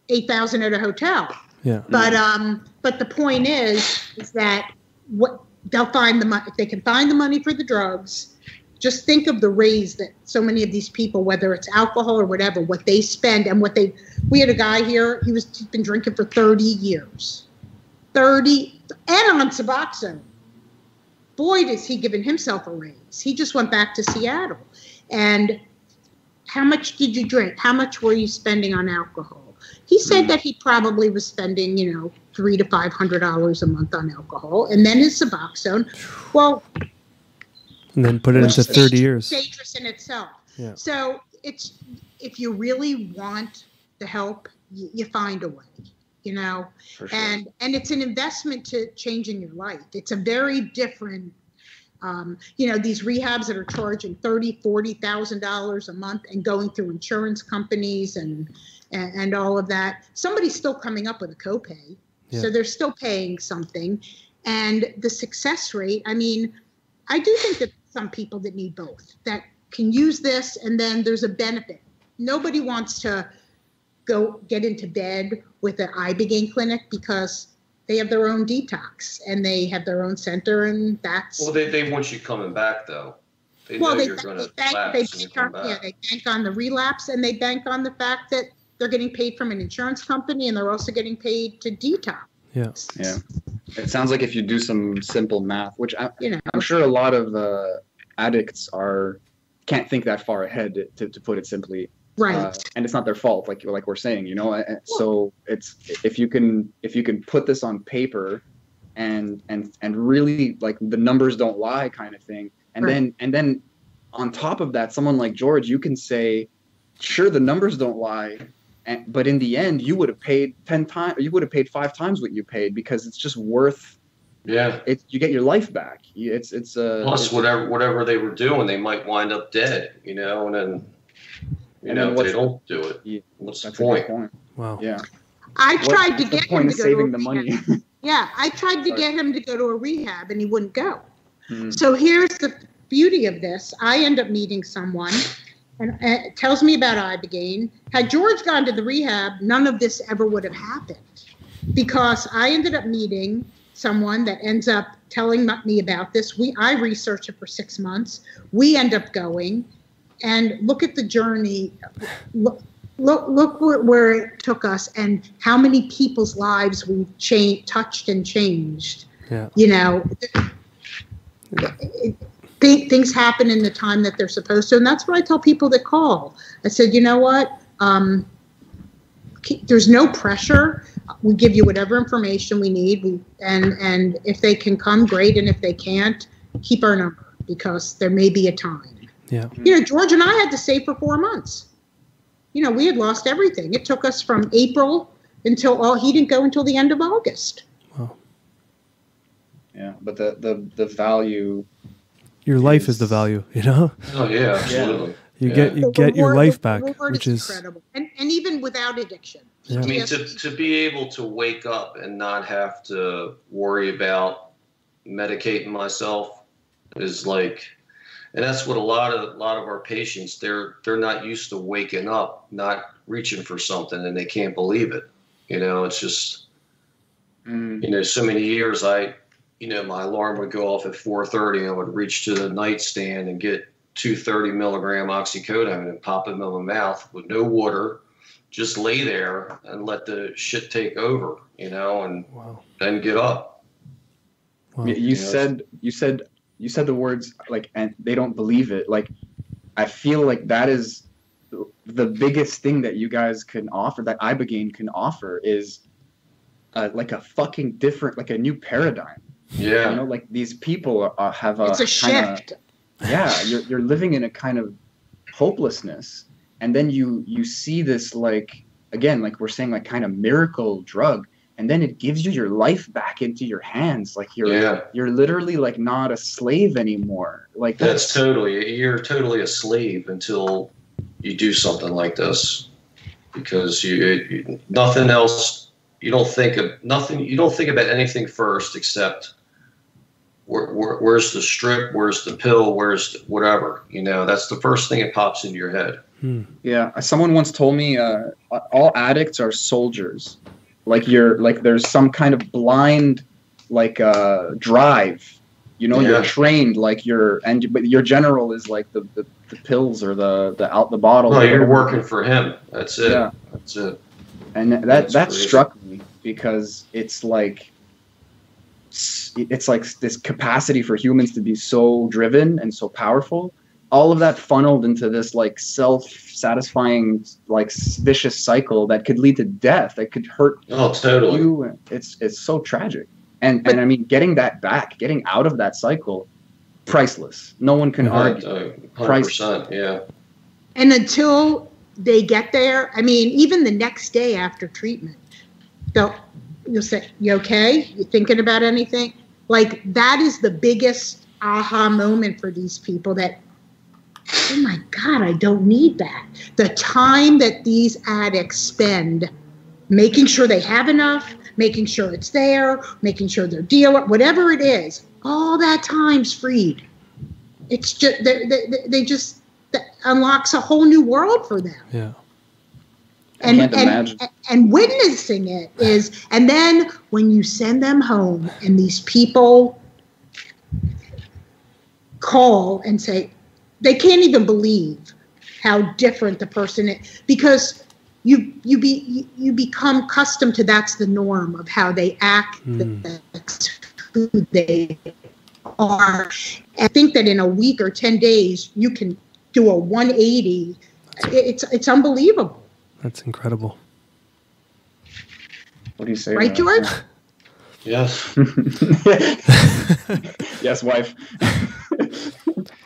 $8,000 at a hotel. Yeah. But the point is that what they'll find the money, if they can find the money for the drugs. Just think of the raise that so many of these people, whether it's alcohol or whatever, what they spend and what they. We had a guy here. He's been drinking for 30 years, 30, and on Suboxone. Boy, is he giving himself a raise. He just went back to Seattle. And how much did you drink? How much were you spending on alcohol? He said that he probably was spending, $300 to $500 a month on alcohol, and then his Suboxone. Well, and then put it into 30 years. Dangerous in itself. Yeah. So it's, if you really want the help, you find a way. For sure. And it's an investment to changing your life. It's a very different, these rehabs that are charging $30,000, $40,000 a month and going through insurance companies and all of that. Somebody's still coming up with a copay, so they're still paying something. And the success rate, I mean, I do think that some people that need both, that can use this, and then there's a benefit. Nobody wants to go get into bed with an ibogaine clinic because they have their own detox and they have their own center, and that's. Well, they want you coming back though. They know you're going to lapse and you come back. They bank on the relapse, and they bank on the fact that they're getting paid from an insurance company, and they're also getting paid to detox. Yeah. Yeah. It sounds like if you do some simple math, which You I'm sure a lot of addicts can't think that far ahead, to put it simply. right. And it's not their fault, like we're saying, So it's if you can put this on paper, and really, like, the numbers don't lie kind of thing, and Right. then on top of that, someone like George, you can say, sure, the numbers don't lie, but in the end, you would have paid 10 times, or you would have paid 5 times what you paid, because it's just worth. Yeah. You get your life back. It's Plus, whatever they were doing, they might wind up dead, and then, if they don't do it, what's the point? Wow. Yeah. I tried to get him to go saving to the money. Yeah, I tried to get him to go to a rehab, and he wouldn't go. Hmm. So here's the beauty of this. I end up meeting someone, and it tells me about Ibogaine. Had George gone to the rehab, none of this ever would have happened, because I ended up meeting someone that ends up telling me about this. I researched it for 6 months. We end up going, and look at the journey. Look where it took us, and how many people's lives we've touched and changed. Yeah. Things happen in the time that they're supposed to, and that's what I tell people that call. I said, you know what? There's no pressure. We give you whatever information we need, and if they can come, great, and if they can't, keep our number, because there may be a time. Yeah. George and I had to save for 4 months. We had lost everything. It took us from April until he didn't go until the end of August. Wow. Yeah, but the value. Your life is the value, Oh yeah, absolutely. You get your life back, which is incredible, and even without addiction. Yeah. I mean, to be able to wake up and not have to worry about medicating myself is like, and that's what a lot of our patients, they're not used to waking up, not reaching for something, and they can't believe it. It's just, so many years my alarm would go off at 4:30, and I would reach to the nightstand and get 230 milligram oxycodone and pop them in my mouth with no water, just lay there and let the shit take over, and then get up. Wow. You said the words, like, and they don't believe it. Like, I feel like that is the biggest thing that you guys can offer, that Ibogaine can offer, is like a fucking different, like a new paradigm. Yeah. Like, these people have It's a shift. You're living in a kind of hopelessness, and then you see this, like, again, like we're saying, like, kind of miracle drug, and then it gives you your life back into your hands. Like, you're literally, like, not a slave anymore. Like, you're totally a slave until you do something like this, because you nothing else. You don't think about anything first except where's the strip, where's the pill, where's whatever. That's the first thing that pops into your head. Yeah, someone once told me all addicts are soldiers. Like, there's some kind of blind, like, drive. You're trained, like, but your general is like the pills or the bottle. No, you're working for him. That's it. Yeah. That's it. And that struck me, because it's like this capacity for humans to be so driven and so powerful, all of that funneled into this, like, self-satisfying, like, vicious cycle that could lead to death, that could hurt you. It's so tragic. And I mean, getting that back, getting out of that cycle, priceless. No one can argue. 100%, yeah. And until they get there, I mean, even the next day after treatment, you'll say, "You okay? You thinking about anything?" Like, that is the biggest aha moment for these people, that, oh my God, I don't need that. The time that these addicts spend making sure they have enough, making sure it's there, making sure they're dealing, whatever it is, all that time's freed. It's just, they just, that unlocks a whole new world for them. Yeah. And witnessing it is, and then when you send them home and these people call and say, they can't even believe how different the person is, because you become accustomed to that's the norm of how they act, that's who they are. I think that in a week or 10 days, you can do a 180. It's unbelievable. That's incredible. What do you say? Right, George? Yes. Yes, wife.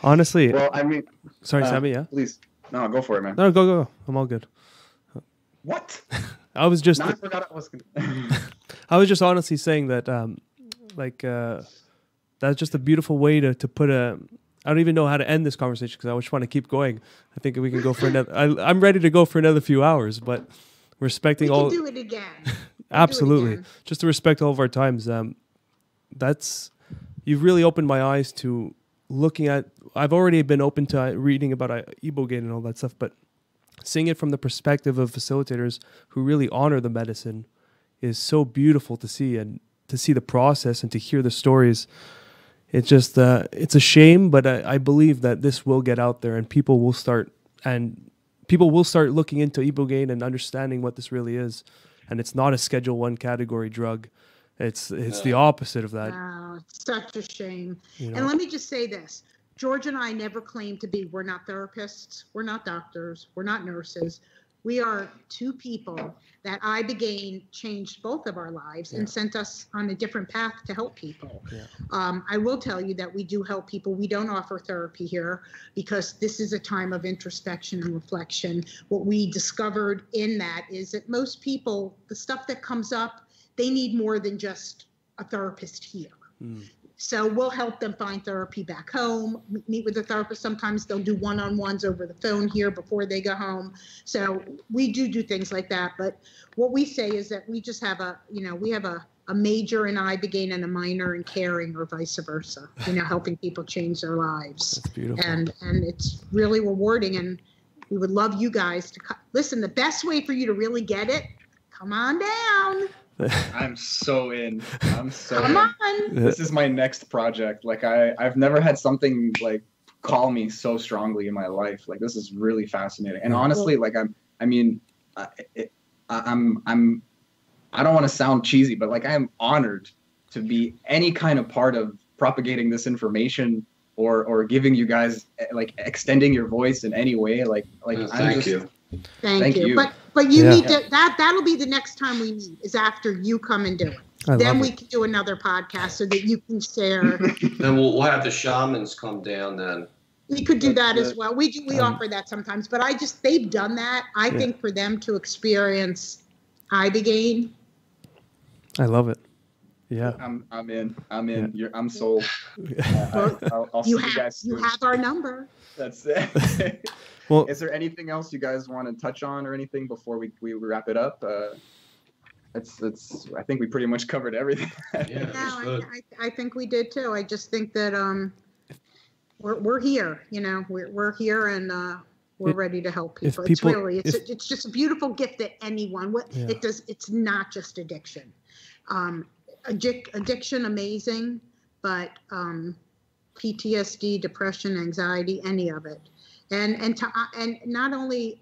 Honestly. Well, I mean. Sorry, Sammy, yeah? Please. No, go for it, man. No, go. I'm all good. What? I was just... No, I forgot I was going I was just honestly saying that, that's just a beautiful way to put a... I don't even know how to end this conversation because I just want to keep going. I think we can go for another... I'm ready to go for another few hours, but respecting all... We can do it again. Absolutely. Just to respect all of our times. You've really opened my eyes to looking at... I've already been open to reading about ibogaine and all that stuff, but seeing it from the perspective of facilitators who really honor the medicine is so beautiful to see, and to see the process and to hear the stories. It's just, it's a shame, but I believe that this will get out there and people will start looking into ibogaine and understanding what this really is. And it's not a Schedule 1 category drug. It's the opposite of that. Wow, it's such a shame. You know? And let me just say this. George and I never claimed to be, we're not therapists, we're not doctors, we're not nurses. We are two people that ibogaine changed both of our lives and sent us on a different path to help people. Yeah. I will tell you that we do help people. We don't offer therapy here because this is a time of introspection and reflection. What we discovered in that is that most people, the stuff that comes up, they need more than just a therapist here. So we'll help them find therapy back home, meet with a therapist. Sometimes they'll do one-on-ones over the phone here before they go home. So we do things like that. But what we say is that we just have we have a major in ibogaine and a minor in caring, or vice versa, helping people change their lives. That's beautiful. And it's really rewarding. And we would love you guys to listen. The best way for you to really get it, come on down. I'm so in. I'm so Come in. on. This is my next project. Like I've never had something like call me so strongly in my life. Like this is really fascinating. And honestly, like I don't want to sound cheesy, but like I am honored to be any kind of part of propagating this information or giving you guys, like extending your voice in any way. Thank you. Thank you. But you need to, that'll be the next time we meet, is after you come and do it. Then we can do another podcast so that you can share. Then we'll have the shamans come down then. We could do that as well. We offer that sometimes, but they've done that. I think for them to experience ibogaine. I love it. Yeah. I'm in. I'm sold. I'll see you you guys soon. You have our number. That's it. Well, is there anything else you guys want to touch on or anything before we wrap it up? I think we pretty much covered everything. I think we did too. I just think that we're here. We're here and we're ready to help people. It's just a beautiful gift that anyone. It does. It's not just addiction. Addiction, amazing, but PTSD, depression, anxiety, any of it. And not only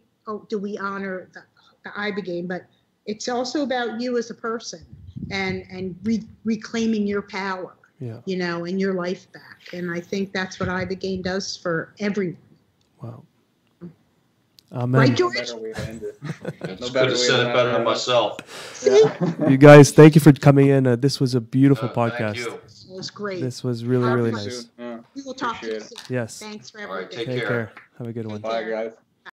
do we honor the ibogaine, but it's also about you as a person and reclaiming your power, and your life back. And I think that's what ibogaine does for everyone. Wow. Amen. Right, George? No better way to end it. No better have said it better than myself. See? You guys, thank you for coming in. This was a beautiful podcast. Thank you. It was great. This was really, really nice. Yeah. We will talk to you soon. Yes. Thanks for All right, everything. take Take care. Have a good one. Bye, guys.